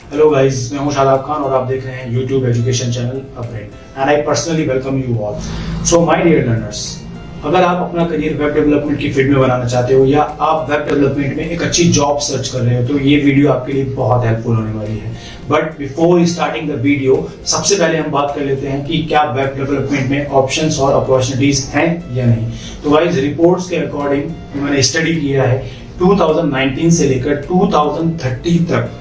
Hello guys, मैं हूं शादाब खान और आप देख रहे हैं YouTube education channel upgrade and I personally welcome you all. So my dear learners, अगर आप अपना करियर वेब डेवलपमेंट की फील्ड में बनाना चाहते हो या आप वेब डेवलपमेंट में एक अच्छी जॉब सर्च कर रहे हो तो ये वीडियो आपके लिए बहुत हेल्पफुल होने वाली है। But before starting the video, सबसे पहले हम बात कर लेते हैं कि क्या वेब डेवलपमेंट में ऑप्शंस और अपॉर्चुनिटीज हैं या नहीं। तो गाइस, रिपोर्ट्स के अकॉर्डिंग मैंने स्टडी किया है 2019 से लेकर 2030 तक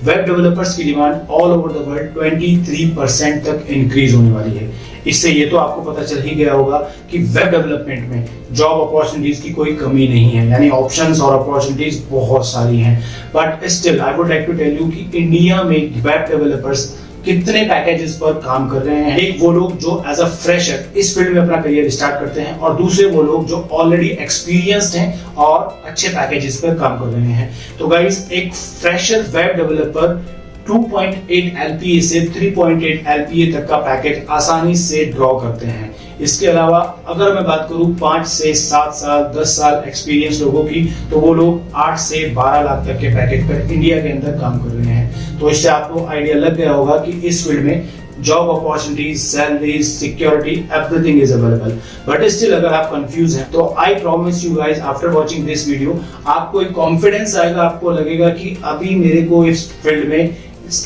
वेब डेवलपर्स की demand all over the world 23% तक इंक्रीज होने वाली है। इससे ये तो आपको पता चल ही गया होगा कि वेब डेवलपमेंट में जॉब अपॉर्चुनिटीज की कोई कमी नहीं है, यानी ऑप्शंस और अपॉर्चुनिटीज बहुत सारी हैं। But still I would like to tell you कि इंडिया में वेब डेवलपर्स कितने पैकेजेस पर काम कर रहे हैं। एक वो लोग जो एज अ फ्रेशर इस फील्ड में अपना करियर स्टार्ट करते हैं और दूसरे वो लोग जो ऑलरेडी एक्सपीरियंस्ड हैं और अच्छे पैकेजेस पर काम कर रहे हैं। तो गाइस, एक फ्रेशर वेब डेवलपर 2.8 LPA से 3.8 LPA तक का पैकेज आसानी से ड्रॉ करते हैं। इसके अलावा अगर मैं बात करूं 5 से 7 साल 10 साल एक्सपीरियंस लोगों की, तो वो लोग 8 से 12 लाख तक के पैकेज पर इंडिया के अंदर काम कर रहे हैं। तो इससे आपको आइडिया लग गया होगा कि इस फील्ड में job opportunities, salaries, security, everything is available. But still अगर आप कंफ्यूज हैं तो I promise you guys, after watching this video आपको एक कॉन्फिडेंस आएगा, आपको लगेगा कि अभी मेरे को इस फील्ड में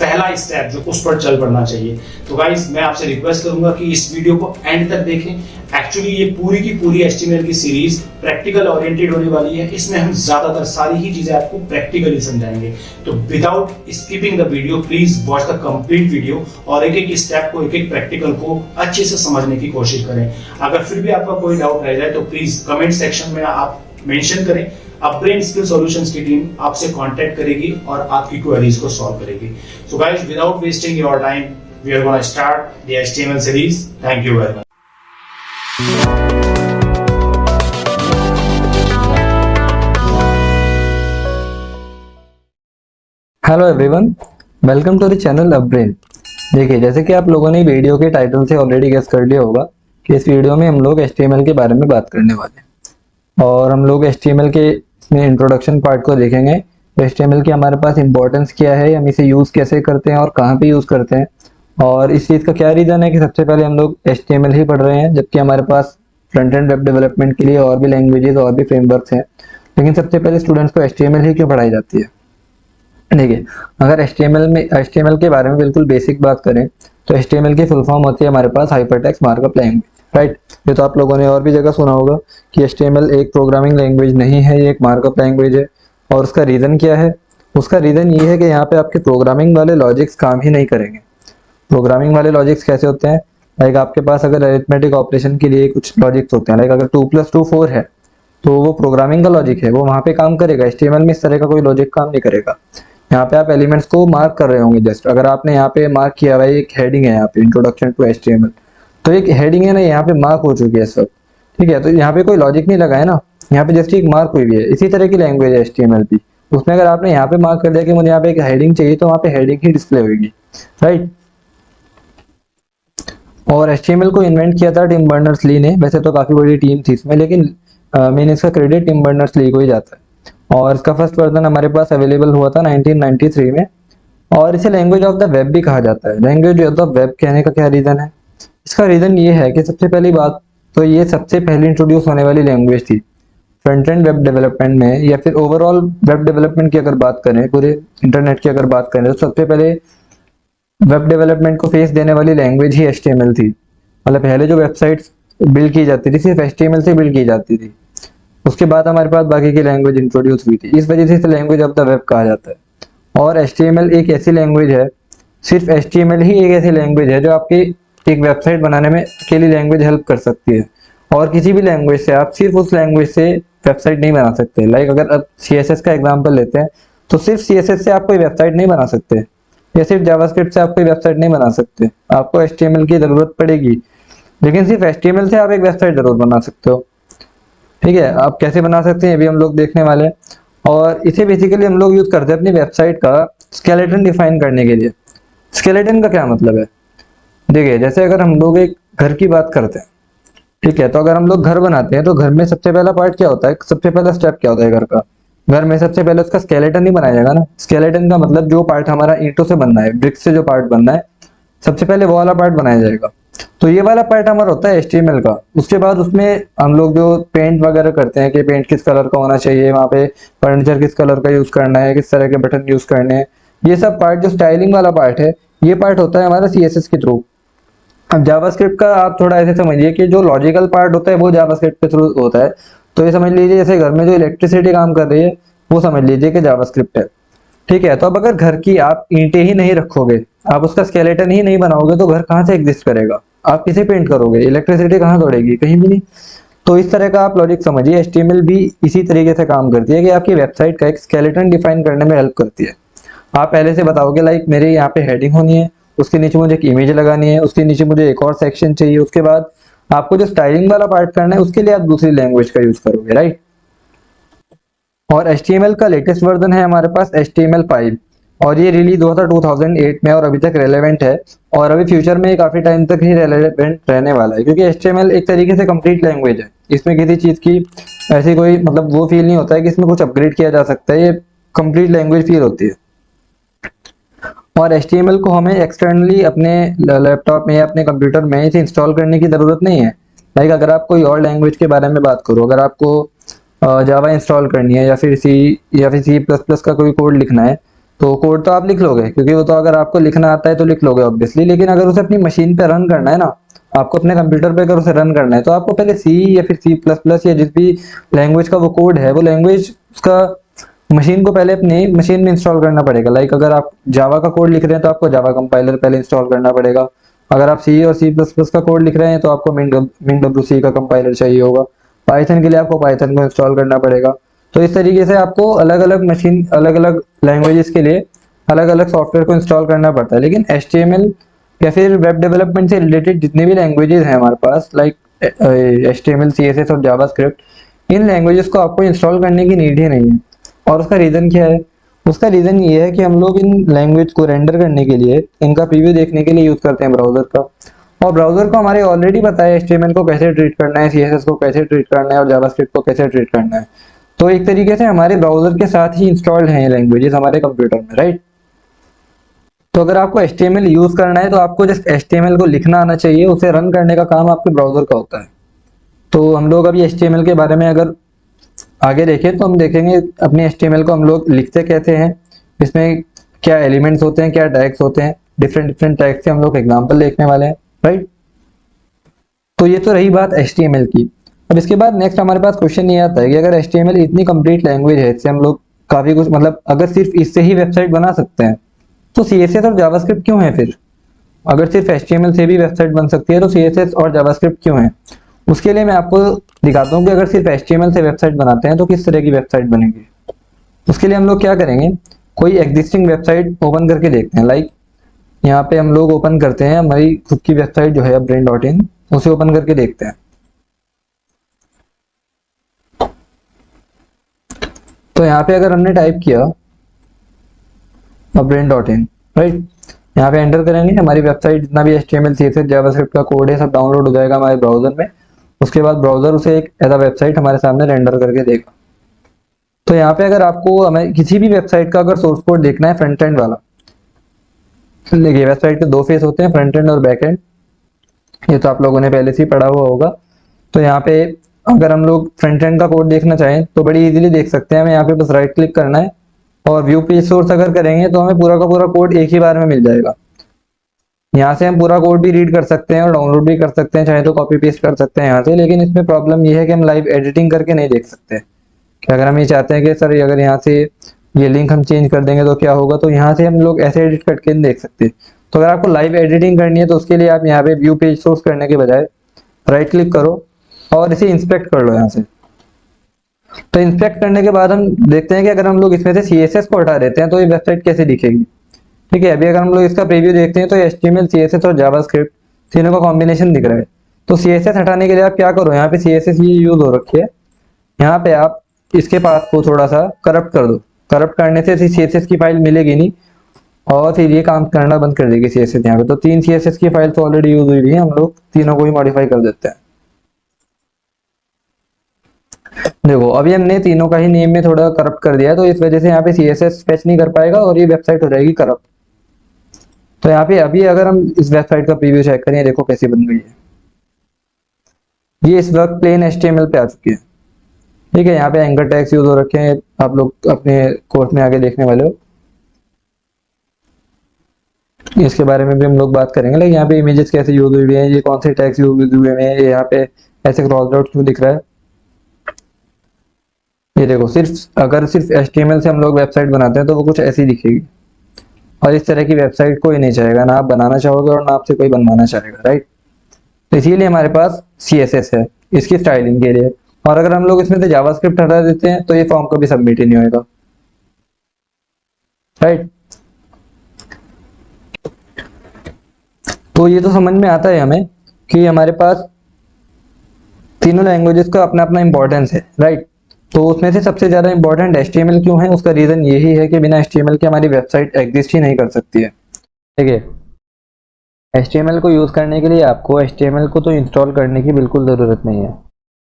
पहला स्टेप जो उस पर चल पड़ना चाहिए। तो गाइस, मैं आपसे रिक्वेस्ट करूंगा कि इस वीडियो को एंड तक देखें। एक्चुअली ये पूरी की पूरी HTML की सीरीज प्रैक्टिकल ओरिएंटेड होने वाली है। इसमें हम ज्यादातर सारी ही चीजें आपको प्रैक्टिकली समझाएंगे। तो without skipping the video, please watch the complete video और एक एक स्टेप को, एक एक प्रैक्टिकल को अच्छे से समझने की कोशिश करें। अगर फिर भी आपका कोई डाउट रह जाए तो प्लीज कमेंट सेक्शन में आप मेंशन करें। अपग्रेड स्किल सॉल्यूशंस की टीम आपसे कांटेक्ट करेगी और आपकी क्वेरीज को सॉल्व करेगी। So guys, without wasting your time, we are gonna start the HTML series. Thank you very much. Hello everyone, welcome to the channel upgrade. देखिए, जैसे कि आप लोगों ने वीडियो के टाइटल से ऑलरेडी गेस कर लिया होगा कि इस वीडियो में हम लोग HTML के बारे में बात करने वाले हैं और हम लोग HTML के इसमें इंट्रोडक्शन पार्ट को देखेंगे। तो HTML की हमारे पास इंपॉर्टेंस क्या है, हम इसे यूज़ कैसे करते हैं और कहाँ पे यूज़ करते हैं, और इस चीज़ का क्या रीज़न है कि सबसे पहले हम लोग HTML ही पढ़ रहे हैं, जबकि हमारे पास फ्रंट एंड वेब डेवलपमेंट के लिए और भी लैंग्वेजेस और भी फ्रेमवर्क्स हैं। लेकिन सबसे पहले स्टूडेंट्स को HTML ही क्यों पढ़ाई जाती है? देखिए, अगर HTML के बारे में बिल्कुल बेसिक बात करें तो HTML की फुल फॉर्म होती है हमारे पास हाइपरटेक्स्ट मार्कअप लैंग्वेज, राइट। ये तो आप लोगों ने और भी जगह सुना होगा कि HTML एक प्रोग्रामिंग लैंग्वेज नहीं है, ये एक मार्कअप लैंग्वेज है। और उसका रीज़न क्या है? उसका रीज़न ये है कि यहाँ पे आपके प्रोग्रामिंग वाले लॉजिक्स काम ही नहीं करेंगे। प्रोग्रामिंग वाले लॉजिक्स कैसे होते हैं? लाइक आपके पास अगर अरिथमेटिक ऑपरेशन के लिए कुछ लॉजिक्स होते हैं, लाइक अगर 2 + 2 4 है तो वो प्रोग्रामिंग का लॉजिक है, वो वहाँ पे काम करेगा। HTML में इस तरह का कोई लॉजिक काम नहीं करेगा। यहाँ पे आप एलिमेंट्स को मार्क कर रहे होंगे। जस्ट अगर आपने यहाँ पे मार्क किया हुआ है, एक हेडिंग है यहाँ पे इंट्रोडक्शन टू HTML, तो एक हेडिंग है ना, यहाँ पे मार्क हो चुकी है सब, ठीक है। तो यहाँ पे कोई लॉजिक नहीं लगा है ना, यहाँ पे जस्ट एक मार्क हुई भी है। इसी तरह की लैंग्वेज है HTML भी। उसमें अगर आपने यहाँ पे मार्क कर दिया कि मुझे यहाँ पे एक हेडिंग चाहिए, तो वहाँ पे हेडिंग ही डिस्प्ले होगी, राइट। और HTML को इन्वेंट किया था टिम बर्नर्स-ली ने। वैसे तो काफी बड़ी टीम थी इसमें, लेकिन मैंने इसका क्रेडिट टिम बर्नर्स-ली को ही जाता है। और इसका फर्स्ट वर्जन हमारे पास अवेलेबल हुआ था 1993 में। और इसे लैंग्वेज ऑफ द वेब भी कहा जाता है। लैंग्वेज ऑफ द वेब कहने का क्या रीजन है? इसका रीजन ये है कि सबसे पहली बात तो ये सबसे पहले इंट्रोड्यूस होने वाली लैंग्वेज थी फ्रंट एंड वेब डेवलपमेंट में, या फिर ओवरऑल वेब डेवलपमेंट की अगर बात करें, पूरे इंटरनेट की अगर बात करें, तो सबसे पहले वेब डेवलपमेंट को फेस देने वाली लैंग्वेज ही HTML थी। मतलब पहले जो वेबसाइट्स बिल्ड की जाती थी सिर्फ HTML से बिल्ड की जाती थी। उसके बाद हमारे पास बाकी की लैंग्वेज इंट्रोड्यूस हुई थी। इस वजह से इसे लैंग्वेज ऑफ द वेब कहा जाता है। और HTML एक ऐसी लैंग्वेज है, सिर्फ HTML ही एक ऐसी लैंग्वेज है जो आपकी एक वेबसाइट बनाने में अकेली लैंग्वेज हेल्प कर सकती है। और किसी भी लैंग्वेज से आप सिर्फ उस लैंग्वेज से वेबसाइट नहीं बना सकते। लाइक अगर आप CSS का एग्जांपल लेते हैं, तो सिर्फ CSS से आप कोई वेबसाइट नहीं बना सकते, या सिर्फ जावास्क्रिप्ट से आप कोई वेबसाइट नहीं बना सकते। आपको HTML की जरूरत पड़ेगी। लेकिन सिर्फ HTML से आप एक वेबसाइट जरूर बना सकते हो, ठीक है। आप कैसे बना सकते हैं, ये भी हम लोग देखने वाले हैं। और इसे बेसिकली हम लोग यूज करते हैं अपनी वेबसाइट का स्केलेटन डिफाइन करने के लिए। स्केलेटन का क्या मतलब है? देखिए, जैसे अगर हम लोग एक घर की बात करते हैं, ठीक है, तो अगर हम लोग घर बनाते हैं तो घर में सबसे पहला पार्ट क्या होता है, सबसे पहला स्टेप क्या होता है घर का? घर में सबसे पहले उसका स्केलेटन ही बनाया जाएगा ना। स्केलेटन का मतलब जो पार्ट हमारा ईंटों से बनना है, ब्रिक्स से जो पार्ट बनना है, सबसे पहले वो वाला पार्ट बनाया जाएगा। तो ये वाला पार्ट हमारा होता है HTML का। उसके बाद उसमें हम लोग जो पेंट वगैरह करते हैं कि पेंट किस कलर का होना चाहिए, वहाँ पे फर्नीचर किस कलर का यूज करना है, किस तरह के बटन यूज करने हैं, ये सब पार्ट जो स्टाइलिंग वाला पार्ट है, ये पार्ट होता है हमारा CSS के थ्रू। अब जावास्क्रिप्ट का आप थोड़ा ऐसे समझिए कि जो लॉजिकल पार्ट होता है वो जावास्क्रिप्ट के थ्रू होता है। तो ये समझ लीजिए जैसे घर में जो इलेक्ट्रिसिटी काम कर रही है वो समझ लीजिए कि जावास्क्रिप्ट है। ठीक है, तो अब अगर घर की आप ईंटें ही नहीं रखोगे, आप उसका स्केलेटन ही नहीं बनाओगे, तो घर कहाँ से एग्जिस्ट करेगा? आप किसे पेंट करोगे? इलेक्ट्रिसिटी कहाँ दौड़ेगी? कहीं भी नहीं। तो इस तरह का आप लॉजिक समझिए। HTML भी इसी तरीके से काम करती है कि आपकी वेबसाइट का एक स्केलेटन डिफाइन करने में हेल्प करती है। आप पहले से बताओगे लाइक मेरे यहाँ पे हेडिंग होनी है, उसके नीचे मुझे एक इमेज लगानी है, उसके नीचे मुझे एक और सेक्शन चाहिए, उसके बाद आपको जो स्टाइलिंग वाला पार्ट करना है उसके लिए आप दूसरी लैंग्वेज का यूज करोगे, राइट। और HTML का लेटेस्ट वर्जन है हमारे पास HTML5, और ये रिलीज हुआ था 2008 में और अभी तक रेलेवेंट है, और अभी फ्यूचर में काफी टाइम तक ही रेलेवेंट रहने वाला है, क्योंकि HTML एक तरीके से कंप्लीट लैंग्वेज है। इसमें किसी चीज की ऐसी कोई मतलब वो फील नहीं होता है कि इसमें कुछ अपग्रेड किया जा सकता है, ये कंप्लीट लैंग्वेज फील होती है। और HTML को हमें एक्सटर्नली अपने लैपटॉप में या अपने कंप्यूटर में इसे इंस्टॉल करने की ज़रूरत नहीं है। लाइक अगर आप कोई और लैंग्वेज के बारे में बात करो, अगर आपको जावा इंस्टॉल करनी है या फिर C++ का कोई कोड लिखना है, तो कोड तो आप लिख लोगे, क्योंकि वो तो अगर आपको लिखना आता है तो लिख लोगे ऑब्वियसली। लेकिन अगर उसे अपनी मशीन पे रन करना है ना, आपको अपने कंप्यूटर पे अगर उसे रन करना है, तो आपको पहले C या फिर C++ या जिस भी लैंग्वेज का वो कोड है, वो लैंग्वेज उसका मशीन को पहले अपनी मशीन में इंस्टॉल करना पड़ेगा। लाइक अगर आप जावा का कोड लिख रहे हैं तो आपको जावा कंपाइलर पहले इंस्टॉल करना पड़ेगा। अगर आप C और C++ का कोड लिख रहे हैं तो आपको MinWC का कंपाइलर चाहिए होगा। पाइथन के लिए आपको पाइथन को इंस्टॉल करना पड़ेगा। तो इस तरीके से आपको अलग अलग मशीन, अलग अलग लैंग्वेजेस के लिए अलग अलग सॉफ्टवेयर को इंस्टॉल करना पड़ता है। लेकिन HTML या फिर वेब डेवलपमेंट से रिलेटेड जितने भी लैंग्वेजेस हैं हमारे पास, लाइक HTML, CSS और जावास्क्रिप्ट, इन लैंग्वेजेस को आपको इंस्टॉल करने की नीड ही नहीं है। और उसका रीजन क्या है? उसका रीजन ये है कि हम लोग इन लैंग्वेज को रेंडर करने के लिए, इनका प्रीव्यू देखने के लिए यूज करते हैं ब्राउजर का। और ब्राउजर को हमारे ऑलरेडी पता है HTML को कैसे ट्रीट करना है, CSS को कैसे ट्रीट करना है और जावास्क्रिप्ट को कैसे ट्रीट करना है। तो एक तरीके से हमारे ब्राउजर के साथ ही इंस्टॉल्ड हैं ये लैंग्वेजेस हमारे कंप्यूटर में, राइट। तो अगर आपको HTML यूज करना है तो आपको जस्ट HTML को लिखना आना चाहिए, उसे रन करने का काम आपके ब्राउजर का होता है। तो हम लोग अभी HTML के बारे में अगर आगे देखें तो हम देखेंगे अपने HTML को हम लोग लिखते कैसे हैं, इसमें क्या एलिमेंट्स होते हैं, क्या टैग्स होते हैं, डिफरेंट डिफरेंट टैग्स के हम लोग एग्जांपल देखने वाले हैं, राइट। तो ये तो रही बात HTML की। अब इसके बाद नेक्स्ट हमारे पास क्वेश्चन ये आता है कि अगर HTML इतनी कंप्लीट लैंग्वेज है, इससे हम लोग काफी कुछ मतलब अगर सिर्फ इससे ही वेबसाइट बना सकते हैं, तो CSS और जावास्क्रिप्ट क्यों है फिर? अगर सिर्फ HTML से भी वेबसाइट बन सकती है तो CSS और जावास्क्रिप्ट क्यों है? उसके लिए मैं आपको दिखाता हूँ कि अगर सिर्फ HTML से वेबसाइट बनाते हैं तो किस तरह की वेबसाइट बनेगी। उसके लिए हम लोग क्या करेंगे, कोई एग्जिस्टिंग वेबसाइट ओपन करके देखते हैं। लाइक यहाँ पे हम लोग ओपन करते हैं हमारी खुद की वेबसाइट जो है brain.in, उसे ओपन करके देखते हैं। तो यहाँ पे अगर हमने टाइप किया brain.in, राइट, यहाँ पे एंटर करेंगे, हमारी वेबसाइट जितना भी HTML, CSS, जावास्क्रिप्ट का कोड है सब डाउनलोड हो जाएगा हमारे ब्राउजर में। उसके बाद ब्राउजर उसे एक ऐसा वेबसाइट हमारे सामने रेंडर करके देगा। तो यहाँ पे अगर आपको हमें किसी भी वेबसाइट का अगर सोर्स कोड देखना है फ्रंट एंड वाला, देखिए वेबसाइट के दो फेस होते हैं, फ्रंट एंड और बैक एंड, ये तो आप लोगों ने पहले से ही पढ़ा हुआ होगा। तो यहाँ पे अगर हम लोग फ्रंट एंड का कोड देखना चाहें तो बड़ी इजीली देख सकते हैं। हमें यहाँ पे बस राइट क्लिक करना है और व्यू पेज सोर्स अगर करेंगे तो हमें पूरा का पूरा कोड एक ही बार में मिल जाएगा। यहाँ से हम पूरा कोड भी रीड कर सकते हैं और डाउनलोड भी कर सकते हैं, चाहे तो कॉपी पेस्ट कर सकते हैं यहाँ से। लेकिन इसमें प्रॉब्लम ये है कि हम लाइव एडिटिंग करके नहीं देख सकते। कि अगर हम ये चाहते हैं कि सर अगर यहाँ से ये लिंक हम चेंज कर देंगे तो क्या होगा, तो यहाँ से हम लोग ऐसे एडिट करके नहीं देख सकते। तो अगर आपको लाइव एडिटिंग करनी है तो उसके लिए आप यहाँ पे व्यू पेज सोर्स करने के बजाय राइट क्लिक करो और इसे इंस्पेक्ट कर लो यहाँ से। तो इंस्पेक्ट करने के बाद हम देखते हैं कि अगर हम लोग इसमें से CSS को हटा देते हैं तो ये वेबसाइट कैसे दिखेगी। ठीक है, अभी अगर हम लोग इसका प्रीव्यू देखते हैं तो HTML, CSS और जावास्क्रिप्ट तीनों का कॉम्बिनेशन दिख रहा है। तो CSS हटाने के लिए आप क्या करो, यहाँ पे CSS ये यूज हो रखी है, यहाँ पे आप इसके पाथ को थोड़ा सा करप्ट कर दो। करप्ट करने से CSS की फाइल मिलेगी नहीं और फिर ये काम करना बंद कर देगी CSS यहाँ पे। तो 3 CSS की फाइल्स ऑलरेडी यूज हुई है, हम लोग तीनों को ही मॉडिफाई कर देते हैं। देखो अभी हमने तीनों का ही नेम में थोड़ा करप्ट कर दिया है, तो इस वजह से यहाँ पे CSS फेच नहीं कर पाएगा और ये वेबसाइट हो जाएगी करप्ट। तो यहाँ पे अभी अगर हम इस वेबसाइट का प्रीव्यू चेक करें, देखो कैसी बन गई है। ये इस वक्त प्लेन HTML पे आ चुकी है। ठीक है, यहाँ पे एंकर टैग्स यूज हो रखे हैं, आप लोग अपने कोर्स में आगे देखने वाले हो, इसके बारे में भी हम लोग बात करेंगे। लेकिन यहाँ पे इमेजेस कैसे यूज हुई हैं, ये कौन से टैग्स यूज हुए हैं, ये यहाँ पे ऐसे क्रॉस आउट क्यों दिख रहा है। ये देखो, सिर्फ अगर सिर्फ HTML से हम लोग वेबसाइट बनाते हैं तो वो कुछ ऐसी दिखेगी, और इस तरह की वेबसाइट कोई नहीं चाहेगा, ना आप बनाना चाहोगे और ना आपसे कोई बनवाना चाहेगा, राइट। तो इसीलिए हमारे पास CSS है इसकी स्टाइलिंग के लिए। और अगर हम लोग इसमें से जावास्क्रिप्ट हटा देते हैं तो ये फॉर्म कभी सबमिट ही नहीं होगा, राइट। तो ये तो समझ में आता है हमें कि हमारे पास तीनों लैंग्वेजेस का अपना अपना इंपॉर्टेंस है, राइट। तो उसमें से सबसे ज्यादा इंपॉर्टेंट HTML क्यों है, उसका रीजन यही है कि बिना HTML के हमारी वेबसाइट एग्जिस्ट ही नहीं कर सकती है। ठीक है, HTML को यूज करने के लिए आपको HTML को तो इंस्टॉल करने की बिल्कुल जरूरत नहीं है,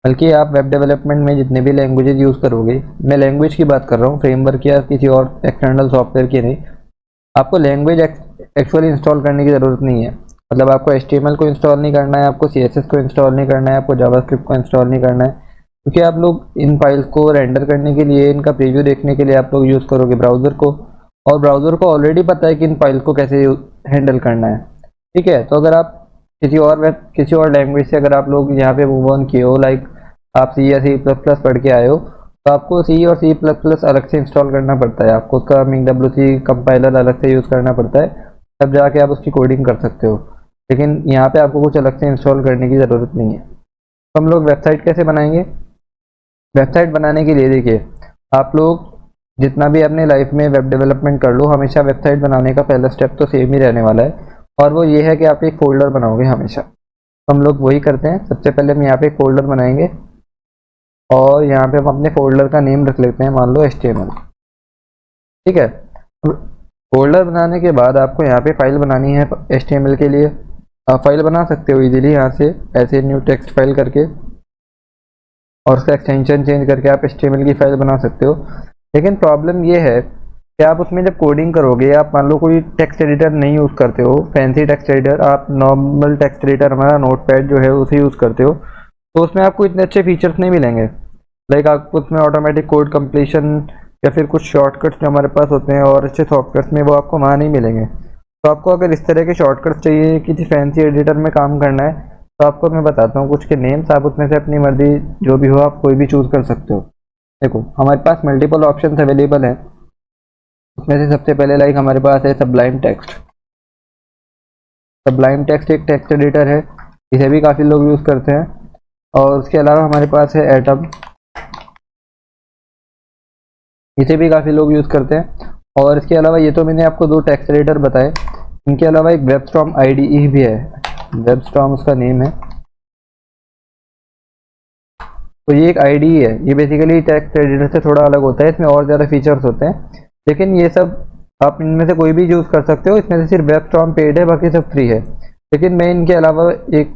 बल्कि आप वेब डेवलपमेंट में जितने भी लैंग्वेजेस यूज करोगे, मैं लैंग्वेज की बात कर रहा हूँ, फ्रेमवर्क या किसी और एक्सटर्नल सॉफ्टवेयर की नहीं, आपको लैंग्वेज एक्चुअली इंस्टॉल करने की ज़रूरत नहीं है। मतलब आपको HTML को इंस्टॉल नहीं करना है, आपको CSS को इंस्टॉल नहीं करना है, आपको जावास्क्रिप्ट को इंस्टॉल नहीं करना है, क्योंकि आप लोग इन फाइल्स को रेंडर करने के लिए, इनका प्रीव्यू देखने के लिए आप लोग यूज़ करोगे ब्राउज़र को, और ब्राउज़र को ऑलरेडी पता है कि इन फाइल्स को कैसे हैंडल करना है। ठीक है, तो अगर आप किसी और लैंग्वेज से अगर आप लोग यहाँ पे मूव ऑन किए हो, लाइक आप C या C++ पढ़ के आए हो, तो आपको C और C++ अलग से इंस्टॉल करना पड़ता है, आपको उसका MinWC कंपाइलर अलग से यूज़ करना पड़ता है, तब जाके आप उसकी कोडिंग कर सकते हो। लेकिन यहाँ पे आपको कुछ अलग से इंस्टॉल करने की ज़रूरत नहीं है। तो हम लोग वेबसाइट कैसे बनाएंगे? वेबसाइट बनाने के लिए देखिए, आप लोग जितना भी अपने लाइफ में वेब डेवलपमेंट कर लो, हमेशा वेबसाइट बनाने का पहला स्टेप तो सेम ही रहने वाला है, और वो ये है कि आप एक फोल्डर बनाओगे हमेशा। तो हम लोग वही करते हैं, सबसे पहले हम यहाँ पे एक फोल्डर बनाएंगे, और यहाँ पे हम अपने फोल्डर का नेम रख लेते हैं, मान लो HTML। ठीक है, फोल्डर बनाने के बाद आपको यहाँ पे फाइल बनानी है HTML के लिए। आप फाइल बना सकते हो इजीली यहाँ से, ऐसे न्यू टेक्स्ट फाइल करके, और उसका एक्सटेंशन चेंज करके आप HTML की फाइल बना सकते हो। लेकिन प्रॉब्लम ये है कि आप उसमें जब कोडिंग करोगे, आप मान लो कोई टेक्स्ट एडिटर नहीं यूज़ करते हो, फैंसी टेक्स्ट एडिटर, आप नॉर्मल टेक्स्ट एडिटर हमारा नोटपैड जो है उसे यूज़ करते हो, तो उसमें आपको इतने अच्छे फीचर्स नहीं मिलेंगे। लाइक आपको उसमें ऑटोमेटिक कोड कंप्लीशन या फिर कुछ शॉर्टकट्स जो हमारे पास होते हैं और अच्छे सॉफ्टवेयर्स में, वो आपको वहाँ नहीं मिलेंगे। तो आपको अगर इस तरह के शॉर्टकट्स चाहिए, किसी फैंसी एडिटर में काम करना है, तो आपको मैं बताता हूँ कुछ के नेम्स, आप उसमें से अपनी मर्जी जो भी हो आप कोई भी चूज़ कर सकते हो। देखो हमारे पास मल्टीपल ऑप्शंस अवेलेबल हैं, उसमें से सबसे पहले लाइक हमारे पास है सबलाइम टेक्स्ट। सबलाइम टेक्स्ट एक टेक्स्ट एडिटर है, इसे भी काफ़ी लोग यूज़ करते हैं। और उसके अलावा हमारे पास है एटम, इसे भी काफ़ी लोग यूज़ करते हैं। और इसके अलावा ये तो मैंने आपको दो टेक्स्ट एडिटर बताए, इनके अलावा एक वेबस्टॉर्म IDE भी है, वेबस्टॉर्म उसका नेम है। तो ये एक IDE है, ये बेसिकली टेक्स्ट एडिटर से थोड़ा अलग होता है, इसमें और ज़्यादा फीचर्स होते हैं, लेकिन ये सब आप इनमें से कोई भी यूज़ कर सकते हो। इसमें से सिर्फ वेबस्टॉर्म पेड है, बाकी सब फ्री है। लेकिन मैं इनके अलावा एक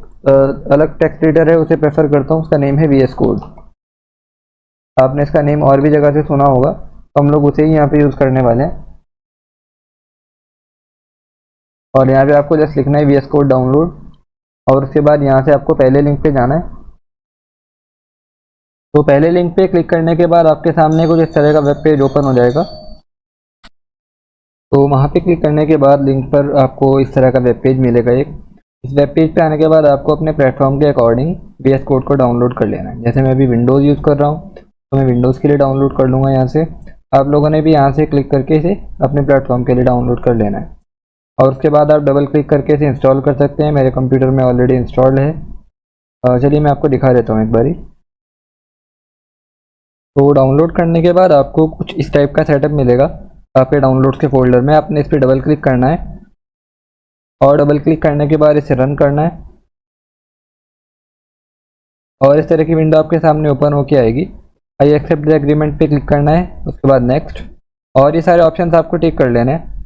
अलग टेक्स्ट एडिटर है उसे प्रेफर करता हूँ, उसका नेम है VS कोड। आपने इसका नेम और भी जगह से सुना होगा, तो हम लोग उसे ही यहाँ पे यूज़ करने वाले हैं। और यहाँ पे आपको जस्ट लिखना है VS कोड डाउनलोड, और उसके बाद यहाँ से आपको पहले लिंक पे जाना है। तो पहले लिंक पे क्लिक करने के बाद आपके सामने कुछ इस तरह का वेब पेज ओपन हो जाएगा। तो वहाँ पे क्लिक करने के बाद लिंक पर आपको इस तरह का वेब पेज मिलेगा एक। इस वेब पेज पे आने के बाद आपको अपने प्लेटफॉर्म के अकॉर्डिंग VS कोड को डाउनलोड कर लेना है। जैसे मैं अभी विंडोज़ यूज़ कर रहा हूँ, तो मैं विंडोज़ के लिए डाउनलोड कर लूँगा यहाँ से। आप लोगों ने भी यहाँ से क्लिक करके इसे अपने प्लेटफॉर्म के लिए डाउनलोड कर लेना है, और उसके बाद आप डबल क्लिक करके इसे इंस्टॉल कर सकते हैं। मेरे कंप्यूटर में ऑलरेडी इंस्टॉल्ड है, चलिए मैं आपको दिखा देता हूँ एक बारी। तो डाउनलोड करने के बाद आपको कुछ इस टाइप का सेटअप मिलेगा आपके डाउनलोड्स के फोल्डर में। आपने इस पर डबल क्लिक करना है, और डबल क्लिक करने के बाद इसे रन करना है, और इस तरह की विंडो आपके सामने ओपन होके आएगी। आई एक्सेप्ट द एग्रीमेंट पे क्लिक करना है, उसके बाद नेक्स्ट, और ये सारे ऑप्शंस आपको टिक कर लेने हैं।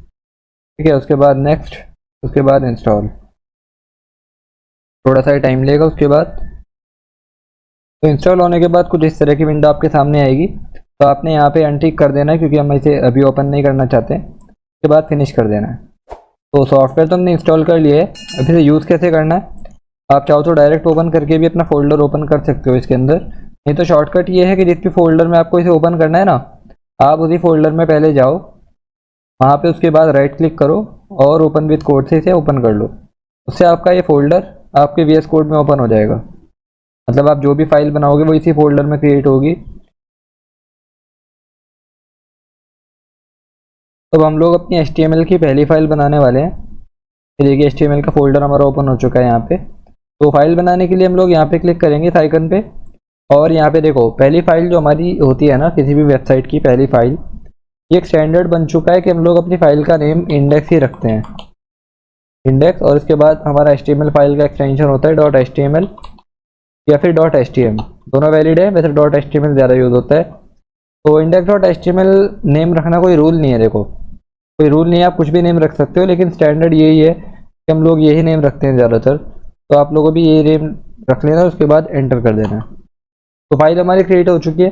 ठीक है, उसके बाद नेक्स्ट, उसके बाद इंस्टॉल। थोड़ा सा टाइम लेगा, उसके बाद तो इंस्टॉल होने के बाद कुछ इस तरह की विंडो आपके सामने आएगी। तो आपने यहाँ पे अनटिक कर देना है क्योंकि हम इसे अभी ओपन नहीं करना चाहते। उसके बाद फिनिश कर देना है। तो सॉफ्टवेयर तो हमने इंस्टॉल कर लिया है। अभी इसे यूज़ कैसे करना है, आप चाहो तो डायरेक्ट ओपन करके भी अपना फोल्डर ओपन कर सकते हो इसके अंदर। नहीं तो शॉर्टकट ये है कि जिस भी फोल्डर में आपको इसे ओपन करना है ना, आप उसी फोल्डर में पहले जाओ, वहाँ पे उसके बाद राइट क्लिक करो और ओपन विद कोड से इसे ओपन कर लो। उससे आपका ये फोल्डर आपके VS कोड में ओपन हो जाएगा। मतलब आप जो भी फाइल बनाओगे वो इसी फोल्डर में क्रिएट होगी। तो हम लोग अपनी HTML की पहली फाइल बनाने वाले हैं। ये देखिए HTML का फोल्डर हमारा ओपन हो चुका है यहाँ पे। तो फाइल बनाने के लिए हम लोग यहाँ पे क्लिक करेंगे इस आइकन पे, और यहाँ पे देखो पहली फाइल जो हमारी होती है ना किसी भी वेबसाइट की पहली फाइल, ये एक स्टैंडर्ड बन चुका है कि हम लोग अपनी फाइल का नेम इंडेक्स ही रखते हैं, इंडेक्स। और इसके बाद हमारा HTML फाइल का एक्सटेंशन होता है .html या फिर .htm, दोनों वैलिड है। वैसे .html ज़्यादा यूज़ होता है। तो index.html नेम रखना कोई रूल नहीं है, देखो कोई रूल नहीं है, आप कुछ भी नेम रख सकते हो, लेकिन स्टैंडर्ड यही है कि हम लोग यही नेम रखते हैं ज़्यादातर। तो आप लोगों भी ये नेम रख लेना, उसके बाद एंटर कर देना। तो फाइल हमारी क्रिएट हो चुकी है।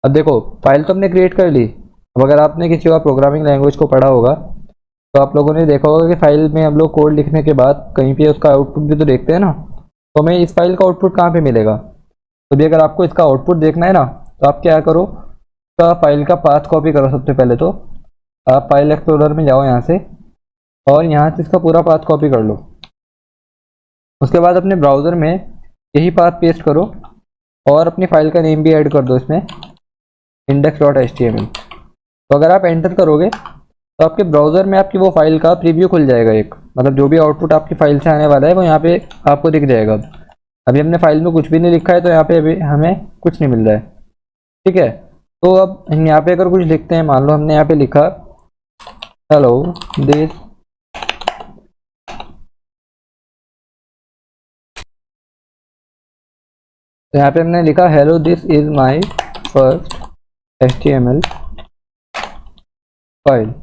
अब देखो फाइल तो हमने क्रिएट कर ली। अब अगर आपने किसी और प्रोग्रामिंग लैंग्वेज को पढ़ा होगा तो आप लोगों ने देखा होगा कि फाइल में हम लोग कोड लिखने के बाद कहीं पे उसका आउटपुट भी तो देखते हैं ना। तो हमें इस फाइल का आउटपुट कहाँ पे मिलेगा, तो भी अगर आपको इसका आउटपुट देखना है ना, तो आप क्या करो, इसका फाइल का पाथ कॉपी करो। सबसे पहले तो आप फाइल एक्सप्लोरर में जाओ यहाँ से, और यहाँ से इसका पूरा पाथ कॉपी कर लो। उसके बाद अपने ब्राउज़र में यही पाथ पेस्ट करो और अपनी फाइल का नेम भी ऐड कर दो इसमें, index.html। तो अगर आप एंटर करोगे तो आपके ब्राउज़र में आपकी वो फाइल का प्रीव्यू खुल जाएगा एक, मतलब जो भी आउटपुट आपकी फाइल से आने वाला है वो यहाँ पे आपको दिख जाएगा। अभी हमने फाइल में कुछ भी नहीं लिखा है तो यहाँ पे अभी हमें कुछ नहीं मिल रहा है, ठीक है। तो अब हम यहाँ पे अगर कुछ लिखते हैं, मान लो हमने यहाँ पे लिखा हेलो दिस, तो यहाँ पे हमने लिखा hello this is my first HTML file.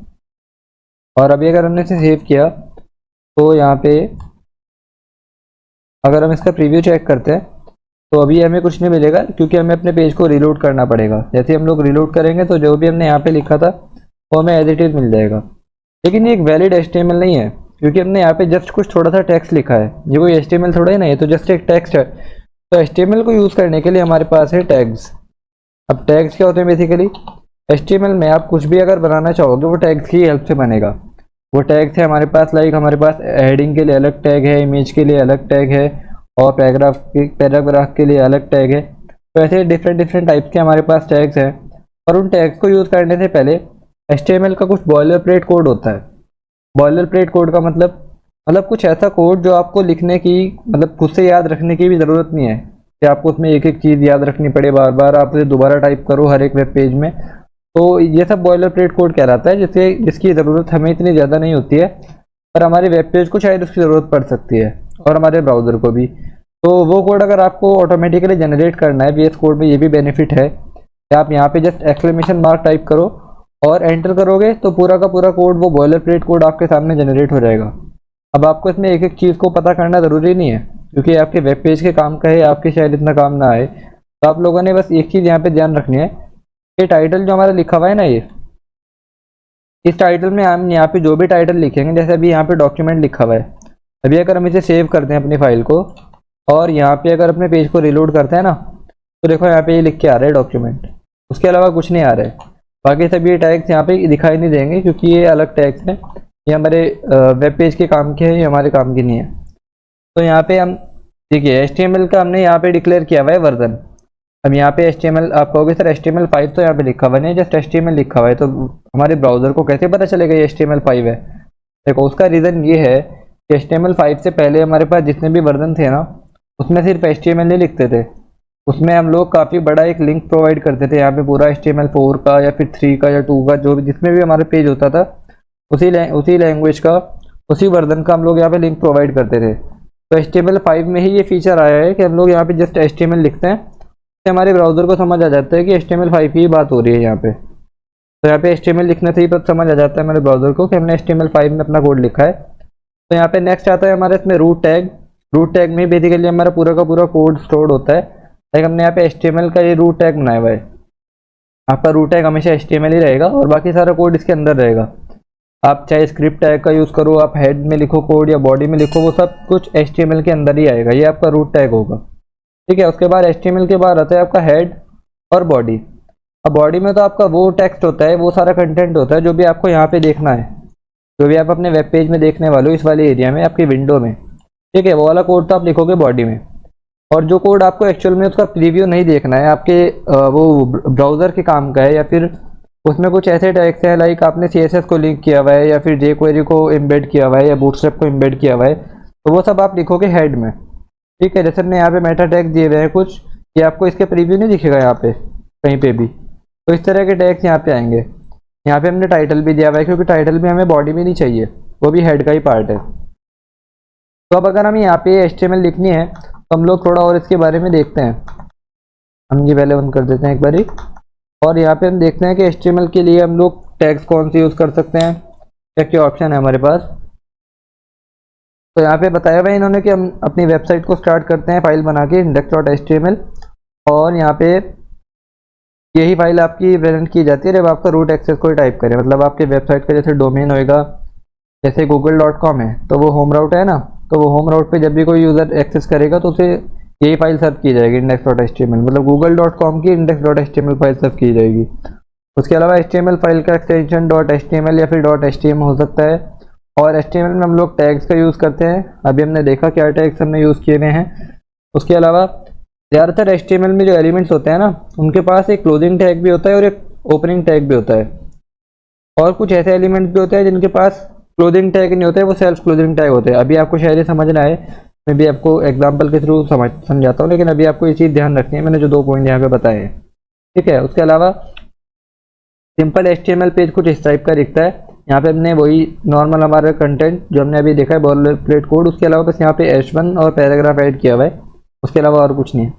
और अभी अगर हमने इसे सेव किया तो यहाँ पे अगर हम इसका प्रीव्यू चेक करते हैं तो अभी हमें कुछ नहीं मिलेगा, क्योंकि हमें अपने पेज को रीलोड करना पड़ेगा। जैसे हम लोग रीलोड करेंगे तो जो भी हमने यहाँ पे लिखा था वो हमें एज इट इज़ मिल जाएगा। लेकिन ये एक वैलिड HTML नहीं है, क्योंकि हमने यहाँ पे जस्ट कुछ थोड़ा सा टेक्स्ट लिखा है। ये कोई HTML थोड़ा ही नहीं है, तो जस्ट एक टेक्स्ट है। तो HTML को यूज़ करने के लिए हमारे पास है टैग्स। अब टैग्स क्या होते हैं, बेसिकली HTML में आप कुछ भी अगर बनाना चाहोगे वो टैग्स की हेल्प से बनेगा। वो टैग्स है हमारे पास, लाइक हमारे पास हेडिंग के लिए अलग टैग है, इमेज के लिए अलग टैग है, और पैराग्राफ के लिए अलग टैग है। तो ऐसे डिफरेंट टाइप के हमारे पास टैग्स हैं। और उन टैग्स को यूज़ करने से पहले HTML का कुछ बॉयलर प्लेट कोड होता है। बॉयलर प्लेट कोड का मतलब कुछ ऐसा कोड जो आपको लिखने की, मतलब खुद से याद रखने की भी ज़रूरत नहीं है कि आपको उसमें एक एक चीज़ याद रखनी पड़े, बार बार आप उसे दोबारा टाइप करो हर एक वेब पेज में। तो ये सब बॉयलर प्लेट कोड कहलाता है, जिसकी ज़रूरत हमें इतनी ज़्यादा नहीं होती है, पर हमारे वेब पेज को शायद उसकी ज़रूरत पड़ सकती है, और हमारे ब्राउज़र को भी। तो वो कोड अगर आपको ऑटोमेटिकली जनरेट करना है VS कोड में, ये भी बेनिफिट है कि आप यहाँ पे जस्ट एक्सक्लेमेशन मार्क टाइप करो और एंटर करोगे तो पूरा का पूरा कोड, वो बॉयलर प्लेट कोड आपके सामने जनरेट हो जाएगा। अब आपको इसमें एक एक चीज़ को पता करना ज़रूरी नहीं है, क्योंकि आपके वेब पेज के काम का है, आपके शायद इतना काम ना आए। तो आप लोगों ने बस एक चीज़ यहाँ पे ध्यान रखनी है, ये टाइटल जो हमारा लिखा हुआ है ना, ये इस टाइटल में हम यहाँ पे जो भी टाइटल लिखेंगे, जैसे अभी यहाँ पे डॉक्यूमेंट लिखा हुआ है, अभी अगर हम इसे सेव करते हैं अपनी फाइल को और यहाँ पे अगर अपने पेज को रिलोड करते हैं ना, तो देखो यहाँ पे ये लिख के आ रहा है डॉक्यूमेंट, उसके अलावा कुछ नहीं आ रहा है। बाकी सभी ये टैग्स यहाँ पे दिखाई नहीं देंगे, क्योंकि ये अलग टैग्स हैं, ये हमारे वेब पेज के काम के हैं, ये हमारे काम की नहीं है। तो यहाँ पे हम देखिए HTML का हमने यहाँ पे डिक्लेयर किया हुआ है वर्जन। अब यहाँ पे HTML, आप कहोगे सर HTML5 तो यहाँ पे लिखा हुआ नहीं, जस्ट HTML लिखा हुआ है, तो हमारे ब्राउज़र को कैसे पता चलेगा ये HTML5 है। देखो उसका रीज़न ये है कि HTML5 से पहले हमारे पास जितने भी वर्जन थे ना, उसमें सिर्फ HTML नहीं लिखते थे, उसमें हम लोग काफ़ी बड़ा एक लिंक प्रोवाइड करते थे। यहाँ पे पूरा HTML4 का या फिर 3 का या 2 का, जो भी जिसमें भी हमारा पेज होता था, उसी लैंग्वेज का, उसी वर्जन का हम लोग यहाँ पे लिंक प्रोवाइड करते थे। तो HTML5 में ही ये फीचर आया है कि हम लोग यहाँ पे जस्ट HTML लिखते हैं, तो हमारे ब्राउज़र को समझ आ जाता है कि HTML5 की बात हो रही है यहाँ पे। तो यहाँ पे HTML लिखने से ही पता समझ आ जाता है हमारे ब्राउज़र को कि हमने HTML5 में अपना कोड लिखा है। तो यहाँ पे नेक्स्ट आता है हमारे इसमें रूट टैग। रूट टैग में बेसिकली हमारा पूरा का पूरा कोड स्टोर्ड होता है। लाइक हमने यहाँ पे HTML का ये रूट टैग बनाया हुआ है, आपका रूट टैग हमेशा HTML ही रहेगा और बाकी सारा कोड इसके अंदर रहेगा। आप चाहे स्क्रिप्ट टैग का यूज़ करो, आप हेड में लिखो कोड या बॉडी में लिखो, वो सब कुछ HTML के अंदर ही आएगा, ये आपका रूट टैग होगा। ठीक है, उसके बाद HTML के बाद आता है आपका हेड और बॉडी। अब बॉडी में तो आपका वो टेक्स्ट होता है, वो सारा कंटेंट होता है जो भी आपको यहाँ पे देखना है, जो भी आप अपने वेब पेज में देखने वाले हो, इस वाले एरिया में आपकी विंडो में। ठीक है, वो वाला कोड तो आप लिखोगे बॉडी में। और जो कोड आपको एक्चुअल में उसका प्रीव्यू नहीं देखना है, आपके वो ब्राउज़र के काम का है, या फिर उसमें कुछ ऐसे टैग्स हैं लाइक आपने CSS को लिंक किया हुआ है या फिर jQuery को एम्बेड किया हुआ है या बूटस्ट्रैप को एम्बेड किया हुआ है, तो वो सब आप लिखोगे हेड में। ठीक है, जैसे हमने यहाँ पे मेटा टैग दिए हुए हैं कुछ, ये आपको इसके प्रीव्यू नहीं दिखेगा यहाँ पे कहीं पे भी, तो इस तरह के टैग्स यहाँ पे आएंगे। यहाँ पे हमने टाइटल भी दिया हुआ है, क्योंकि टाइटल भी हमें बॉडी में नहीं चाहिए, वो भी हेड का ही पार्ट है। तो अब अगर हमें यहाँ पे HTML लिखनी है तो हम लोग थोड़ा और इसके बारे में देखते हैं। हम ये पहले बंद कर देते हैं एक बारी, और यहाँ पे हम देखते हैं कि HTML के लिए हम लोग टैग्स कौन से यूज़ कर सकते हैं, क्या क्या ऑप्शन है हमारे पास। तो यहाँ पे बताया हुआ है इन्होंने कि हम अपनी वेबसाइट को स्टार्ट करते हैं फाइल बना के index.html, और यहाँ पे यही फाइल आपकी प्रेजेंट की जाती है जब आपका रूट एक्सेस कोई टाइप करे, मतलब आपके वेबसाइट का जैसे डोमेन होएगा, जैसे google.com है तो वो होम राउट है ना, तो वो होम राउट पे जब भी कोई यूज़र एक्सेस करेगा तो उसे यही फाइल सर्व की जाएगी index.html, मतलब google.com की index.html फाइल सर्व की जाएगी। उसके अलावा HTML फाइल का एक्सटेंशन .html या फिर .htm हो सकता है। और HTML में हम लोग टैग्स का यूज़ करते हैं, अभी हमने देखा क्या टैग्स हमने यूज़ किए हुए हैं। उसके अलावा ज़्यादातर HTML में जो एलिमेंट्स होते हैं ना, उनके पास एक क्लोजिंग टैग भी होता है और एक ओपनिंग टैग भी होता है, और कुछ ऐसे एलिमेंट्स भी होते हैं जिनके पास क्लोजिंग टैग नहीं होते, वो सेल्फ क्लोजिंग टैग होते हैं। अभी आपको शायद ये समझना है, मैं भी आपको एग्जांपल के थ्रू समझाता हूँ, लेकिन अभी आपको ये चीज़ ध्यान रखनी है, मैंने जो 2 पॉइंट यहाँ पे बताए हैं। ठीक है, उसके अलावा सिंपल HTML पेज कुछ इस टाइप का दिखता है। यहाँ पे हमने वही नॉर्मल हमारा कंटेंट जो हमने अभी देखा है बॉलर प्लेट कोड, उसके अलावा बस यहाँ पे H1 और पैराग्राफ ऐड किया हुआ है, उसके अलावा और कुछ नहीं है।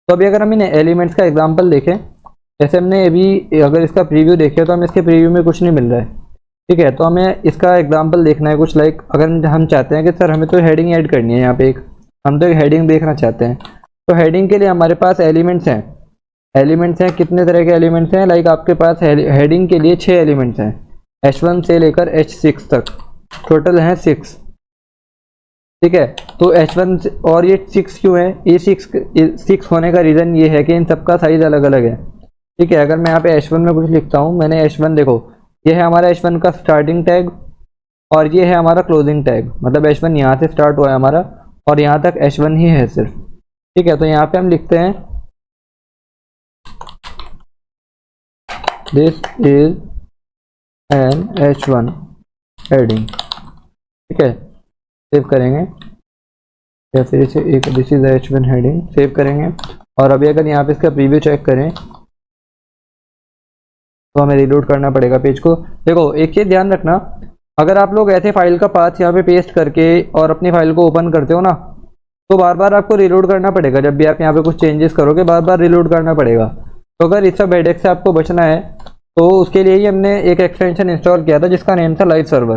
तो अभी अगर हम इन एलिमेंट्स का एग्जांपल देखें, जैसे हमने अभी अगर इसका प्रीव्यू देखे तो हमें इसके प्रीव्यू में कुछ नहीं मिल रहा है। ठीक है, तो हमें इसका एग्जांपल देखना है कुछ, लाइक अगर हम चाहते हैं कि सर हमें तो हेडिंग ऐड करनी है, यहाँ पे हम तो एक हेडिंग देखना चाहते हैं, तो हेडिंग के लिए हमारे पास एलिमेंट्स हैं। एलिमेंट्स हैं, कितने तरह के एलिमेंट्स हैं, लाइक आपके पास हेडिंग के लिए 6 एलिमेंट्स हैं, H1 से लेकर H6 तक, टोटल हैं 6। ठीक है, तो H1 और ये 6 क्यों है, ये 6 होने का रीज़न ये है कि इन सबका साइज अलग अलग है। ठीक है, अगर मैं यहाँ पे H1 में कुछ लिखता हूँ, मैंने H1 देखो, ये है हमारा H1 का स्टार्टिंग टैग और ये है हमारा क्लोजिंग टैग, मतलब H1 यहाँ से स्टार्ट हुआ है हमारा और यहाँ तक H1 ही है सिर्फ। ठीक है, तो यहाँ पे हम लिखते हैं this is an H1 heading. ठीक है, सेव करेंगे, या फिर इसे एक this is H1 heading save करेंगे। और अभी अगर यहाँ पे इसका प्रीव्यू चेक करें तो हमें रीलोड करना पड़ेगा पेज को। देखो एक चीज़ ध्यान रखना, अगर आप लोग ऐसे फाइल का पाथ यहाँ पे पेस्ट करके और अपनी फाइल को ओपन करते हो ना, तो बार बार आपको रीलोड करना पड़ेगा। जब भी आप यहाँ पे कुछ चेंजेस करोगे बार बार रीलोड करना पड़ेगा। तो अगर इस सब हेडेक से आपको बचना है तो उसके लिए ही हमने एक एक्सटेंशन इंस्टॉल किया था जिसका नेम था लाइव सर्वर।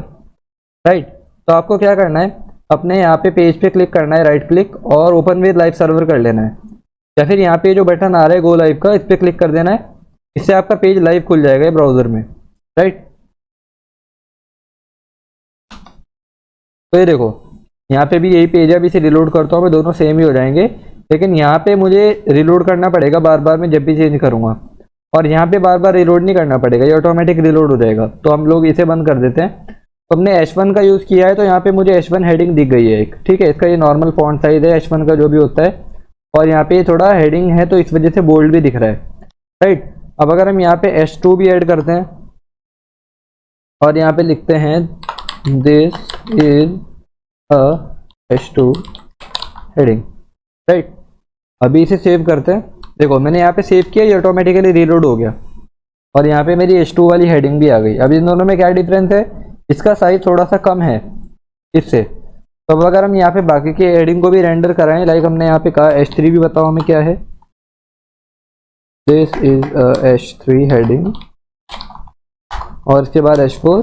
राइट, तो आपको क्या करना है, अपने यहाँ पे पेज पे क्लिक करना है, राइट क्लिक और ओपन विद लाइव सर्वर कर लेना है, या फिर यहाँ पे जो बटन आ रहा है गो लाइव का, इस पर क्लिक कर देना है। इससे आपका पेज लाइव खुल जाएगा ब्राउजर में। राइट, तो ये देखो यहाँ पे भी यही पेज है, अभी इसे रिलोड करता हूँ मैं, दोनों सेम ही हो जाएंगे, लेकिन यहाँ पे मुझे रिलोड करना पड़ेगा बार बार मैं जब भी चेंज करूँगा, और यहाँ पे बार बार रिलोड नहीं करना पड़ेगा, ये ऑटोमेटिक रिलोड हो जाएगा। तो हम लोग इसे बंद कर देते हैं। तो हमने H1 का यूज़ किया है, तो यहाँ पे मुझे H1 हेडिंग दिख गई है एक। ठीक है, इसका ये नॉर्मल फॉन्ट साइज है H1 का जो भी होता है, और यहाँ पे थोड़ा हेडिंग है तो इस वजह से बोल्ड भी दिख रहा है। राइट, अब अगर हम यहाँ पे H2 भी ऐड करते हैं और यहाँ पे लिखते हैं this is a H2 heading. Right, अभी इसे सेव करते हैं। देखो मैंने यहाँ पे सेव किया, ये ऑटोमेटिकली रीलोड हो गया और यहाँ पे मेरी H2 वाली हेडिंग भी आ गई। अब इन दोनों में क्या डिफरेंस है, इसका साइज थोड़ा सा कम है इससे। तो अब अगर हम यहाँ पे बाकी की हेडिंग को भी रेंडर कराएं, लाइक हमने यहाँ पे कहा H3 भी बताओ हमें क्या है, दिस इज H3 हेडिंग, और इसके बाद H4,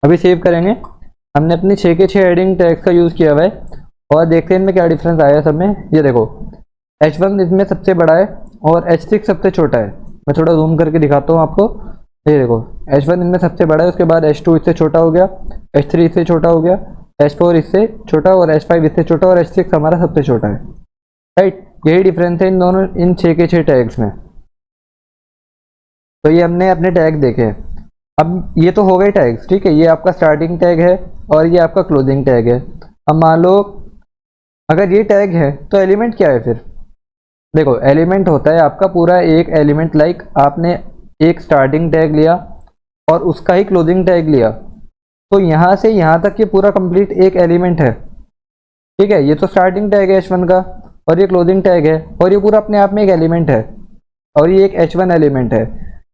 अभी सेव करेंगे। हमने अपनी 6 के 6 हेडिंग टैग्स का यूज़ किया हुआ है और देखते हैं इनमें क्या डिफरेंस आया सब में। ये देखो H1 इसमें सबसे बड़ा है और H6 सबसे छोटा है। मैं थोड़ा जूम करके दिखाता हूँ आपको। ये देखो H1 इनमें सबसे बड़ा है, उसके बाद H2 इससे छोटा हो गया, H3 इससे छोटा हो गया, H4 इससे छोटा और H5 इससे छोटा और H6 हमारा सबसे छोटा है। राइट, यही डिफरेंस है इन दोनों, इन 6 के 6 टैग्स में। तो ये हमने अपने टैग देखे। अब ये तो हो गए टैग्स, ठीक है। ये आपका स्टार्टिंग टैग है और ये आपका क्लोजिंग टैग है। अब मान लो अगर ये टैग है तो एलिमेंट क्या है फिर? देखो एलिमेंट होता है आपका पूरा एक एलिमेंट, लाइक आपने एक स्टार्टिंग टैग लिया और उसका ही क्लोजिंग टैग लिया, तो यहाँ से यहाँ तक ये पूरा कंप्लीट एक एलिमेंट है, ठीक है। ये तो स्टार्टिंग टैग है H1 का और ये क्लोजिंग टैग है और ये पूरा अपने आप में एक एलिमेंट है। और ये एक H1 एलिमेंट है,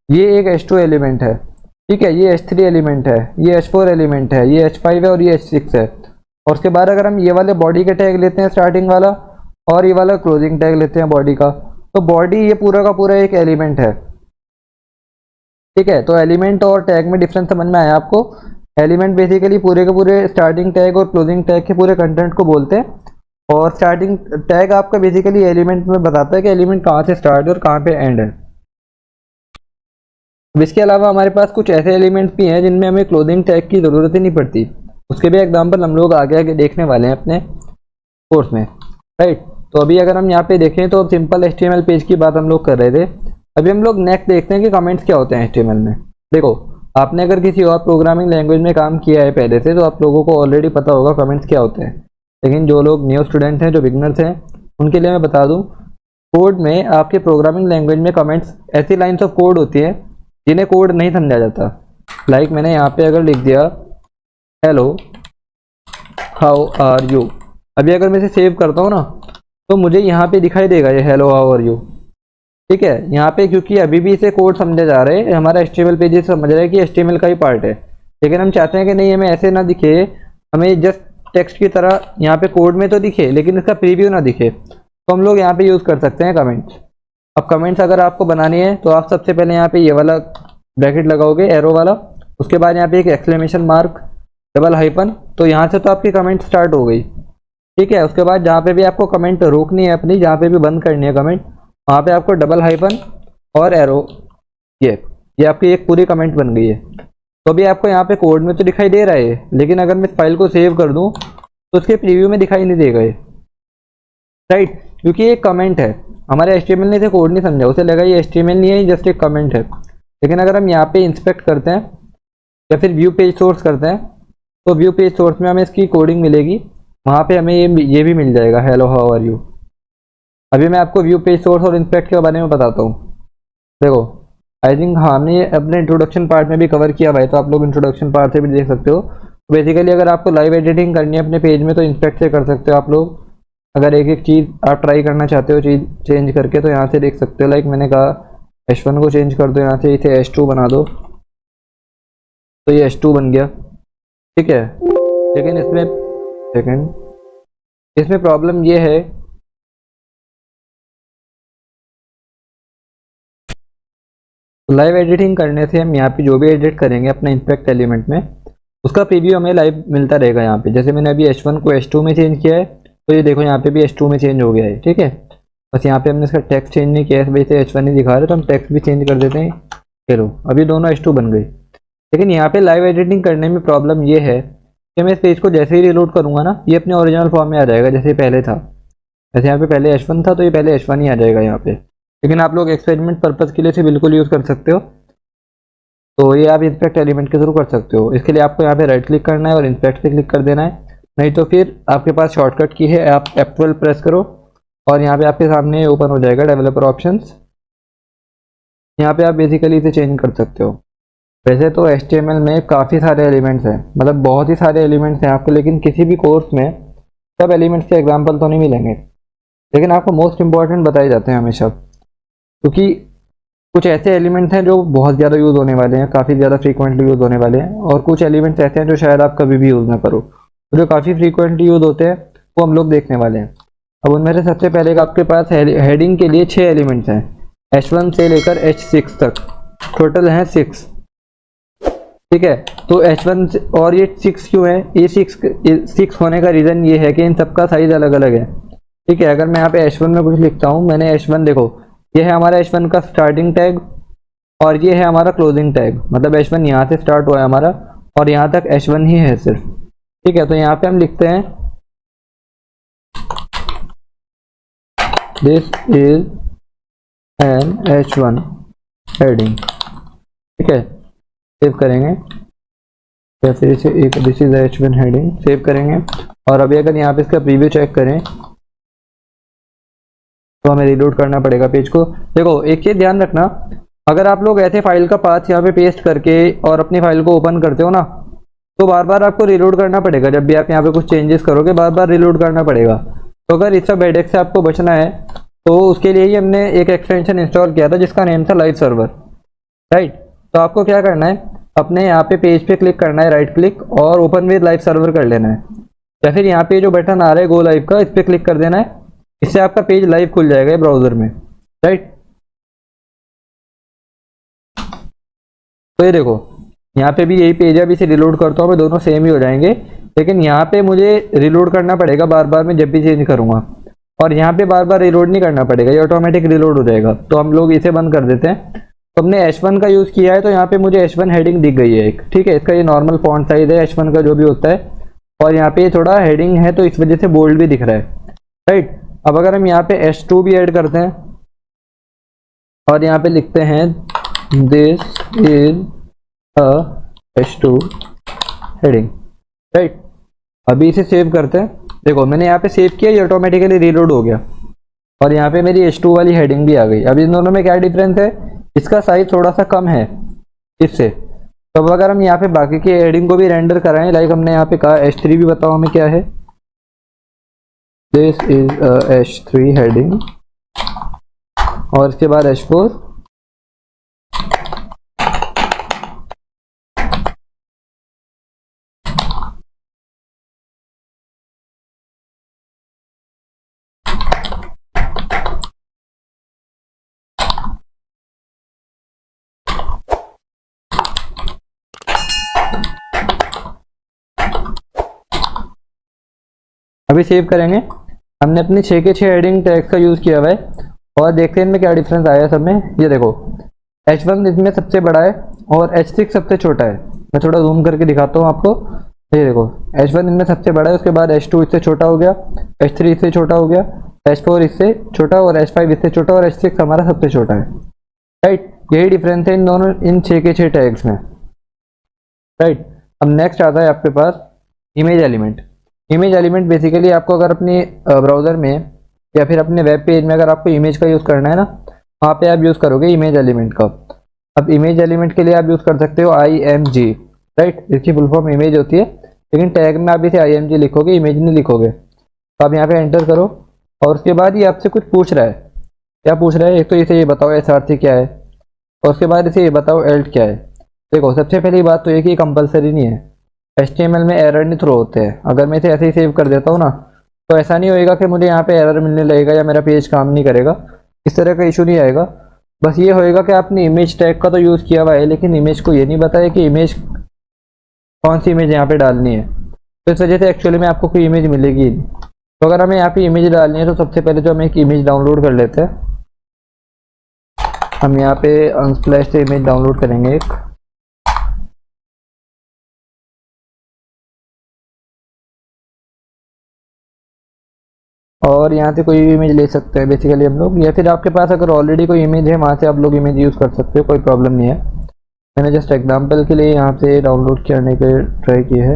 ये एक H2 एलिमेंट है, ठीक है, ये H3 एलिमेंट है, ये H4 एलिमेंट है, ये H5 है और ये H6 है। और उसके बाद अगर हम ये वाले बॉडी के टैग लेते हैं स्टार्टिंग वाला और ये वाला क्लोजिंग टैग लेते हैं बॉडी का, तो बॉडी ये पूरा का पूरा एक एलिमेंट है, ठीक है। तो एलिमेंट और टैग में डिफरेंस समझ में आया आपको? एलिमेंट बेसिकली पूरे के पूरे स्टार्टिंग टैग और क्लोजिंग टैग के पूरे कंटेंट को बोलते हैं और स्टार्टिंग टैग आपका बेसिकली एलिमेंट में बताता है कि एलिमेंट कहाँ से स्टार्ट है और कहाँ पे एंड है। इसके अलावा हमारे पास कुछ ऐसे एलिमेंट्स भी हैं जिनमें हमें क्लोजिंग टैग की ज़रूरत ही नहीं पड़ती। उसके भी एग्जांपल हम लोग आगे आगे देखने वाले हैं अपने कोर्स में, राइट। तो अभी अगर हम यहाँ पे देखें तो सिंपल HTML पेज की बात हम लोग कर रहे थे। अभी हम लोग नेक्स्ट देखते हैं कि कमेंट्स क्या होते हैं HTML में। देखो आपने अगर किसी और प्रोग्रामिंग लैंग्वेज में काम किया है पहले से, तो आप लोगों को ऑलरेडी पता होगा कमेंट्स क्या होते हैं। लेकिन जो लोग न्यू स्टूडेंट हैं, जो बिगनर्स हैं, उनके लिए मैं बता दूँ, कोड में आपके प्रोग्रामिंग लैंग्वेज में कमेंट्स ऐसी लाइन्स ऑफ कोड होती हैं जिन्हें कोड नहीं समझा जाता। लाइक मैंने यहाँ पे अगर लिख दिया हेलो हाउ आर यू, अभी अगर मैं इसे सेव करता हूँ ना तो मुझे यहाँ पे दिखाई देगा ये हेलो हाउ आर यू, ठीक है। यहाँ पे क्योंकि अभी भी इसे कोड समझा जा रहा है, हमारा HTML पेज समझ रहा है कि HTML का ही पार्ट है, लेकिन हम चाहते हैं कि नहीं हमें ऐसे ना दिखे, हमें जस्ट टेक्स्ट की तरह यहाँ पे कोड में तो दिखे लेकिन इसका प्रीव्यू ना दिखे। तो हम लोग यहाँ पे यूज़ कर सकते हैं कमेंट्स। अब कमेंट्स अगर आपको बनानी है तो आप सबसे पहले यहाँ पे ये वाला ब्रैकेट लगाओगे एरो वाला, उसके बाद यहाँ पे एक एक्सक्लेमेशन मार्क डबल हाइपन, तो यहाँ से तो आपकी कमेंट स्टार्ट हो गई, ठीक है। उसके बाद जहाँ पे भी आपको कमेंट रोकनी है अपनी, जहाँ पे भी बंद करनी है कमेंट, वहाँ पे आपको डबल हाइपन और एरो, ये आपकी एक पूरी कमेंट बन गई है। तो अभी आपको यहाँ पे कोड में तो दिखाई दे रहा है, लेकिन अगर मैं इस फाइल को सेव कर दूँ तो उसके प्रीव्यू में दिखाई नहीं देगा ये, राइट, क्योंकि ये कमेंट है। हमारे HTML ने इसे कोड नहीं समझा, उसे लगा ये HTML नहीं है, जस्ट एक कमेंट है। लेकिन अगर हम यहाँ पे इंस्पेक्ट करते हैं या फिर व्यू पेज सोर्स करते हैं, तो व्यू पेज सोर्स में हमें इसकी कोडिंग मिलेगी, वहाँ पे हमें ये भी मिल जाएगा हेलो हाउ आर यू। अभी मैं आपको व्यू पेज सोर्स और इंस्पेक्ट के बारे में बताता हूँ। देखो आई थिंक हाँ हमने ये अपने इंट्रोडक्शन पार्ट में भी कवर किया भाई, तो आप लोग इंट्रोडक्शन पार्ट से भी देख सकते हो। तो बेसिकली अगर आपको लाइव एडिटिंग करनी है अपने पेज में तो इंस्पेक्ट से कर सकते हो आप लोग। अगर एक एक चीज़ आप ट्राई करना चाहते हो चीज़ चेंज करके, तो यहाँ से देख सकते हो। लाइक मैंने कहा H1 को चेंज कर दो, यहाँ से इसे H2 बना दो, तो ये H2 बन गया, ठीक है। लेकिन इसमें प्रॉब्लम ये है लाइव एडिटिंग करने से हम यहाँ पे जो भी एडिट करेंगे अपने इंस्पेक्ट एलिमेंट में, उसका प्रीव्यू हमें लाइव मिलता रहेगा यहाँ पे। जैसे मैंने अभी H1 को H2 में चेंज किया है, तो ये देखो यहाँ पे भी H2 में चेंज हो गया है, ठीक है। बस यहाँ पे हमने इसका टेक्स्ट चेंज नहीं किया है, वैसे H1 ही दिखा रहे, तो हम टेक्स्ट भी चेंज कर देते हैं। चलो अभी दोनों H2 बन गई। लेकिन यहाँ पे लाइव एडिटिंग करने में प्रॉब्लम ये है कि मैं इस पेज को जैसे ही रिलोड करूँगा ना, ये अपने ओरिजिनल फॉर्म में आ जाएगा जैसे पहले था। जैसे यहाँ पे पहले H1 था तो ये पहले H1 ही आ जाएगा यहाँ पे। लेकिन आप लोग एक्सपेरिमेंट पर्पज़ के लिए इसे बिल्कुल यूज़ कर सकते हो, तो ये आप इंस्पेक्ट एलिमेंट के थ्रू कर सकते हो। इसके लिए आपको यहाँ पे राइट क्लिक करना है और इंस्पेक्ट पे क्लिक कर देना है, नहीं तो फिर आपके पास शॉर्टकट की है, आप F12 प्रेस करो और यहाँ पे आपके सामने ओपन हो जाएगा डेवलपर ऑप्शंस। यहाँ पे आप बेसिकली इसे चेंज कर सकते हो। वैसे तो HTML में काफ़ी सारे एलिमेंट्स हैं, मतलब बहुत ही सारे एलिमेंट्स हैं आपको, लेकिन किसी भी कोर्स में सब एलिमेंट्स के एग्जाम्पल तो नहीं मिलेंगे, लेकिन आपको मोस्ट इंपॉर्टेंट बताए जाते हैं हमेशा, क्योंकि कुछ ऐसे एलिमेंट्स हैं जो बहुत ज़्यादा यूज़ होने वाले हैं, काफ़ी ज़्यादा फ्रीक्वेंटली यूज़ होने वाले हैं, और कुछ एलिमेंट्स ऐसे हैं जो शायद आप कभी भी यूज़ ना करो। तो जो काफ़ी फ्रीक्वेंटली यूज़ होते हैं वो हम लोग देखने वाले हैं। अब उनमें से सबसे पहले आपके पास हेडिंग के लिए 6 एलिमेंट्स हैं, H1 से लेकर H6 तक, टोटल हैं 6। ठीक है। तो H1 और ये 6 क्यों है, ये 6 होने का रीज़न ये है कि इन सबका साइज अलग अलग है। ठीक है, अगर मैं यहाँ पे H1 में कुछ लिखता हूँ, मैंने H1 देखो, ये है हमारा H1 का स्टार्टिंग टैग और ये है हमारा क्लोजिंग टैग, मतलब H1 यहाँ से स्टार्ट हुआ है हमारा और यहाँ तक H1 ही है सिर्फ। ठीक है, तो यहाँ पे हम लिखते हैं this is an H1 heading. ठीक है, सेव करेंगे या फिर इसे एक this is H1 heading save करेंगे। और अभी अगर यहाँ पे इसका प्रीव्यू चेक करें तो हमें रीलोड करना पड़ेगा पेज को। देखो एक चीज ध्यान रखना, अगर आप लोग ऐसे फाइल का पाथ यहाँ पे पेस्ट करके और अपनी फाइल को ओपन करते हो ना, तो बार बार आपको रीलोड करना पड़ेगा। जब भी आप यहाँ पे कुछ चेंजेस करोगे बार बार रीलोड करना पड़ेगा। तो अगर इस सब हेडेक से आपको बचना है तो उसके लिए ही हमने एक एक्सटेंशन इंस्टॉल किया था जिसका नेम था लाइव सर्वर, राइट। तो आपको क्या करना है, अपने यहाँ पे पेज पे क्लिक करना है, राइट क्लिक और ओपन विद लाइव सर्वर कर लेना है, या फिर यहाँ पे जो बटन आ रहा है गो लाइव का, इस पे क्लिक कर देना है। इससे आपका पेज लाइव खुल जाएगा ब्राउजर में, राइट। तो ये देखो यहाँ पे भी यही पेज है, अभी इसे रिलोड करता हूँ मैं, दोनों सेम ही हो जाएंगे, लेकिन यहाँ पे मुझे रिलोड करना पड़ेगा बार बार मैं जब भी चेंज करूँगा, और यहाँ पे बार बार रिलोड नहीं करना पड़ेगा, ये ऑटोमेटिक रिलोड हो जाएगा। तो हम लोग इसे बंद कर देते हैं। तो हमने H1 का यूज़ किया है तो यहाँ पे मुझे H1 हेडिंग दिख गई है एक, ठीक है। इसका ये नॉर्मल फॉन्ट साइज है H1 का जो भी होता है, और यहाँ पे थोड़ा हेडिंग है तो इस वजह से बोल्ड भी दिख रहा है, राइट। अब अगर हम यहाँ पे H2 भी ऐड करते हैं और यहाँ पे लिखते हैं this is a H2 heading, right. अभी इसे सेव करते हैं। देखो मैंने यहाँ पे सेव किया, ये ऑटोमेटिकली रीलोड हो गया और यहाँ पे मेरी H2 वाली हेडिंग भी आ गई। अब इन दोनों में क्या डिफरेंस है, इसका साइज थोड़ा सा कम है इससे। तो अब अगर हम यहाँ पे बाकी की हेडिंग को भी रेंडर कराएं, लाइक हमने यहाँ पे कहा H3 भी बताओ हमें क्या है, दिस इज H3 हेडिंग और इसके बाद H4, अभी सेव करेंगे। हमने अपनी 6 के 6 हेडिंग टैग्स का यूज़ किया हुआ है और देखते हैं इनमें क्या डिफरेंस आया सब में। ये देखो H1 इसमें सबसे बड़ा है और H6 सबसे छोटा है। मैं थोड़ा जूम करके दिखाता हूँ आपको। ये देखो H1 इनमें सबसे बड़ा है, उसके बाद H2 इससे छोटा हो गया, H3 इससे छोटा हो गया, H4 इससे छोटा और H5 इससे छोटा और H6 हमारा सबसे छोटा है, राइट। यही डिफरेंस है इन दोनों, इन 6 के 6 टैग्स में, राइट। अब नेक्स्ट आता है आपके पास image element. Image element basically आपको अगर अपने ब्राउज़र में या फिर अपने वेब पेज में अगर आपको इमेज का यूज़ करना है ना, वहाँ पे आप यूज़ करोगे इमेज एलिमेंट का। अब इमेज एलिमेंट के लिए आप यूज़ कर सकते हो IMG, राइट। इसकी फुल फॉर्म इमेज होती है, लेकिन टैग में आप इसे IMG लिखोगे, इमेज नहीं लिखोगे। तो आप यहाँ पे एंटर करो और उसके बाद ये आपसे कुछ पूछ रहा है। क्या पूछ रहा है, एक तो इसे ये बताओ SRC क्या है और उसके बाद इसे ये बताओ ELT क्या है। देखो सबसे पहली बात तो ये कि कंपलसरी नहीं है, HTML में एरर नहीं थ्रो होते हैं। अगर मैं इसे ऐसे ही सेव कर देता हूँ ना, तो ऐसा नहीं होएगा कि मुझे यहाँ पे एरर मिलने लगेगा या मेरा पेज काम नहीं करेगा, इस तरह का इशू नहीं आएगा। बस ये होएगा कि आपने इमेज टैग का तो यूज़ किया हुआ है, लेकिन इमेज को ये नहीं बताया कि इमेज कौन सी इमेज यहाँ पे डालनी है। तो इस वजह से एक्चुअली में आपको कोई इमेज मिलेगी ही नहीं। तो अगर हमें यहाँ पे इमेज डालनी है तो सबसे पहले तो हम एक इमेज डाउनलोड कर लेते हैं। हम यहाँ पे अनस्प्लैश से इमेज डाउनलोड करेंगे एक, और यहाँ से कोई भी इमेज ले सकते हैं बेसिकली हम लोग, या फिर आपके पास अगर ऑलरेडी कोई इमेज है वहाँ से आप लोग इमेज यूज़ कर सकते हो, कोई प्रॉब्लम नहीं है। मैंने जस्ट एग्जांपल के लिए यहाँ से डाउनलोड करने के ट्राई किए है।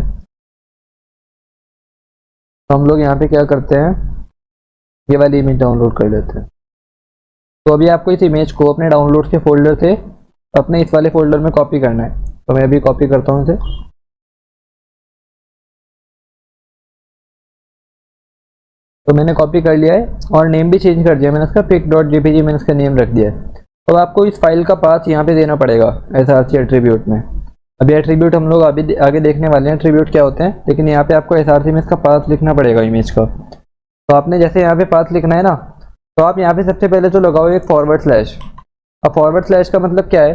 तो हम लोग यहाँ पे क्या करते हैं, ये वाली इमेज डाउनलोड कर लेते हैं। तो अभी आपको इस इमेज को अपने डाउनलोड के फोल्डर से अपने इस वाले फोल्डर में कॉपी करना है। तो मैं अभी कॉपी करता हूँ इसे। तो मैंने कॉपी कर लिया है और नेम भी चेंज कर दिया मैंने इसका, pic.jpg मैंने इसका नेम रख दिया है। तो आपको इस फाइल का पाथ यहाँ पे देना पड़ेगा SRC एट्रीब्यूट में। अभी एट्रीब्यूट हम लोग अभी आगे देखने वाले हैं एट्रीब्यूट क्या होते हैं, लेकिन यहाँ पे आपको SRC में इसका पाथ लिखना पड़ेगा इमेज का। तो आपने जैसे यहाँ पे पाथ लिखना है ना, तो आप यहाँ पे सबसे पहले तो लगाओ एक फॉरवर्ड स्लैश। अब फॉरवर्ड स्लैश का मतलब क्या है,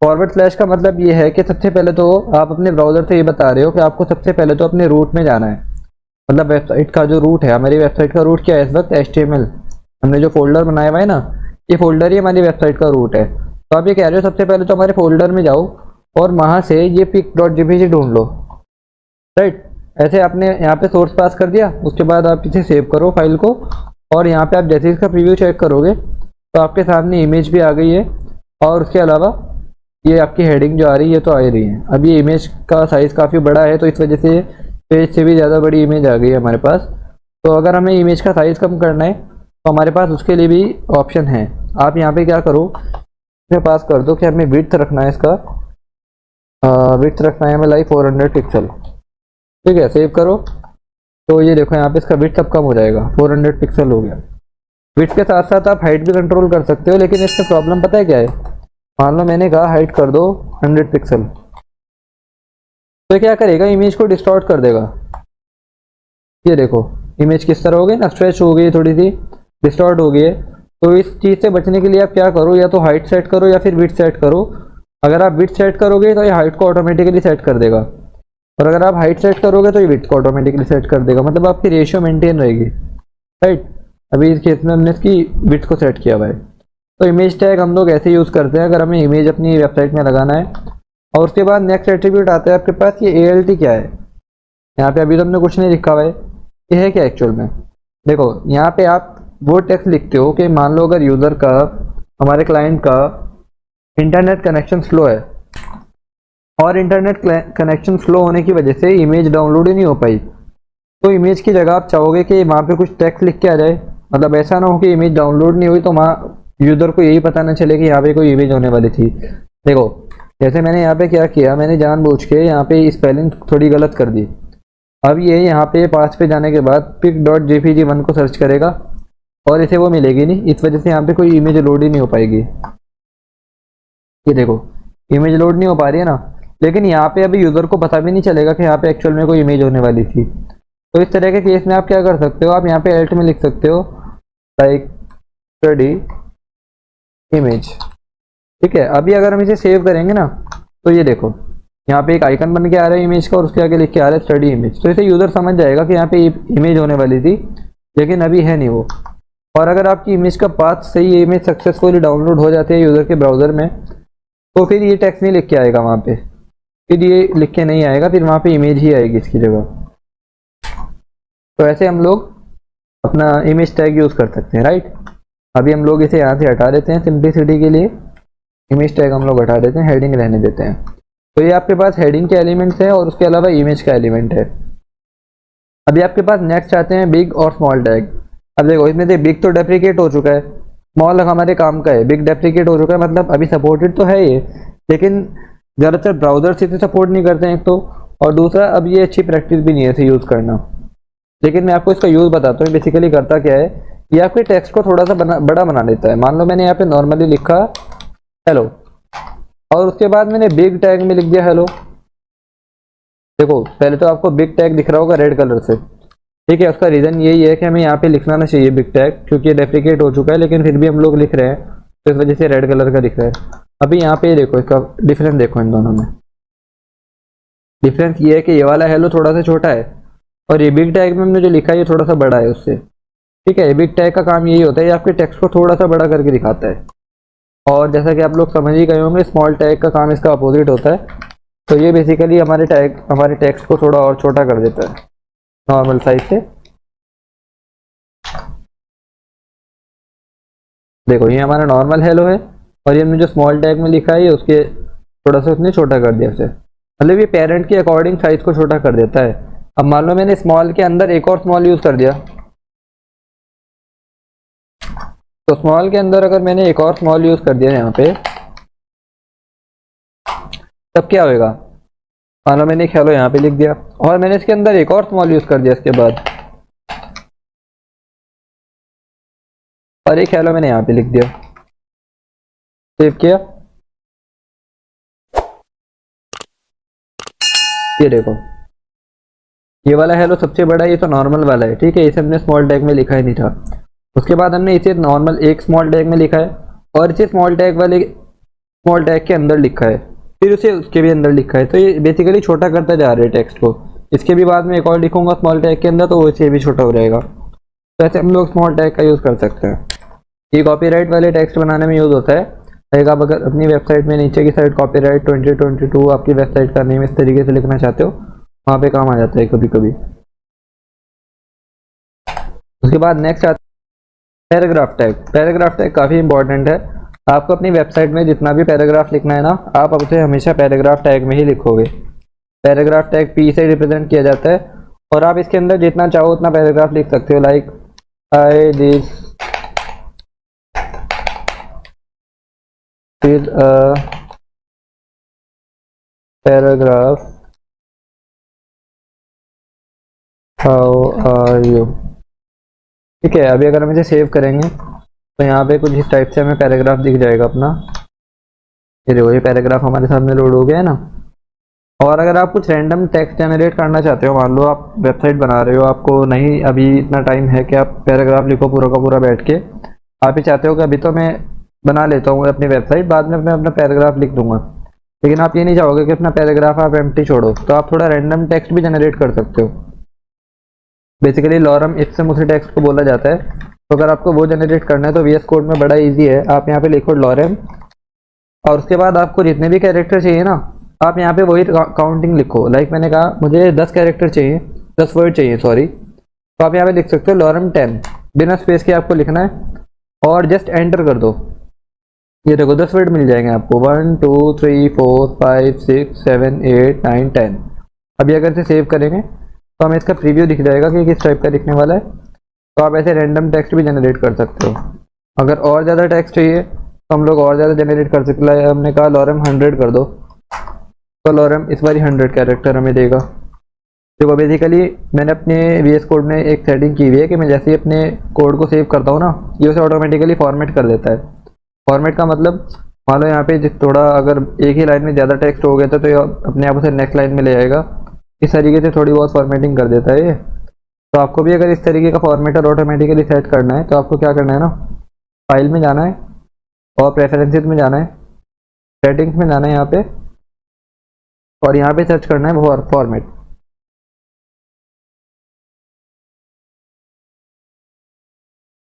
फॉरवर्ड स्लैश का मतलब ये है कि सबसे पहले तो आप अपने ब्राउज़र से ये बता रहे हो कि आपको सबसे पहले तो अपने रूट में जाना है। मतलब वेबसाइट का जो रूट है, हमारी वेबसाइट का रूट क्या है इस वक्त, HTML। हमने जो फोल्डर बनाया हुआ है ना, ये फोल्डर ही हमारी वेबसाइट का रूट है। तो आप ये कह रहे हो सबसे पहले तो हमारे फोल्डर में जाओ और वहाँ से ये pic.jpg ढूंढ लो, राइट। ऐसे आपने यहाँ पे सोर्स पास कर दिया, उसके बाद आप इसे सेव करो फाइल को, और यहाँ पे आप जैसे इसका प्रीव्यू चेक करोगे तो आपके सामने इमेज भी आ गई है, और उसके अलावा ये आपकी हेडिंग जो आ रही है ये तो आ ही रही है। अब ये इमेज का साइज़ काफ़ी बड़ा है तो इस वजह से पेज से भी ज़्यादा बड़ी इमेज आ गई है हमारे पास। तो अगर हमें इमेज का साइज़ कम करना है तो हमारे पास उसके लिए भी ऑप्शन है। आप यहाँ पे क्या करो, इसमें पास कर दो कि हमें विड्थ रखना है, इसका विड्थ रखना है हमें लाइक 400 पिक्सल, ठीक है। सेव करो तो ये देखो यहाँ पे इसका विड्थ अब कम हो जाएगा, 400 पिक्सल हो गया। विड्थ के साथ साथ आप हाइट भी कंट्रोल कर सकते हो, लेकिन इसमें प्रॉब्लम पता है क्या है। मान लो मैंने कहा हाइट कर दो 100 पिक्सल, तो क्या करेगा, इमेज को डिस्टॉर्ट कर देगा। ये देखो इमेज किस तरह हो गई ना, स्ट्रेच हो गई, थोड़ी सी डिस्टॉर्ट हो गई है। तो इस चीज़ से बचने के लिए आप क्या करो, या तो हाइट सेट करो या फिर विड्थ सेट करो। अगर आप विड्थ सेट करोगे तो ये हाइट को ऑटोमेटिकली सेट कर देगा, और अगर आप हाइट सेट करोगे तो ये विड्थ को ऑटोमेटिकली सेट कर देगा। मतलब आपकी रेशियो मेंटेन रहेगी, राइट। अभी इस केस में हमने इसकी विड्थ को सेट किया हुआ है। तो इमेज टैग हम लोग ऐसे यूज़ करते हैं अगर हमें इमेज अपनी वेबसाइट में लगाना है। और उसके बाद नेक्स्ट एट्रीब्यूट आता है आपके पास, ये ALT क्या है। यहाँ पे अभी तो हमने कुछ नहीं लिखा हुआ है, ये है क्या एक्चुअल में। देखो यहाँ पे आप वो टेक्स्ट लिखते हो कि मान लो अगर यूज़र का, हमारे क्लाइंट का इंटरनेट कनेक्शन स्लो है, और इंटरनेट कनेक्शन स्लो होने की वजह से इमेज डाउनलोड ही नहीं हो पाई, तो इमेज की जगह आप चाहोगे कि वहाँ पे कुछ टेक्स्ट लिख के आ जाए। मतलब ऐसा ना हो कि इमेज डाउनलोड नहीं हुई तो वहाँ यूज़र को यही पता ना चले कि यहाँ पे कोई इमेज होने वाली थी। देखो जैसे मैंने यहाँ पे क्या किया, मैंने जानबूझ के यहाँ पे स्पेलिंग थोड़ी गलत कर दी। अब ये यहाँ पे पास पे जाने के बाद pic.jpg1 को सर्च करेगा और इसे वो मिलेगी नहीं, इस वजह से यहाँ पे कोई इमेज लोड ही नहीं हो पाएगी। ये देखो इमेज लोड नहीं हो पा रही है ना, लेकिन यहाँ पे अभी यूज़र को पता भी नहीं चलेगा कि यहाँ पे एक्चुअल में कोई इमेज होने वाली थी। तो इस तरह के केस में आप क्या कर सकते हो, आप यहाँ पे एल्ट में लिख सकते हो लाइक स्टडी इमेज, ठीक है। अभी अगर हम इसे सेव करेंगे ना तो ये देखो यहाँ पे एक आइकन बन के आ रहा है इमेज का, और उसके आगे लिख के आ रहा है स्टडी इमेज। तो इसे यूज़र समझ जाएगा कि यहाँ पे इमेज होने वाली थी, लेकिन अभी है नहीं वो। और अगर आपकी इमेज का पाथ सही है, इमेज सक्सेसफुली डाउनलोड हो जाती है यूज़र के ब्राउज़र में, तो फिर ये टेक्स्ट नहीं लिख के आएगा वहाँ पे, फिर ये लिख के नहीं आएगा, फिर वहाँ पे इमेज ही आएगी इसकी जगह। तो ऐसे हम लोग अपना इमेज टैग यूज़ कर सकते हैं, राइट। अभी हम लोग इसे यहाँ से हटा देते हैं सिंप्लिसिटी के लिए, इमेज टैग हम लोग हटा देते हैं, हेडिंग रहने देते हैं। तो ये आपके पास हेडिंग के एलिमेंट्स हैं और उसके अलावा इमेज का एलिमेंट है। अभी आपके पास नेक्स्ट आते हैं बिग और स्मॉल टैग। अब देखो इसमें से बिग तो डेप्रिकेट हो चुका है, स्मॉल हमारे काम का है। बिग डेप्रिकेट हो चुका है मतलब अभी सपोर्टेड तो है ये, लेकिन ज़्यादातर ब्राउज़र इसे सपोर्ट नहीं करते हैं एक तो, और दूसरा अब ये अच्छी प्रैक्टिस भी नहीं है इसे यूज़ करना। लेकिन मैं आपको इसका यूज़ बताता हूँ। बेसिकली करता क्या है, ये आपके टेक्स्ट को थोड़ा सा बड़ा बना देता है। मान लो मैंने यहाँ पे नॉर्मली लिखा हेलो, और उसके बाद मैंने बिग टैग में लिख दिया हेलो। देखो पहले तो आपको बिग टैग दिख रहा होगा रेड कलर से, ठीक है। उसका रीज़न यही है कि हमें यहाँ पे लिखना ना चाहिए बिग टैग, क्योंकि ये डेप्रिकेट हो चुका है, लेकिन फिर भी हम लोग लिख रहे हैं तो इस वजह से रेड कलर का दिख रहा है। अभी यहाँ पे देखो इसका डिफरेंस देखो, इन दोनों में डिफरेंस ये है कि ये वाला हेलो थोड़ा सा छोटा है, और ये बिग टैग में हमने जो लिखा है ये थोड़ा सा बड़ा है उससे, ठीक है। बिग टैग का काम यही होता है, ये आपके टेक्स्ट को थोड़ा सा बड़ा करके दिखाता है। और जैसा कि आप लोग समझ ही गए होंगे, स्मॉल टैग का काम इसका अपोजिट होता है। तो ये बेसिकली हमारे टेक्स्ट को थोड़ा और छोटा कर देता है नॉर्मल साइज से। देखो ये हमारा नॉर्मल हेलो है, और ये हमने जो स्मॉल टैग में लिखा है ये उसके थोड़ा सा उसने छोटा कर दिया उसे, मतलब ये पेरेंट के अकॉर्डिंग साइज को छोटा कर देता है। अब मान लो मैंने स्मॉल के अंदर एक और स्मॉल यूज़ कर दिया, तो स्मॉल के अंदर अगर मैंने एक और स्मॉल यूज़ कर दिया यहाँ पे, तब क्या होएगा। मान लो मैंने एक हेलो यहाँ पे लिख दिया, और मैंने इसके अंदर एक और स्मॉल यूज़ कर दिया इसके बाद, और एक हेलो मैंने यहाँ पे लिख दिया, सेव किया। ये देखो ये वाला हेलो सबसे बड़ा है, ये तो नॉर्मल वाला है, ठीक है। इसे हमने स्मॉल टैग में लिखा ही नहीं था। उसके बाद हमने इसे नॉर्मल एक स्मॉल टैग में लिखा है, और इसे स्मॉल टैग वाले स्मॉल टैग के अंदर लिखा है, फिर उसे उसके भी अंदर लिखा है, तो ये बेसिकली छोटा करता जा रहा है टेक्स्ट को। इसके भी बाद में एक और लिखूंगा स्मॉल टैग के अंदर, तो वैसे भी छोटा हो जाएगा। तो ऐसे हम लोग स्मॉल टैग का यूज़ कर सकते हैं। ये कॉपीराइट वाले टेक्स्ट बनाने में यूज़ होता है। लाइक आप अगर अपनी वेबसाइट में नीचे की साइड कॉपीराइट 2022 आपकी वेबसाइट का नेम इस तरीके से लिखना चाहते हो, वहाँ पे काम आ जाता है कभी कभी। उसके बाद नेक्स्ट आता है पैराग्राफ टैग। पैराग्राफ टैग काफ़ी इंपॉर्टेंट है। आपको अपनी वेबसाइट में जितना भी पैराग्राफ लिखना है ना, आप उसे हमेशा पैराग्राफ टैग में ही लिखोगे। पैराग्राफ टैग पी से रिप्रेजेंट किया जाता है, और आप इसके अंदर जितना चाहो उतना पैराग्राफ लिख सकते हो। Like I this is a paragraph, how are you. ठीक है, अभी अगर हम इसे सेव करेंगे तो यहाँ पे कुछ इस टाइप से हमें पैराग्राफ दिख जाएगा अपना। ये देखो, ये पैराग्राफ हमारे सामने लोड हो गया है ना। और अगर आप कुछ रैंडम टेक्स्ट जनरेट करना चाहते हो, मान लो आप वेबसाइट बना रहे हो, आपको नहीं अभी इतना टाइम है कि आप पैराग्राफ लिखो पूरा का पूरा बैठ के, आप ही चाहते हो कि अभी तो मैं बना लेता हूँ अपनी वेबसाइट, बाद में मैं अपना पैराग्राफ लिख दूंगा, लेकिन आप ये नहीं चाहोगे कि अपना पैराग्राफ आप एम्प्टी छोड़ो, तो आप थोड़ा रैंडम टेक्स्ट भी जनरेट कर सकते हो। बेसिकली लॉरम इप्सम उसी टेक्स्ट को बोला जाता है। तो अगर आपको वो जनरेट करना है तो VS कोड में बड़ा इजी है। आप यहाँ पे लिखो लॉरम, और उसके बाद आपको जितने भी कैरेक्टर चाहिए ना, आप यहाँ पे वही काउंटिंग लिखो। लाइक मैंने कहा मुझे 10 कैरेक्टर चाहिए, 10 वर्ड चाहिए सॉरी, तो आप यहाँ पे लिख सकते हो लॉरम 10, बिना स्पेस के आपको लिखना है, और जस्ट एंटर कर दो। ये देखो 10 वर्ड मिल जाएंगे आपको, 1 2 3 4 5 6 7 8 9 10। अभी अगर इसे सेव करेंगे तो हमें इसका प्रीव्यू दिख जाएगा कि किस टाइप का दिखने वाला है। तो आप ऐसे रैंडम टेक्स्ट भी जनरेट कर सकते हो। अगर और ज़्यादा टेक्स्ट चाहिए तो हम लोग और ज़्यादा जनरेट कर सकते हैं। हमने कहा लॉरम 100 कर दो, तो लॉरम इस बार 100 कैरेक्टर हमें देगा। देखो बेसिकली मैंने अपने VS कोड में एक सेटिंग की हुई है कि मैं जैसे ही अपने कोड को सेव करता हूँ ना, ये उसे ऑटोमेटिकली फॉर्मेट कर देता है। फॉर्मेट का मतलब, मान लो यहाँ पे थोड़ा अगर एक ही लाइन में ज़्यादा टेक्स्ट हो गया था तो ये अपने आप उसे नेक्स्ट लाइन में ले आएगा। इस तरीके से थोड़ी बहुत फॉर्मेटिंग कर देता है ये। तो आपको भी अगर इस तरीके का फॉर्मेटर ऑटोमेटिकली सेट करना है तो आपको क्या करना है ना, फाइल में जाना है और प्रेफरेंसेस में जाना है, सेटिंग्स में जाना है यहाँ पे, और यहाँ पे सर्च करना है फॉर्मेट।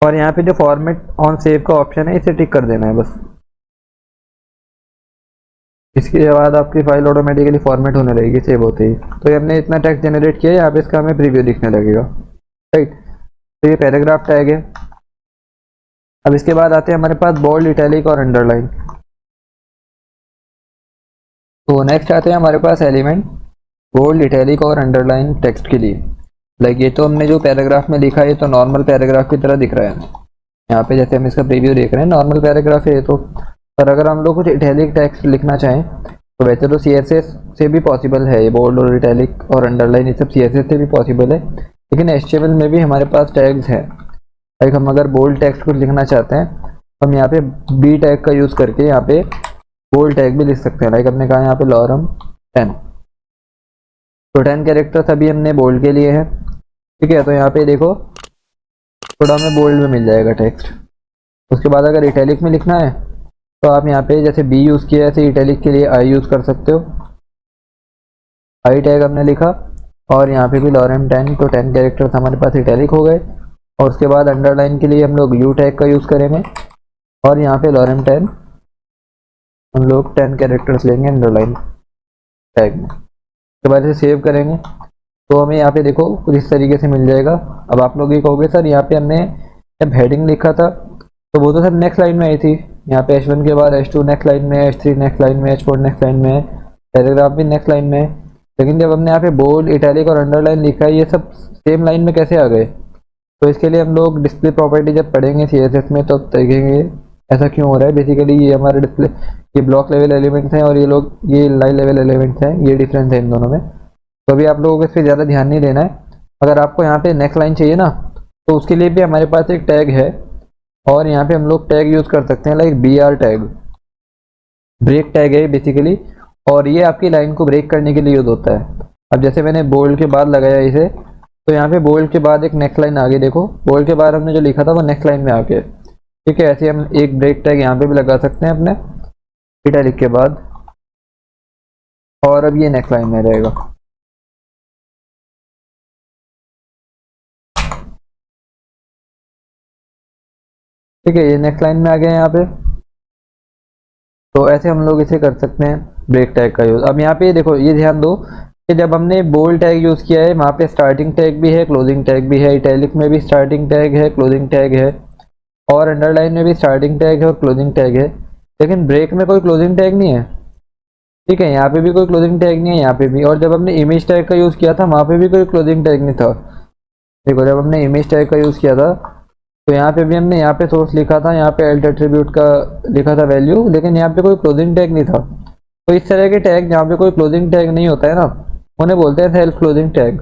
और यहाँ पे जो फॉर्मेट ऑन सेव का ऑप्शन है इसे टिक कर देना है बस। इसके बाद आपकी फाइल ऑटोमेटिकली फॉर्मेट होने लगेगी सेव होते ही। तो ये हमने इतना टेक्स्ट जनरेट किया है, यहाँ पे इसका हमें प्रीव्यू दिखने लगेगा, राइट। तो ये पैराग्राफ टैग है। अब इसके बाद आते हैं हमारे पास बोल्ड, इटैलिक और अंडरलाइन। तो नेक्स्ट आते हैं हमारे पास एलिमेंट बोल्ड, इटैलिक और अंडरलाइन टेक्स्ट के लिए। लाइक ये तो हमने जो पैराग्राफ में लिखा है ये तो नॉर्मल पैराग्राफ की तरह दिख रहा है यहाँ पे, जैसे हम इसका प्रीव्यू देख रहे हैं नॉर्मल पैराग्राफ है ये तो। पर अगर हम लोग कुछ इटैलिक टेक्स्ट लिखना चाहें तो वैसे तो CSS से भी पॉसिबल है, ये बोल्ड और इटैलिक और अंडरलाइन ये सब CSS से भी पॉसिबल है, लेकिन HTML में भी हमारे पास टैग्स हैं। लाइक हम अगर बोल्ड टेक्स्ट कुछ लिखना चाहते हैं तो हम यहाँ पे B टैग का यूज़ करके यहाँ पे बोल्ड टैग भी लिख सकते हैं। लाइक हमने कहा यहाँ पे लॉरम 10, तो 10 कैरेक्टर्स अभी हमने बोल्ड के लिए हैं, ठीक है। तो यहाँ पे देखो थोड़ा हमें बोल्ड में मिल जाएगा टेक्स्ट। उसके बाद अगर इटैलिक में लिखना है तो आप यहाँ पे जैसे B यूज़ किया ऐसे इटैलिक के लिए I यूज़ कर सकते हो। I टैग हमने लिखा और यहाँ पे भी लॉरम 10, तो 10 कैरेक्टर्स हमारे पास इटैलिक हो गए। और उसके बाद अंडरलाइन के लिए हम लोग U टैग का यूज़ करेंगे, और यहाँ पे लॉरम 10 हम लोग 10 कैरेक्टर्स लेंगे अंडरलाइन टैग में। उसके बाद इसे सेव करेंगे तो हमें यहाँ पे देखो कुछ इस तरीके से मिल जाएगा। अब आप लोग ये कहोगे सर यहाँ पे हमने जब हेडिंग लिखा था तो वो तो सर नेक्स्ट लाइन में आई थी, यहाँ पे H1 के बाद H2 नेक्स्ट लाइन में, H3 नेक्स्ट लाइन में, H4 नेक्स्ट लाइन में, पैराग्राफ भी नेक्स्ट लाइन में। लेकिन जब हमने यहाँ पे बोल्ड, इटैलिक और अंडरलाइन लिखा है ये सब सेम लाइन में कैसे आ गए? तो इसके लिए हम लोग डिस्प्ले प्रॉपर्टी जब पढ़ेंगे CSS में तो देखेंगे ऐसा क्यों हो रहा है। बेसिकली ये हमारे डिस्प्ले, ये ब्लॉक लेवल एलिमेंट्स हैं और ये लोग ये लाइन लेवल एलिमेंट्स हैं, ये डिफरेंस है इन दोनों में। तो अभी आप लोगों को इस पर ज़्यादा ध्यान नहीं देना है। अगर आपको यहाँ पे नेक्स्ट लाइन चाहिए ना तो उसके लिए भी हमारे पास एक टैग है, और यहाँ पे हम लोग टैग यूज़ कर सकते हैं like BR tag, break tag है बेसिकली, और ये आपकी लाइन को ब्रेक करने के लिए यूज़ होता है। अब जैसे मैंने बोल्ड के बाद लगाया इसे, तो यहाँ पे बोल्ड के बाद एक नेक्स्ट लाइन आ गई, देखो बोल्ड के बाद हमने जो लिखा था वो नेक्स्ट लाइन में आ गया, ठीक है। ऐसे हम एक ब्रेक टैग यहाँ पे भी लगा सकते हैं अपने, इटैलिक के बाद, और अब ये नेक्स्ट लाइन में रहेगा। ठीक है, ये नेक्स्ट लाइन में आ गया यहाँ पे। तो ऐसे हम लोग इसे कर सकते हैं ब्रेक टैग का यूज़। अब यहाँ पे देखो, ये ध्यान दो कि जब हमने बोल्ड टैग यूज़ किया है वहाँ पे स्टार्टिंग टैग भी है, क्लोजिंग टैग भी है, इटैलिक में भी स्टार्टिंग टैग है, क्लोजिंग टैग है, और अंडरलाइन में भी स्टार्टिंग टैग है और क्लोजिंग टैग है। लेकिन ब्रेक में कोई क्लोजिंग टैग नहीं है। ठीक है, यहाँ पे भी कोई क्लोजिंग टैग नहीं है, यहाँ पे भी। और जब हमने इमेज टैग का यूज़ किया था वहाँ पे भी कोई क्लोजिंग टैग नहीं था। देखो, जब हमने इमेज टैग का यूज़ किया था तो यहाँ पे भी हमने यहाँ पे सोर्स लिखा था, यहाँ पे एल्ट एट्रीब्यूट का लिखा था वैल्यू, लेकिन यहाँ पे कोई क्लोजिंग टैग नहीं था। तो इस तरह के टैग जहाँ पे कोई क्लोजिंग टैग नहीं होता है ना, उन्हें बोलते हैं सेल्फ क्लोजिंग टैग।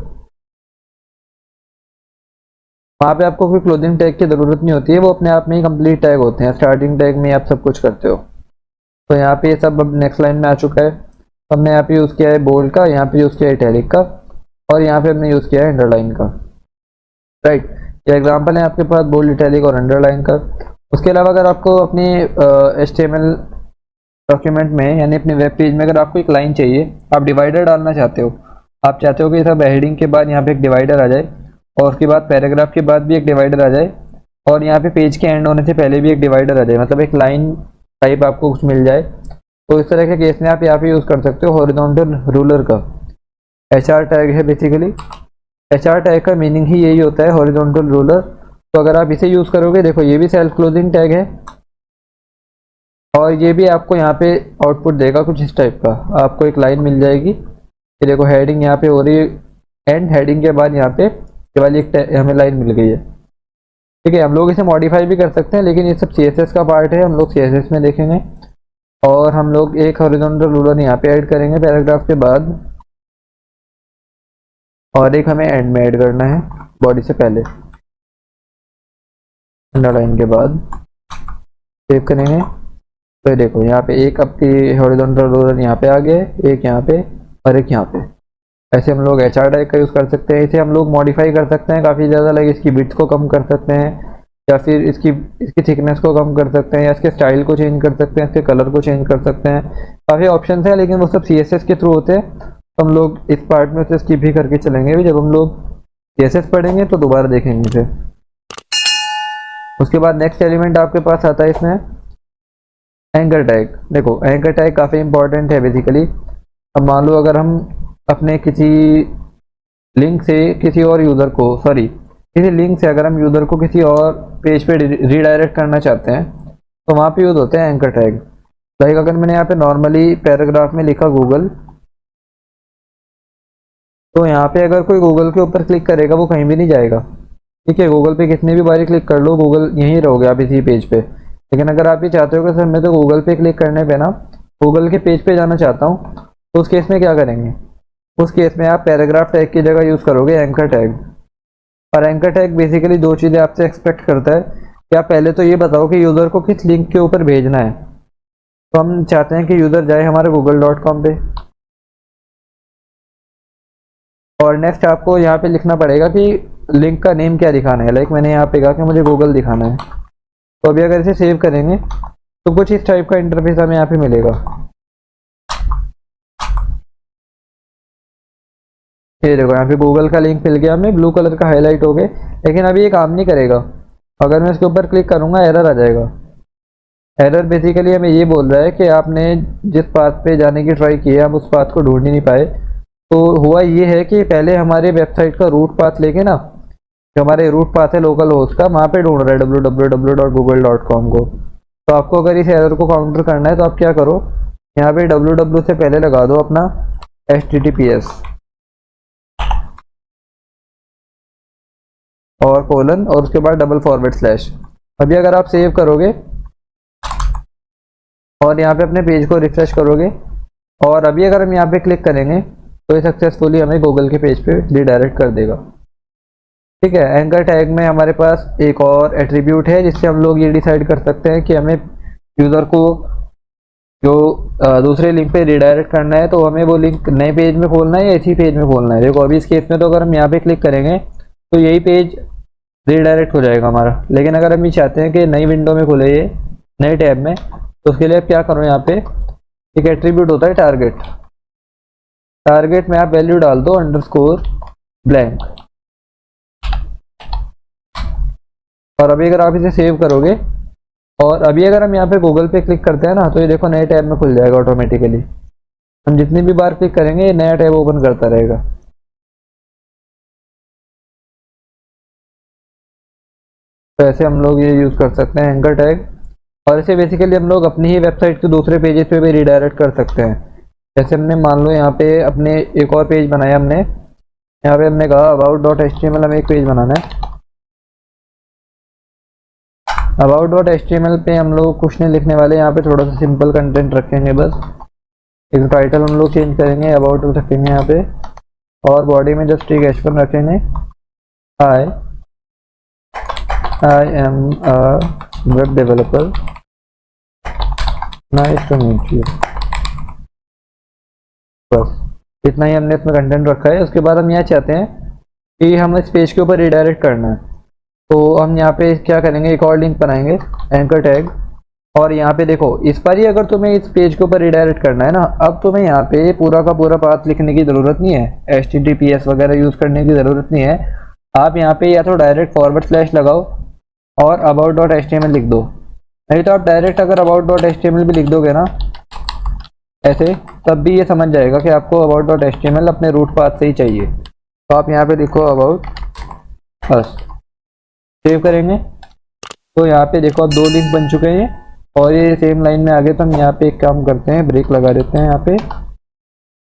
वहाँ पे आपको कोई क्लोजिंग टैग की ज़रूरत नहीं होती है, वो अपने आप में ही कंप्लीट टैग होते हैं। स्टार्टिंग टैग में आप सब कुछ करते हो। तो यहाँ पे ये सब अब नेक्स्ट लाइन में आ चुका है। हमने यहाँ पे यूज़ किया है बोल्ड का, यहाँ पे यूज़ किया है इटैलिक का, और यहाँ पे हमने यूज़ किया है अंडरलाइन का। राइट, ये एग्जांपल है आपके पास बोल्ड, इटैलिक और अंडरलाइन का। उसके अलावा अगर आपको अपनी HTML डॉक्यूमेंट में, यानी अपने वेब पेज में, अगर आपको एक लाइन चाहिए, आप डिवाइडर डालना चाहते हो, आप चाहते हो कि सब हेडिंग के बाद यहाँ पे एक डिवाइडर आ जाए, और उसके बाद पैराग्राफ के बाद भी एक डिवाइडर आ जाए, और यहाँ पे पेज के एंड होने से पहले भी एक डिवाइडर आ जाए, मतलब एक लाइन टाइप आपको कुछ मिल जाए। तो इस तरह के केस में आप यहाँ पे यूज़ कर सकते हो हॉरिजॉन्टल रूलर का। HR टैग है बेसिकली। HR टैग का मीनिंग ही यही होता है, हॉरिजॉन्टल रूलर। तो अगर आप इसे यूज़ करोगे, देखो ये भी सेल्फ क्लोजिंग टैग है, और ये भी आपको यहाँ पे आउटपुट देगा कुछ इस टाइप का। आपको एक लाइन मिल जाएगी, ये देखो हेडिंग यहाँ पे हो रही है, एंड हेडिंग के बाद यहाँ पे ये वाली एक हमें लाइन मिल गई है। ठीक है, हम लोग इसे मॉडिफाई भी कर सकते हैं, लेकिन ये सब CSS का पार्ट है, हम लोग CSS में देखेंगे। और हम लोग एक हॉरिजॉन्टल रूलर यहाँ पे ऐड करेंगे पैराग्राफ के बाद, और एक हमें एंड में ऐड करना है बॉडी से पहले, अंडरलाइन के बाद। सेव करेंगे तो देखो यहाँ पे एक आपकी हॉरिजॉन्टल रूलर यहाँ पे आ गया, एक यहाँ पे और एक यहाँ पे। ऐसे हम लोग HR टैग का यूज़ कर सकते हैं। इसे हम लोग मॉडिफाई कर सकते हैं काफ़ी ज़्यादा, लाइक इसकी विड्थ को कम कर सकते हैं, या फिर इसकी थिकनेस को कम कर सकते हैं, या इसके स्टाइल को चेंज कर सकते हैं, इसके कलर को चेंज कर सकते हैं। काफ़ी ऑप्शन है, लेकिन वो सब CSS के थ्रू होते हैं। तो हम लोग इस पार्ट में से स्किप भी करके चलेंगे भी, जब हम लोग CSS पढ़ेंगे तो दोबारा देखेंगे इसे। उसके बाद नेक्स्ट एलिमेंट आपके पास आता है इसमें एंकर टैग। देखो, एंकर टैग काफ़ी इंपॉर्टेंट है बेसिकली। अब मान लो अगर हम अपने किसी लिंक से किसी और यूज़र को, सॉरी, किसी लिंक से अगर हम यूज़र को किसी और पेज पे रीडायरेक्ट करना चाहते हैं, तो वहाँ पे यूज़ होते हैं एंकर टैग। लाइक अगर मैंने यहाँ पे नॉर्मली पैराग्राफ में लिखा गूगल, तो यहाँ पे अगर कोई गूगल के ऊपर क्लिक करेगा वो कहीं भी नहीं जाएगा। ठीक है, गूगल पे कितनी भी बारी क्लिक कर लो, गूगल यहीं रहोगे आप इसी पेज पे। लेकिन अगर आप ये चाहते हो कि सर मैं तो गूगल पे क्लिक करने पे ना गूगल के पेज पे जाना चाहता हूँ, तो उस केस में क्या करेंगे? उस केस में आप पैराग्राफ टैग की जगह यूज़ करोगे एंकर टैग। और एंकर टैग बेसिकली दो चीज़ें आपसे एक्सपेक्ट करता है कि आप पहले तो ये बताओ कि यूज़र को किस लिंक के ऊपर भेजना है। तो हम चाहते हैं कि यूज़र जाए हमारे google.com पे, और नेक्स्ट आपको यहाँ पे लिखना पड़ेगा कि लिंक का नेम क्या दिखाना है। लाइक मैंने यहाँ पे कहा कि मुझे गूगल दिखाना है। तो अभी अगर इसे सेव करेंगे तो कुछ इस टाइप का इंटरफेस हमें यहाँ पे मिलेगा। ये देखो, यहाँ पे गूगल का लिंक मिल गया हमें, ब्लू कलर का हाईलाइट हो गए। लेकिन अभी ये काम नहीं करेगा। अगर मैं इसके ऊपर क्लिक करूँगा एरर आ जाएगा। एरर बेसिकली हमें ये बोल रहा है कि आपने जिस पाथ पे जाने की ट्राई की है आप उस पाथ को ढूंढ ही नहीं पाए। तो हुआ ये है कि पहले हमारे वेबसाइट का रूट पाथ लेके ना, जो हमारे रूट पाथ है लोकल होस्ट का, वहाँ पे ढूंढ रहा है www.google.com को। तो आपको अगर इस एरर को काउंटर करना है तो आप क्या करो, यहाँ पे www से पहले लगा दो अपना https और कोलन, और उसके बाद // अभी अगर आप सेव करोगे और यहाँ पे अपने पेज को रिफ्रेश करोगे, और अभी अगर हम यहाँ पे क्लिक करेंगे तो ये सक्सेसफुली हमें गूगल के पेज पे रिडायरेक्ट कर देगा। ठीक है, एंकर टैग में हमारे पास एक और एट्रीब्यूट है जिससे हम लोग ये डिसाइड कर सकते हैं कि हमें यूज़र को जो दूसरे लिंक पे रिडायरेक्ट करना है तो हमें वो लिंक नए पेज में खोलना है या इसी पेज में खोलना है। देखो अभी इस केस में तो अगर हम यहाँ पे क्लिक करेंगे तो यही पेज रिडायरेक्ट हो जाएगा हमारा। लेकिन अगर हम ये चाहते हैं कि नई विंडो में खुले ये नए टैब में, तो उसके लिए आप क्या करो, यहाँ पे एक एट्रीब्यूट होता है टारगेट। टारगेट में आप वैल्यू डाल दो अंडरस्कोर ब्लैंक। और अभी अगर आप इसे सेव करोगे और अभी अगर हम यहाँ पे गूगल पे क्लिक करते हैं ना, तो ये देखो नए टैब में खुल जाएगा ऑटोमेटिकली। हम जितनी भी बार क्लिक करेंगे ये नया टैब ओपन करता रहेगा। तो ऐसे हम लोग ये यूज़ कर सकते हैं एंकर टैग। और इसे बेसिकली हम लोग अपनी ही वेबसाइट के दूसरे पेजेस पे भी रिडायरेक्ट कर सकते हैं। जैसे हमने मान लो यहाँ पे अपने एक और पेज बनाया हमने, यहाँ पे हमने कहा about.html हमें एक पेज बनाना है। about.html पे हम लोग कुछ नहीं लिखने वाले, यहाँ पे थोड़ा सा सिंपल कंटेंट रखेंगे बस। एक टाइटल हम लोग चेंज करेंगे, अबाउट रखेंगे यहाँ पे, और बॉडी में जस्ट एक H1 रखेंगे। I am a web developer, nice to meet you. बस इतना ही हमने इसमें कंटेंट रखा है। उसके बाद हम यहाँ चाहते हैं कि हम इस पेज के ऊपर रिडायरेक्ट करना है, तो हम यहाँ पे क्या करेंगे, एक और लिंक बनाएंगे एंकर टैग। और यहाँ पे देखो इस बार ही अगर तुम्हें इस पेज के ऊपर रिडायरेक्ट करना है ना, अब तुम्हें यहाँ पे पूरा का पूरा पाथ लिखने की ज़रूरत नहीं है, HTTPS वगैरह यूज़ करने की ज़रूरत नहीं है। आप यहाँ पे या तो डायरेक्ट / लगाओ और about.html लिख दो, नहीं तो आप डायरेक्ट अगर about.html भी लिख दोगे ना ऐसे, तब भी ये समझ जाएगा कि आपको about.html अपने रूट पाथ से ही चाहिए। तो आप यहाँ पे लिखो about us, सेव करेंगे तो यहाँ पे देखो अब 2 लिंक बन चुके हैं और ये सेम लाइन में आगे। तो हम यहाँ पे एक काम करते हैं, ब्रेक लगा देते हैं यहाँ पे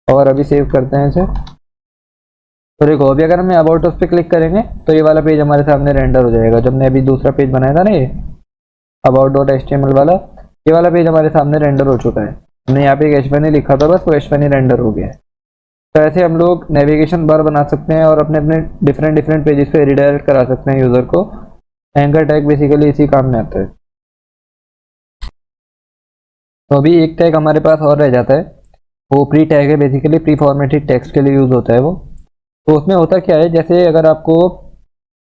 और अभी सेव करते हैं इसे। तो देखो अभी अगर हम अबाउट अस पे क्लिक करेंगे तो ये वाला पेज हमारे सामने रेंडर हो जाएगा। जब हमने अभी दूसरा पेज बनाया था ना ये about.html वाला, ये वाला पेज हमारे सामने रेंडर हो चुका है। हमने यहाँ पे एक H1 ही लिखा था बस, वो H1 ही रेंडर हो गया है। तो ऐसे हम लोग नेविगेशन बार बना सकते हैं और अपने अपने डिफरेंट पेजेस पे रिडायरेक्ट करा सकते हैं यूज़र को। एंकर टैग बेसिकली इसी काम में आता है। तो अभी एक टैग हमारे पास और रह जाता है, वो प्री टैग है, बेसिकली प्री फॉर्मेटेड टेक्स्ट के लिए यूज़ होता है वो। तो उसमें होता क्या है, जैसे अगर आपको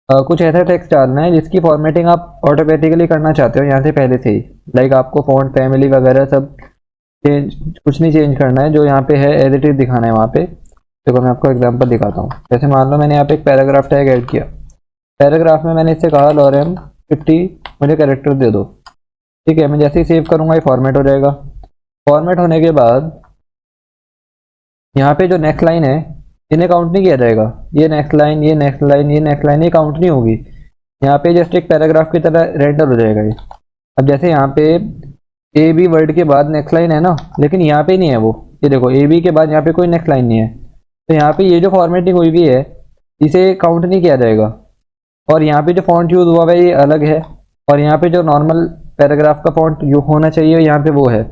कुछ ऐसा टेक्स्ट डालना है जिसकी फॉर्मेटिंग आप ऑटोमेटिकली करना चाहते हो यहाँ से पहले से ही, लाइक आपको फॉन्ट फैमिली वगैरह सब चेंज, कुछ नहीं चेंज करना है, जो यहाँ पे है एज इट इज दिखाना है वहाँ पे। देखो मैं आपको एग्जांपल दिखाता हूँ। जैसे मान लो मैंने यहाँ पे एक पैराग्राफ टैग ऐड किया, पैराग्राफ में मैंने इससे कहा लॉरेम 50 मुझे कैरेक्टर दे दो, ठीक है। मैं जैसे ही सेव करूँगा ये फॉर्मेट हो जाएगा। फॉर्मेट होने के बाद यहाँ पे जो नेक्स्ट लाइन है इन्हें काउंट नहीं किया जाएगा, ये नेक्स्ट लाइन, ये नेक्स्ट लाइन, ये नेक्स्ट लाइन, ये काउंट नहीं होगी। यहाँ पे जस्ट एक पैराग्राफ की तरह रेंडर हो जाएगा ये। अब जैसे यहाँ पे ए बी वर्ड के बाद नेक्स्ट लाइन है ना, लेकिन यहाँ पे नहीं है वो, ये देखो ए बी के बाद यहाँ पे कोई नेक्स्ट लाइन नहीं है, तो यहाँ पे ये जो फॉर्मेटिंग हुई भी है इसे काउंट नहीं किया जाएगा। और यहाँ पे जो फॉन्ट यूज़ हुआ है ये अलग है, और यहाँ पे जो नॉर्मल पैराग्राफ का फॉन्ट जो होना चाहिए यहाँ पे वो है।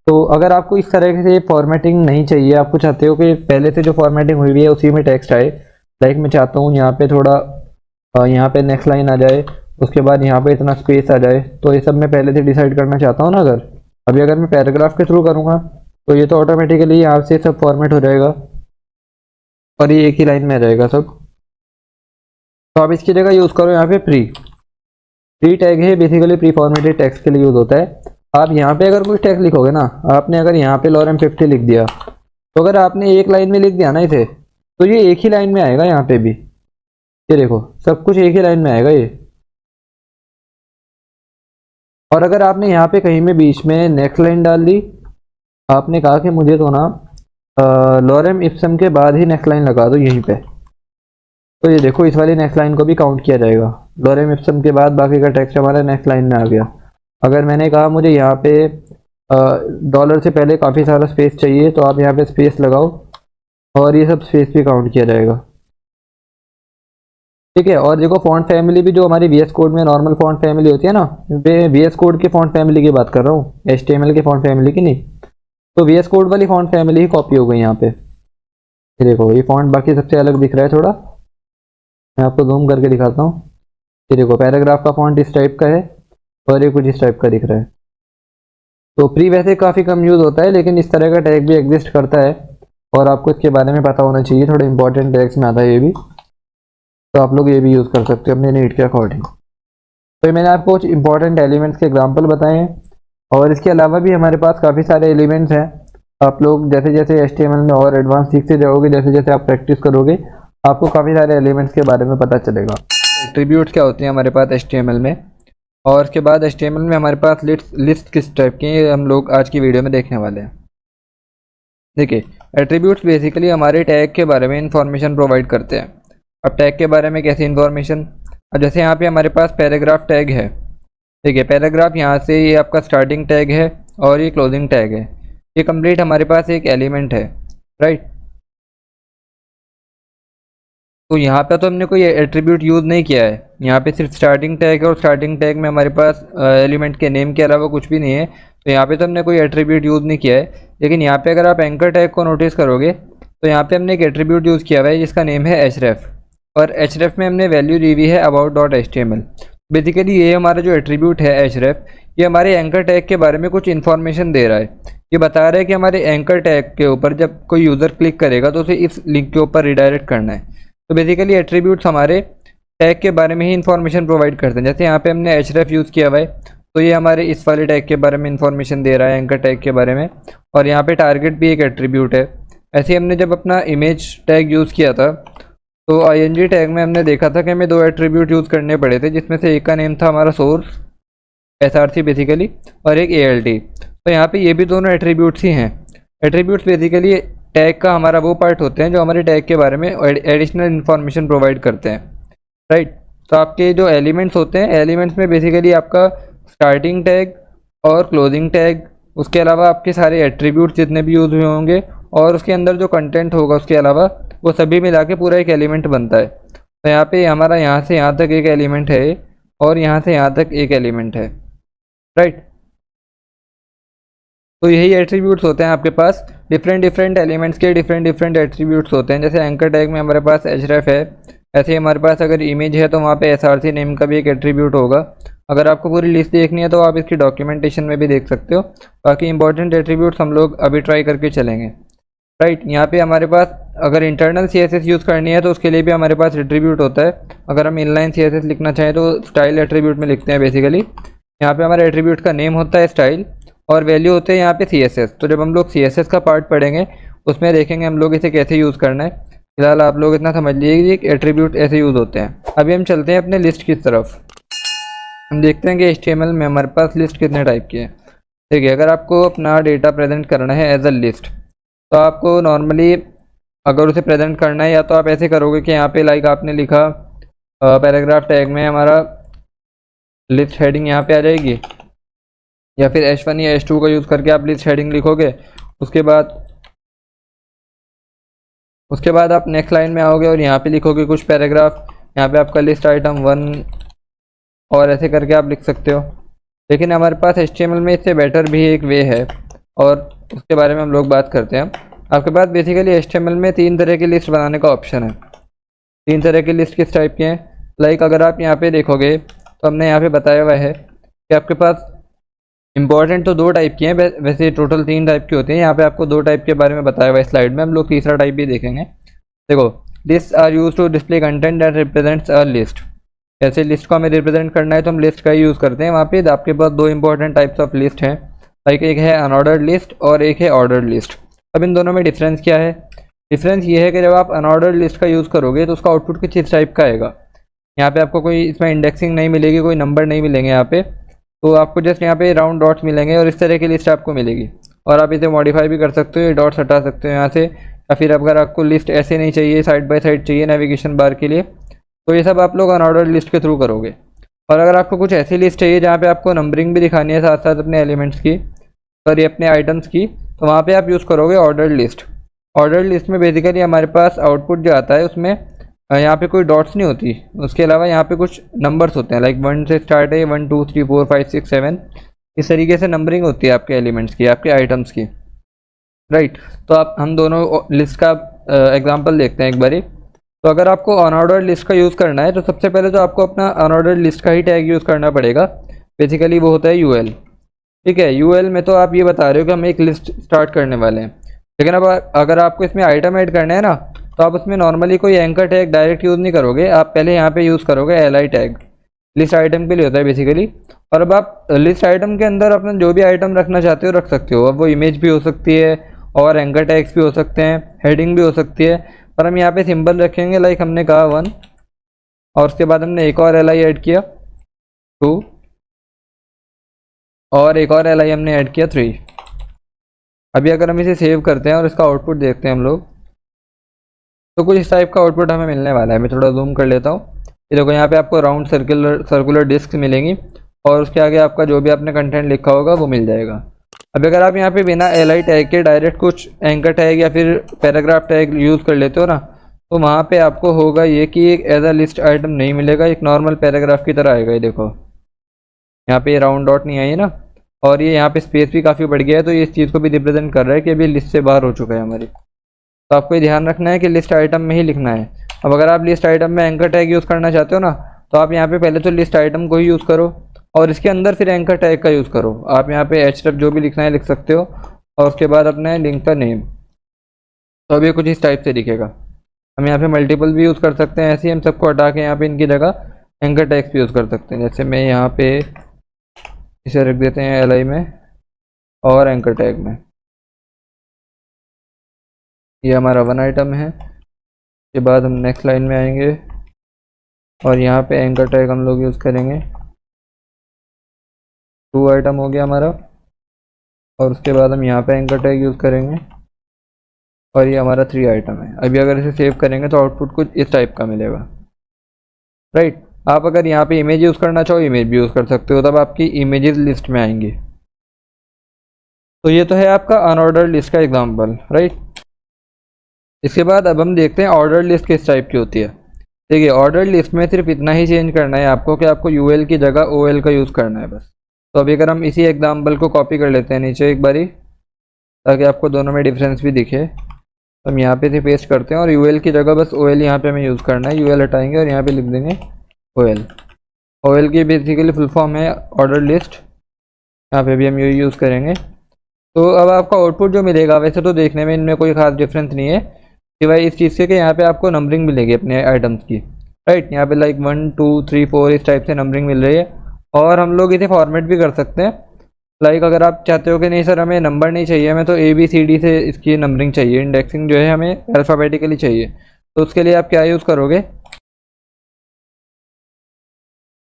तो अगर आपको इस तरह से फॉर्मेटिंग नहीं चाहिए, आपको चाहते हो कि पहले से जो फॉर्मेटिंग हुई हुई है उसी में टेक्स्ट आए, लाइक मैं चाहता हूँ यहाँ पे थोड़ा यहाँ पे नेक्स्ट लाइन आ जाए, उसके बाद यहाँ पे इतना स्पेस आ जाए, तो ये सब मैं पहले से डिसाइड करना चाहता हूँ ना। अभी अगर मैं पैराग्राफ के थ्रू करूँगा तो ये तो ऑटोमेटिकली यहाँ से सब फॉर्मेट हो जाएगा और ये एक ही लाइन में आ जाएगा सब। तो आप इसकी जगह यूज़ करो यहाँ पे प्री टैग है, बेसिकली प्री फॉर्मेटेड टेक्स्ट के लिए यूज़ होता है। आप यहाँ पे अगर कोई टेक्स्ट लिखोगे ना, आपने अगर यहाँ पे लॉरेम 50 लिख दिया, तो अगर आपने एक लाइन में लिख दिया ना इसे, तो ये एक ही लाइन में आएगा यहाँ पे भी। ये देखो सब कुछ एक ही लाइन में आएगा ये। और अगर आपने यहाँ पे कहीं में बीच में नेक्स्ट लाइन डाल दी, आपने कहा कि मुझे तो ना लॉरेम इप्सम के बाद ही नेक्स्ट लाइन लगा दो यहीं पे, तो ये देखो इस वाली नेक्स्ट लाइन को भी काउंट किया जाएगा। लॉरेम इप्सम के बाद बाकी का टेक्स्ट हमारा नेक्स्ट लाइन में आ गया। अगर मैंने कहा मुझे यहाँ पे डॉलर से पहले काफ़ी सारा स्पेस चाहिए, तो आप यहाँ पे स्पेस लगाओ और ये सब स्पेस भी काउंट किया जाएगा, ठीक है। और देखो फॉन्ट फैमिली भी जो हमारी VS कोड में नॉर्मल फॉन्ट फैमिली होती है ना, VS कोड के फॉन्ट फैमिली की बात कर रहा हूँ, HTML के फॉन्ट फैमिली की नहीं। तो VS कोड वाली फॉन्ट फैमिली ही कॉपी हो गई यहाँ पे। ये देखो ये फॉन्ट बाकी सबसे अलग दिख रहा है थोड़ा, मैं आपको जूम करके दिखाता हूँ। ये देखो पैराग्राफ का फॉन्ट इस टाइप का है और ये कुछ इस टाइप का दिख रहा है। तो प्री वैसे काफ़ी कम यूज़ होता है, लेकिन इस तरह का टैग भी एग्जिस्ट करता है और आपको इसके बारे में पता होना चाहिए, थोड़े इंपॉर्टेंट टैग्स में आता है ये भी। तो आप लोग ये भी यूज़ कर सकते हो अपने नीड के अकॉर्डिंग। तो ये मैंने आपको कुछ इंपॉर्टेंट एलिमेंट्स के एग्जांपल बताए हैं। और इसके अलावा भी हमारे पास काफ़ी सारे एलिमेंट्स हैं। आप लोग जैसे जैसे HTML में और एडवांस सीखते जाओगे, जैसे जैसे आप प्रैक्टिस करोगे, आपको काफ़ी सारे एलिमेंट्स के बारे में पता चलेगा। एट्रीब्यूट्स क्या होते हैं हमारे पास HTML में, और उसके बाद HTML में हमारे पास लिस्ट किस टाइप की है, हम लोग आज की वीडियो में देखने वाले हैं। देखिए, एट्रीब्यूट्स बेसिकली हमारे टैग के बारे में इंफॉर्मेशन प्रोवाइड करते हैं। अब टैग के बारे में कैसी इंफॉर्मेशन, अब जैसे यहाँ पे हमारे पास पैराग्राफ टैग है। देखिए, पैराग्राफ यहाँ से ये आपका स्टार्टिंग टैग है और ये क्लोजिंग टैग है। ये कंप्लीट हमारे पास एक एलिमेंट है, राइट। तो यहाँ पे तो हमने कोई एट्रीब्यूट यूज़ नहीं किया है, यहाँ पे सिर्फ स्टार्टिंग टैग है और स्टार्टिंग टैग में हमारे पास एलिमेंट के नेम के अलावा कुछ भी नहीं है। तो यहाँ पे तो हमने कोई एट्रीब्यूट यूज़ नहीं किया है। लेकिन यहाँ पे अगर आप एंकर टैग को नोटिस करोगे तो यहाँ पे हमने एक एट्रीब्यूट यूज़ किया हुआ है जिसका नेम है href, और href में हमने वैल्यू दी हुई है about.html। बेसिकली ये हमारा जो एट्रीब्यूट है href, ये हमारे एंकर टैग के बारे में कुछ इन्फॉर्मेशन दे रहा है। ये बता रहा है कि हमारे एंकर टैग के ऊपर जब कोई यूज़र क्लिक करेगा तो उसे इस लिंक के ऊपर रिडायरेक्ट करना है। तो बेसिकली एट्रीब्यूट्स हमारे टैग के बारे में ही इन्फॉर्मेशन प्रोवाइड करते हैं। जैसे यहाँ पे हमने href यूज़ किया हुआ है, तो ये हमारे इस वाले टैग के बारे में इन्फॉर्मेशन दे रहा है, एंकर टैग के बारे में। और यहाँ पे टारगेट भी एक एट्रीब्यूट है। ऐसे ही हमने जब अपना इमेज टैग यूज़ किया था तो ing टैग में हमने देखा था कि हमें दो एट्रीब्यूट यूज़ करने पड़े थे, जिसमें से एक का नेम था हमारा सोर्स src बेसिकली, और एक alt। तो यहाँ पे ये भी दोनों एट्रीब्यूट्स ही हैं। एट्रीब्यूट्स बेसिकली टैग का हमारा वो पार्ट होते हैं जो हमारे टैग के बारे में एडिशनल इन्फॉर्मेशन प्रोवाइड करते हैं, राइट। तो आपके जो एलिमेंट्स होते हैं, एलिमेंट्स में बेसिकली आपका स्टार्टिंग टैग और क्लोजिंग टैग, उसके अलावा आपके सारे एट्रीब्यूट्स जितने भी यूज़ हुए होंगे और उसके अंदर जो कंटेंट होगा उसके अलावा, वो सभी मिला के पूरा एक एलिमेंट बनता है। तो यहाँ पे हमारा यहाँ से यहाँ तक एक एलिमेंट है और यहाँ से यहाँ तक एक एलिमेंट है, राइट। तो यही एट्रीब्यूट्स होते हैं आपके पास। डिफरेंट एलिमेंट्स के डिफरेंट एट्रीब्यूट्स होते हैं। जैसे एंकर टैग में हमारे पास href है, ऐसे ही हमारे पास अगर इमेज है तो वहाँ पे src नेम का भी एक एट्रीब्यूट होगा। अगर आपको पूरी लिस्ट देखनी है तो आप इसकी डॉक्यूमेंटेशन में भी देख सकते हो। बाकी इंपॉर्टेंट एट्रीब्यूट्स हम लोग अभी ट्राई करके चलेंगे, राइट। यहाँ पे हमारे पास अगर इंटरनल CSS यूज़ करनी है तो उसके लिए भी हमारे पास एट्रीब्यूट होता है। अगर हम इनलाइन CSS लिखना चाहें तो स्टाइल एट्रीब्यूट में लिखते हैं बेसिकली। यहाँ पे हमारे एट्रीब्यूट का नेम होता है स्टाइल और वैल्यू होते हैं यहाँ पे CSS। तो जब हम लोग CSS का पार्ट पढ़ेंगे उसमें देखेंगे हम लोग इसे कैसे यूज़ करना है। फिलहाल आप लोग इतना समझ लीजिए कि एट्रीब्यूट ऐसे यूज़ होते हैं। अभी हम चलते हैं अपने लिस्ट की तरफ। हम देखते हैं कि HTML में हमारे पास लिस्ट कितने टाइप की है। देखिए, अगर आपको अपना डेटा प्रेजेंट करना है एज अ लिस्ट, तो आपको नॉर्मली अगर उसे प्रेजेंट करना है या तो आप ऐसे करोगे कि यहाँ पे लाइक आपने लिखा पैराग्राफ टैग में हमारा लिस्ट हेडिंग यहाँ पे आ जाएगी, या फिर H1 या H2 का यूज़ करके आप लिस्ट हेडिंग लिखोगे। उसके बाद आप नेक्स्ट लाइन में आओगे और यहाँ पे लिखोगे कुछ पैराग्राफ, यहाँ पे आपका लिस्ट आइटम 1 और ऐसे करके आप लिख सकते हो। लेकिन हमारे पास HTML में इससे बेटर भी एक वे है और उसके बारे में हम लोग बात करते हैं। आपके पास बेसिकली HTML में 3 तरह की लिस्ट बनाने का ऑप्शन है। 3 तरह की लिस्ट किस टाइप की हैं, लाइक अगर आप यहाँ पे देखोगे तो हमने यहाँ पे बताया हुआ है कि आपके पास इंपॉर्टेंट तो 2 टाइप की हैं, वैसे टोटल 3 टाइप की होती हैं। यहाँ पे आपको 2 टाइप के बारे में बताया हुआ है स्लाइड में, हम लोग तीसरा टाइप भी देखेंगे। देखो, list are use to display content that represents a list. जैसे लिस्ट को हमें रिप्रेजेंट करना है तो हम लिस्ट का ही यूज़ करते हैं। वहाँ पे आपके पास 2 इंपॉर्टेंट टाइप्स ऑफ लिस्ट हैं, लाइक एक है अनऑर्डर्ड लिस्ट और एक है ऑर्डर्ड लिस्ट। अब इन दोनों में डिफरेंस क्या है? डिफरेंस ये है कि जब आप अनऑर्डर्ड लिस्ट का यूज़ करोगे तो उसका आउटपुट कुछ इस टाइप का आएगा। यहाँ पे आपको कोई इसमें इंडेक्सिंग नहीं मिलेगी, कोई नंबर नहीं मिलेंगे यहाँ पे, तो आपको जस्ट यहाँ पे राउंड डॉट्स मिलेंगे और इस तरह की लिस्ट आपको मिलेगी। और आप इसे मॉडिफाई भी कर सकते हो, ये डॉट्स हटा सकते हो यहाँ से, या फिर अगर आपको लिस्ट ऐसे नहीं चाहिए, साइड बाय साइड चाहिए नेविगेशन बार के लिए, तो ये सब आप लोग अनऑर्डर्ड लिस्ट के थ्रू करोगे। और अगर आपको कुछ ऐसी लिस्ट चाहिए जहाँ पे आपको नंबरिंग भी दिखानी है साथ साथ अपने एलिमेंट्स की, सॉरी अपने आइटम्स की, तो वहाँ पे आप यूज़ करोगे ऑर्डर्ड लिस्ट। ऑर्डर्ड लिस्ट में बेसिकली हमारे पास आउटपुट जो आता है उसमें यहाँ पे कोई डॉट्स नहीं होती, उसके अलावा यहाँ पे कुछ नंबर्स होते हैं, लाइक 1 से स्टार्ट है, 1 2 3 4 5 6 7, इस तरीके से नंबरिंग होती है आपके एलिमेंट्स की, आपके आइटम्स की, राइट। तो आप हम दोनों लिस्ट का एग्जांपल देखते हैं एक बारी। तो अगर आपको अनऑर्डर्ड लिस्ट का यूज़ करना है तो सबसे पहले तो आपको अपना अनऑर्डर्ड लिस्ट का ही टैग यूज़ करना पड़ेगा। बेसिकली वो होता है UL, ठीक है। UL में तो आप ये बता रहे हो कि हम एक लिस्ट स्टार्ट करने वाले हैं, लेकिन अब अगर आपको इसमें आइटम ऐड करना है ना, तो आप उसमें नॉर्मली कोई एंकर टैग डायरेक्ट यूज़ नहीं करोगे, आप पहले यहाँ पे यूज़ करोगे li टैग। लिस्ट आइटम के लिए होता है बेसिकली। और अब आप लिस्ट आइटम के अंदर अपना जो भी आइटम रखना चाहते हो रख सकते हो। अब वो इमेज भी हो सकती है और एंकर टैग्स भी हो सकते हैं, हेडिंग भी हो सकती है। पर हम यहाँ पे सिंबल रखेंगे, लाइक हमने कहा 1, और उसके बाद हमने एक और LI ऐड किया 2, और एक और LI हमने ऐड किया 3। अभी अगर हम इसे सेव करते हैं और इसका आउटपुट देखते हैं हम लोग, तो कुछ इस टाइप का आउटपुट हमें मिलने वाला है। मैं थोड़ा जूम कर लेता हूँ। ये देखो यहाँ पे आपको राउंड सर्कुलर डिस्क मिलेंगी और उसके आगे आपका जो भी आपने कंटेंट लिखा होगा वो मिल जाएगा। अब अगर आप यहाँ पे बिना LI टैग के डायरेक्ट कुछ एंकर टैग या फिर पैराग्राफ टैग यूज़ कर लेते हो ना, तो वहाँ पे आपको होगा ये कि एक एज अ लिस्ट आइटम नहीं मिलेगा, एक नॉर्मल पैराग्राफ की तरह आएगा। ये देखो यहाँ पे राउंड डॉट नहीं आई है ना, और ये यहाँ पे स्पेस भी काफ़ी बढ़ गया है, तो ये इस चीज़ को भी रिप्रेजेंट कर रहा है कि अभी लिस्ट से बाहर हो चुका है हमारी। तो आपको ये ध्यान रखना है कि लिस्ट आइटम में ही लिखना है। अब अगर आप लिस्ट आइटम में एंकर टैग यूज़ करना चाहते हो ना, तो आप यहाँ पे पहले तो लिस्ट आइटम को ही यूज़ करो और इसके अंदर फिर एंकर टैग का यूज़ करो। आप यहाँ पे href जो भी लिखना है लिख सकते हो और उसके बाद अपने लिंक का नेम। तो अब ये कुछ इस टाइप से दिखेगा। हम यहाँ पे मल्टीपल भी यूज़ कर सकते हैं, ऐसे ही हम सबको हटा के यहाँ पे इनकी जगह एंकर टैग्स भी यूज़ कर सकते हैं। जैसे मैं यहाँ पे इसे रख देते हैं LI में और एंकर टैग में। ये हमारा 1 आइटम है। के बाद हम नेक्स्ट लाइन में आएंगे और यहाँ पे एंकर टैग हम लोग यूज़ करेंगे। 2 आइटम हो गया हमारा, और उसके बाद हम यहाँ पे एंकर टैग यूज़ करेंगे और ये हमारा 3 आइटम है। अभी अगर इसे सेव करेंगे तो आउटपुट कुछ इस टाइप का मिलेगा, राइट। आप अगर यहाँ पे इमेज यूज़ करना चाहो इमेज भी यूज़ कर सकते हो, तब आपकी इमेजेस लिस्ट में आएंगी। तो ये तो है आपका अनऑर्डर्ड लिस्ट का एग्जाम्पल, राइट। इसके बाद अब हम देखते हैं ऑर्डर लिस्ट किस टाइप की होती है। देखिए ऑर्डर लिस्ट में सिर्फ इतना ही चेंज करना है आपको कि आपको UL की जगह OL का यूज़ करना है बस। तो अभी अगर हम इसी एग्जांपल को कॉपी कर लेते हैं नीचे एक बारी, ताकि आपको दोनों में डिफरेंस भी दिखे, तो हम यहाँ पे से पेस्ट करते हैं और UL की जगह बस OL यहाँ पे हमें यूज़ करना है। UL हटाएंगे और यहाँ पे लिख देंगे OL। OL की बेसिकली फुल फॉर्म है ऑर्डर लिस्ट, यहाँ पे भी हम यही यूज़ करेंगे। तो अब आपका आउटपुट जो मिलेगा, वैसे तो देखने में इनमें कोई खास डिफरेंस नहीं है सिवाय इस चीज़ से कि यहाँ पे आपको नंबरिंग मिलेगी अपने आइटम्स की, राइट। यहाँ पे लाइक 1 2 3 4 इस टाइप से नंबरिंग मिल रही है। और हम लोग इसे फॉर्मेट भी कर सकते हैं, लाइक अगर आप चाहते हो कि नहीं सर हमें नंबर नहीं चाहिए, हमें तो ABCD से इसकी नंबरिंग चाहिए, इंडेक्सिंग जो है हमें अल्फ़ाबेटिकली चाहिए, तो उसके लिए आप क्या यूज़ करोगे,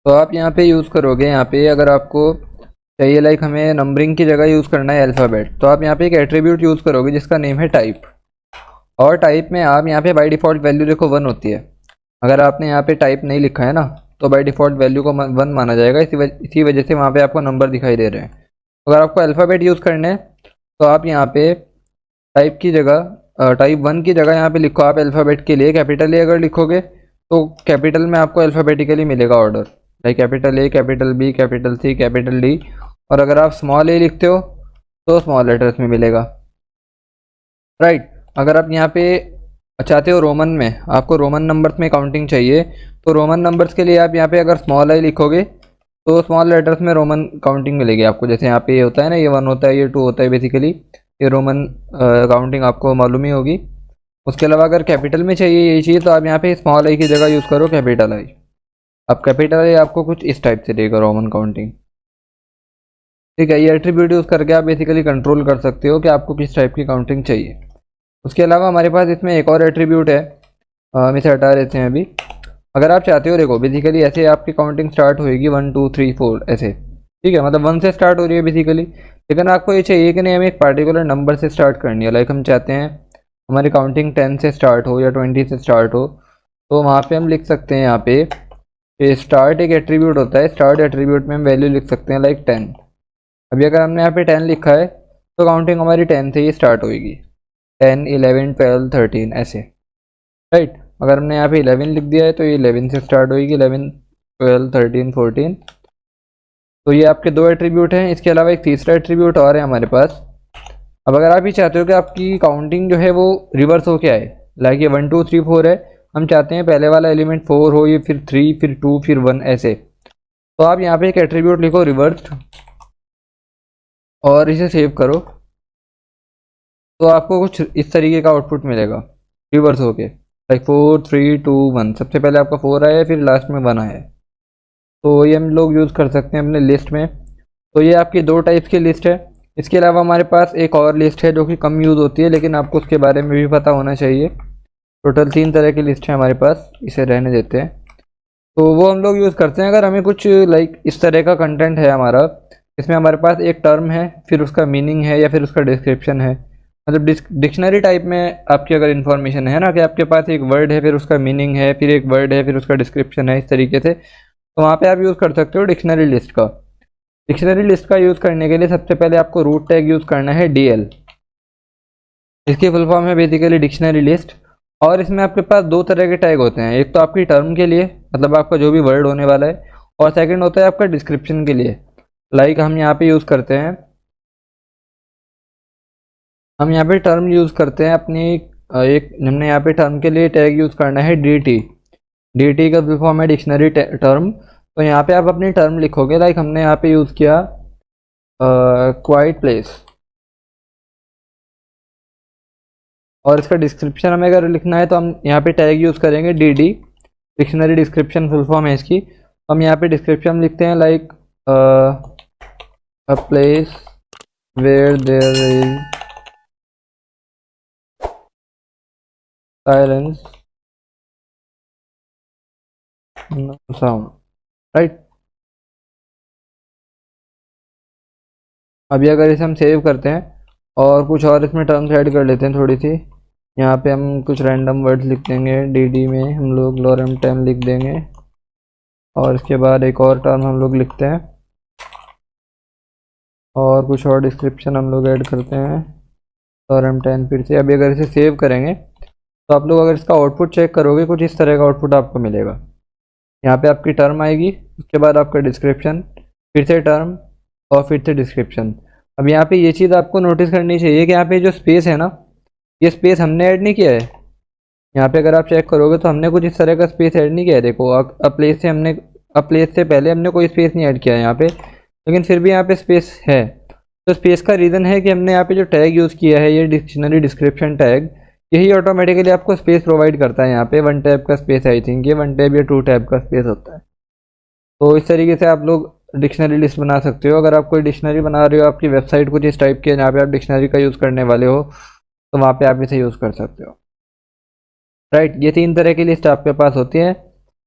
तो आप यहाँ पे यूज़ करोगे, यहाँ पे अगर आपको चाहिए लाइक हमें नंबरिंग की जगह यूज़ करना है अल्फ़ाबेट, तो आप यहाँ पे एक एट्रीब्यूट यूज़ करोगे जिसका नेम है टाइप। और टाइप में आप यहाँ पे बाय डिफ़ॉल्ट वैल्यू देखो 1 होती है। अगर आपने यहाँ पे टाइप नहीं लिखा है ना, तो बाय डिफ़ॉल्ट वैल्यू को 1 माना जाएगा। इसी वजह से वहाँ पे आपको नंबर दिखाई दे रहे हैं। अगर आपको अल्फ़ाबेट यूज़ करना है तो आप यहाँ पे टाइप की जगह टाइप 1 की जगह यहाँ पे लिखो आप अल्फ़ाबेट के लिए कैपिटल A अगर लिखोगे तो कैपिटल में आपको अल्फ़ाबेटिकली मिलेगा order, like capital A, capital B, capital C, capital D। और अगर आप स्मॉल a लिखते हो तो स्मॉल लेटर्स में मिलेगा, राइट। अगर आप यहाँ पे चाहते हो रोमन में, आपको रोमन नंबर्स में काउंटिंग चाहिए, तो रोमन नंबर्स के लिए आप यहाँ पे अगर स्मॉल आई लिखोगे तो स्मॉल लेटर्स में रोमन काउंटिंग मिलेगी आपको। जैसे यहाँ पे ये होता है ना, ये 1 होता है, ये 2 होता है, बेसिकली ये रोमन काउंटिंग आपको मालूम ही होगी। उसके अलावा अगर कैपिटल में चाहिए यही चीज़, तो आप यहाँ पे स्मॉल आई की जगह यूज़ करो कैपिटल आई। अब कैपिटल आई आपको कुछ इस टाइप से देगा रोमन काउंटिंग, ठीक है। ये एट्रीब्यूट यूज़ करके आप बेसिकली कंट्रोल कर सकते हो कि आपको किस टाइप की काउंटिंग चाहिए। उसके अलावा हमारे पास इसमें एक और एट्रीब्यूट है, हम इसे हटा देते हैं अभी। अगर आप चाहते हो, देखो बेसिकली ऐसे आपकी काउंटिंग स्टार्ट होएगी 1 2 3 4 ऐसे, ठीक है, मतलब 1 से स्टार्ट हो रही है बेसिकली। लेकिन आपको ये चाहिए कि नहीं हमें एक पार्टिकुलर नंबर से स्टार्ट करनी है, लाइक हम चाहते हैं हमारी काउंटिंग 10 से स्टार्ट हो या 20 से स्टार्ट हो, तो वहाँ पे हम लिख सकते हैं यहाँ पे स्टार्ट एक एट्रीब्यूट होता है। स्टार्ट एट्रीब्यूट में हम वैल्यू लिख सकते हैं लाइक 10। अभी अगर हमने यहाँ पे 10 लिखा है तो काउंटिंग हमारी 10 से ही स्टार्ट होएगी, 10 11 12 13 ऐसे, राइट। अगर हमने यहाँ पे 11 लिख दिया है तो ये 11 से स्टार्ट होएगी, 11 12 13 14। तो ये आपके 2 एट्रीब्यूट हैं। इसके अलावा एक तीसरा एट्रीब्यूट और है हमारे पास। अब अगर आप ये चाहते हो कि आपकी काउंटिंग जो है वो रिवर्स हो के आए, लाइक ये 1 2 3 4 है, हम चाहते हैं पहले वाला एलिमेंट 4 हो, ये फिर 3 फिर 2 फिर 1 ऐसे, तो आप यहाँ पे एक एट्रीब्यूट लिखो रिवर्स्ड और इसे सेव करो, तो आपको कुछ इस तरीके का आउटपुट मिलेगा रिवर्स होके, लाइक 4 3 2 1। सबसे पहले आपका 4 आया है, फिर लास्ट में 1 आया है। तो ये हम लोग यूज़ कर सकते हैं अपने लिस्ट में। तो ये आपकी 2 टाइप्स की लिस्ट है। इसके अलावा हमारे पास एक और लिस्ट है जो कि कम यूज़ होती है, लेकिन आपको उसके बारे में भी पता होना चाहिए। टोटल 3 तरह की लिस्ट है हमारे पास, इसे रहने देते हैं। तो वो हम लोग यूज़ करते हैं अगर हमें कुछ लाइक इस तरह का कंटेंट है हमारा, इसमें हमारे पास एक टर्म है, फिर उसका मीनिंग है या फिर उसका डिस्क्रिप्शन है। मतलब डिक्शनरी टाइप में आपकी अगर इन्फॉर्मेशन है ना, कि आपके पास एक वर्ड है, फिर उसका मीनिंग है, फिर एक वर्ड है, फिर उसका डिस्क्रिप्शन है, इस तरीके से, तो वहाँ पे आप यूज़ कर सकते हो डिक्शनरी लिस्ट का। डिक्शनरी लिस्ट का यूज़ करने के लिए सबसे पहले आपको रूट टैग यूज़ करना है DL। इसकी फुल फॉर्म है बेसिकली डिक्शनरी लिस्ट। और इसमें आपके पास 2 तरह के टैग होते हैं, एक तो आपकी टर्म के लिए, मतलब आपका जो भी वर्ड होने वाला है, और सेकंड होता है आपका डिस्क्रिप्शन के लिए। लाइक हम यहाँ पे यूज़ करते हैं, हम यहाँ पे टर्म यूज़ करते हैं अपनी एक, हमने यहाँ पे टर्म के लिए टैग यूज़ करना है DT का फुल फॉर्म है डिक्शनरी टर्म। तो यहाँ पे आप अपनी टर्म लिखोगे, लाइक हमने यहाँ पे यूज़ किया क्वाइट प्लेस। और इसका डिस्क्रिप्शन हमें अगर लिखना है तो हम यहाँ पे टैग यूज़ करेंगे DD, dictionary description full form है इसकी। हम यहाँ पे डिस्क्रिप्शन लिखते हैं like a place where there is silence no sound, right. अभी अगर इसे हम सेव करते हैं और कुछ और इसमें टर्म्स ऐड कर लेते हैं थोड़ी सी, यहाँ पे हम कुछ रैंडम वर्ड्स लिख देंगे, DD में हम लोग लॉरम 10 लिख देंगे, और इसके बाद एक और टर्म हम लोग लिखते हैं और कुछ और डिस्क्रिप्शन हम लोग ऐड करते हैं लॉरम 10 फिर से। अभी अगर इसे सेव करेंगे तो आप लोग अगर इसका आउटपुट चेक करोगे, कुछ इस तरह का आउटपुट आपको मिलेगा। यहाँ पे आपकी टर्म आएगी, उसके बाद आपका डिस्क्रिप्शन, फिर से टर्म, और फिर से डिस्क्रिप्शन। अब यहाँ पे ये चीज़ आपको नोटिस करनी चाहिए कि यहाँ पे जो स्पेस है ना, ये स्पेस हमने ऐड नहीं किया है। यहाँ पे अगर आप चेक करोगे तो हमने कुछ इस तरह का स्पेस ऐड नहीं किया है। देखो प्लेस से पहले हमने कोई स्पेस नहीं ऐड किया है यहाँ पे, लेकिन फिर भी यहाँ पे स्पेस है। तो स्पेस का रीज़न है कि हमने यहाँ पे जो टैग यूज़ किया है, ये डिक्शनरी डिस्क्रिप्शन टैग, यही ऑटोमेटिकली आपको स्पेस प्रोवाइड करता है। यहाँ पे 1 टैब का स्पेस, आई थिंक ये 1 टैब या 2 टैब का स्पेस होता है। तो इस तरीके से आप लोग डिक्शनरी लिस्ट बना सकते हो। अगर आप कोई डिक्शनरी बना रहे हो, आपकी वेबसाइट कुछ इस टाइप की है जहाँ पे आप डिक्शनरी का यूज़ करने वाले हो, तो वहाँ पे आप इसे यूज़ कर सकते हो, राइट। ये 3 तरह की लिस्ट आपके पास होती है।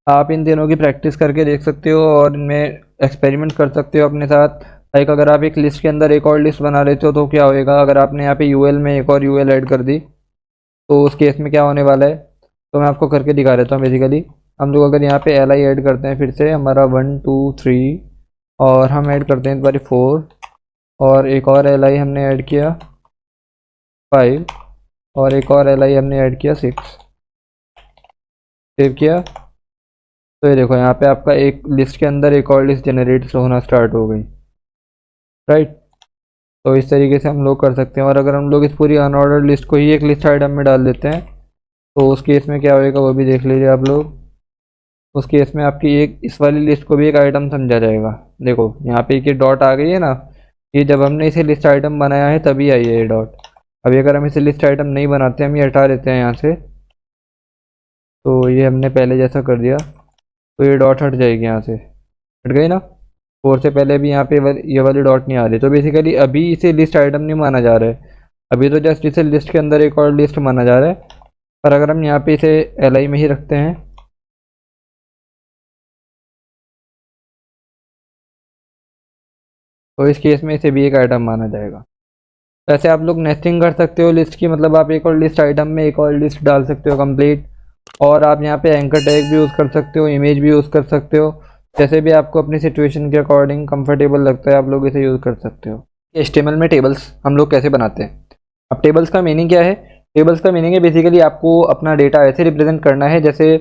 आप इन तीनों की प्रैक्टिस करके देख सकते हो और इनमें एक्सपेरिमेंट कर सकते हो अपने साथ। लाइक अगर आप एक लिस्ट के अंदर एक और लिस्ट बना लेते हो तो क्या होएगा, अगर आपने यहाँ पे UL में एक और UL ऐड कर दी तो उस केस में क्या होने वाला है, तो मैं आपको करके दिखा देता हूँ। बेसिकली हम लोग अगर यहाँ पे LI ऐड करते हैं, फिर से हमारा 1 2 3, और हम ऐड करते हैं इस बार 4, और एक और LI हमने ऐड किया 5, और एक और LI हमने ऐड किया 6, सेव किया। तो ये देखो यहाँ पे आपका एक लिस्ट के अंदर एक और लिस्ट जनरेट होना स्टार्ट हो गई, राइट। तो इस तरीके से हम लोग कर सकते हैं। और अगर हम लोग इस पूरी अनऑर्डर्ड लिस्ट को ही एक लिस्ट आइटम में डाल देते हैं तो उस केस में क्या होएगा वो भी देख लीजिए आप लोग। उस केस में आपकी एक इस वाली लिस्ट को भी एक आइटम समझा जाएगा। देखो यहाँ पे एक ये डॉट आ गई है ना, ये जब हमने इसे लिस्ट आइटम बनाया है तभी आई है ये डॉट। अभी अगर हम इसे लिस्ट आइटम नहीं बनाते, हम ये हटा देते हैं यहाँ से, तो ये हमने पहले जैसा कर दिया, तो ये डॉट हट जाएगी, यहाँ से हट गई ना। 4 से पहले भी यहाँ पे ये वाली डॉट नहीं आ रही। तो बेसिकली अभी इसे लिस्ट आइटम नहीं माना जा रहा है, अभी तो जस्ट इसे लिस्ट के अंदर एक और लिस्ट माना जा रहा है। पर अगर हम यहाँ पे इसे LI में ही रखते हैं, तो इस केस में इसे भी एक आइटम माना जाएगा। वैसे आप लोग नेस्टिंग कर सकते हो लिस्ट की, मतलब आप एक और लिस्ट आइटम में एक और लिस्ट डाल सकते हो कंप्लीट। और आप यहाँ पे एंकर टैग भी यूज़ कर सकते हो, इमेज भी यूज़ कर सकते हो, जैसे भी आपको अपनी सिचुएशन के अकॉर्डिंग कंफर्टेबल लगता है आप लोग इसे यूज़ कर सकते हो। HTML में टेबल्स हम लोग कैसे बनाते हैं। अब टेबल्स का मीनिंग क्या है, टेबल्स का मीनिंग है बेसिकली आपको अपना डेटा ऐसे रिप्रेजेंट करना है जैसे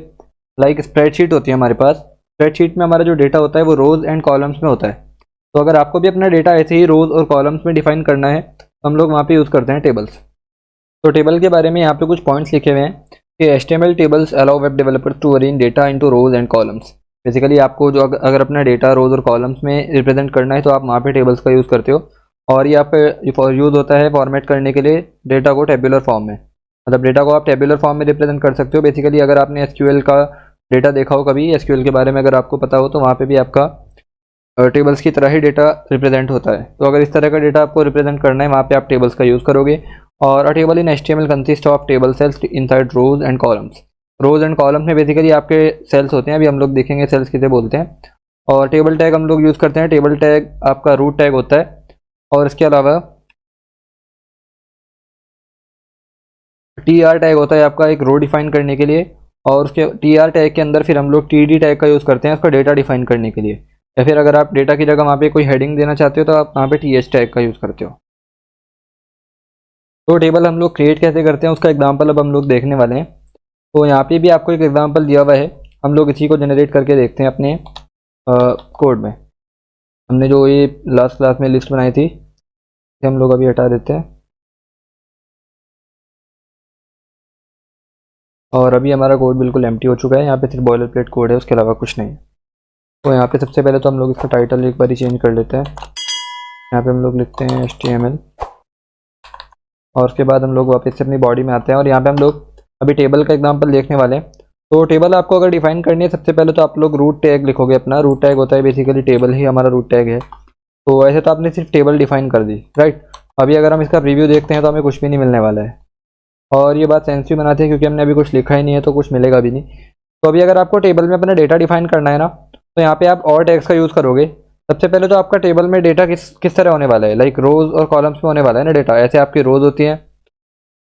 लाइक स्प्रेडशीट होती है हमारे पास। स्प्रेडशीट में हमारा जो डेटा होता है वो रोज़ एंड कॉलम्स में होता है। तो अगर आपको भी अपना डेटा ऐसे ही रोज़ और कॉलम्स में डिफाइन करना है तो हम लोग वहाँ पे यूज़ करते हैं टेबल्स। तो टेबल के बारे में यहाँ पे कुछ पॉइंट्स लिखे हुए हैं कि HTML tables allow web developers to arrange data into rows and columns. Basically आपको जो अगर अपना डेटा रोज और कॉलम्स में रिप्रेजेंट करना है तो आप वहाँ पे टेबल्स का यूज़ करते हो। और ये आप यूज़ होता है फॉर्मेट करने के लिए डेटा को टेबुलर फॉर्म में, मतलब डेटा को आप टेबुलर फॉर्म में रिप्रेजेंट कर सकते हो। बेसिकली अगर आपने SQL का डेटा देखा हो कभी एसक्यूएल के बारे में, अगर आपको पता हो तो वहाँ पे भी आपका टेबल्स की तरह ही डेटा रिप्रेजेंट होता है। तो अगर इस तरह का डेटा आपको रिप्रेजेंट करना है वहाँ पे आप टेबल्स का यूज़ करोगे। और a table in HTML consist of table cells inside rows and columns. Rows and columns में बेसिकली आपके सेल्स होते हैं, अभी हम लोग देखेंगे सेल्स किसे बोलते हैं। और टेबल टैग हम लोग यूज़ करते हैं। टेबल टैग आपका रूट टैग होता है। और इसके अलावा टी आर टैग होता है आपका एक रो डिफाइन करने के लिए। और उसके टी आर टैग के अंदर फिर हम लोग टी डी टैग का यूज़ करते हैं उसका डेटा डिफाइन करने के लिए। या फिर अगर आप डेटा की जगह वहाँ पे कोई हेडिंग देना चाहते हो तो आप वहाँ पे टी एच टैग का यूज़ करते हो। तो टेबल हम लोग क्रिएट कैसे करते हैं उसका एग्जाम्पल अब हम लोग देखने वाले हैं। तो यहाँ पे भी आपको एक एग्जाम्पल दिया हुआ है, हम लोग इसी को जनरेट करके देखते हैं अपने कोड में। हमने जो ये लास्ट क्लास में लिस्ट बनाई थी इसे हम लोग अभी हटा देते हैं। और अभी हमारा कोड बिल्कुल एम्प्टी हो चुका है, यहाँ पे सिर्फ बॉयलर प्लेट कोड है, उसके अलावा कुछ नहीं है। तो यहाँ पे सबसे पहले तो हम लोग इसका टाइटल एक बार ही चेंज कर लेते हैं। यहाँ पे हम लोग लिखते हैं HTML और उसके बाद हम लोग वापस से अपनी बॉडी में आते हैं और यहाँ पे हम लोग अभी टेबल का एग्जांपल देखने वाले हैं। तो टेबल आपको अगर डिफाइन करनी है सबसे पहले तो आप लोग रूट टैग लिखोगे अपना। रूट टैग होता है बेसिकली टेबल ही हमारा रूट टैग है। तो ऐसे तो आपने सिर्फ टेबल डिफाइन कर दी, राइट। अभी अगर हम इसका प्रीव्यू देखते हैं तो हमें कुछ भी नहीं मिलने वाला है। और ये बात सेंस भी बनाती है क्योंकि हमने अभी कुछ लिखा ही नहीं है तो कुछ मिलेगा भी नहीं। तो अभी अगर आपको टेबल में अपना डेटा डिफाइन करना है ना तो यहाँ पे आप और टैग्स का यूज़ करोगे। सबसे पहले तो आपका टेबल में डेटा किस तरह होने वाला है, लाइक रोज और कॉलम्स में होने वाला है ना डेटा। ऐसे आपकी रोज होती हैं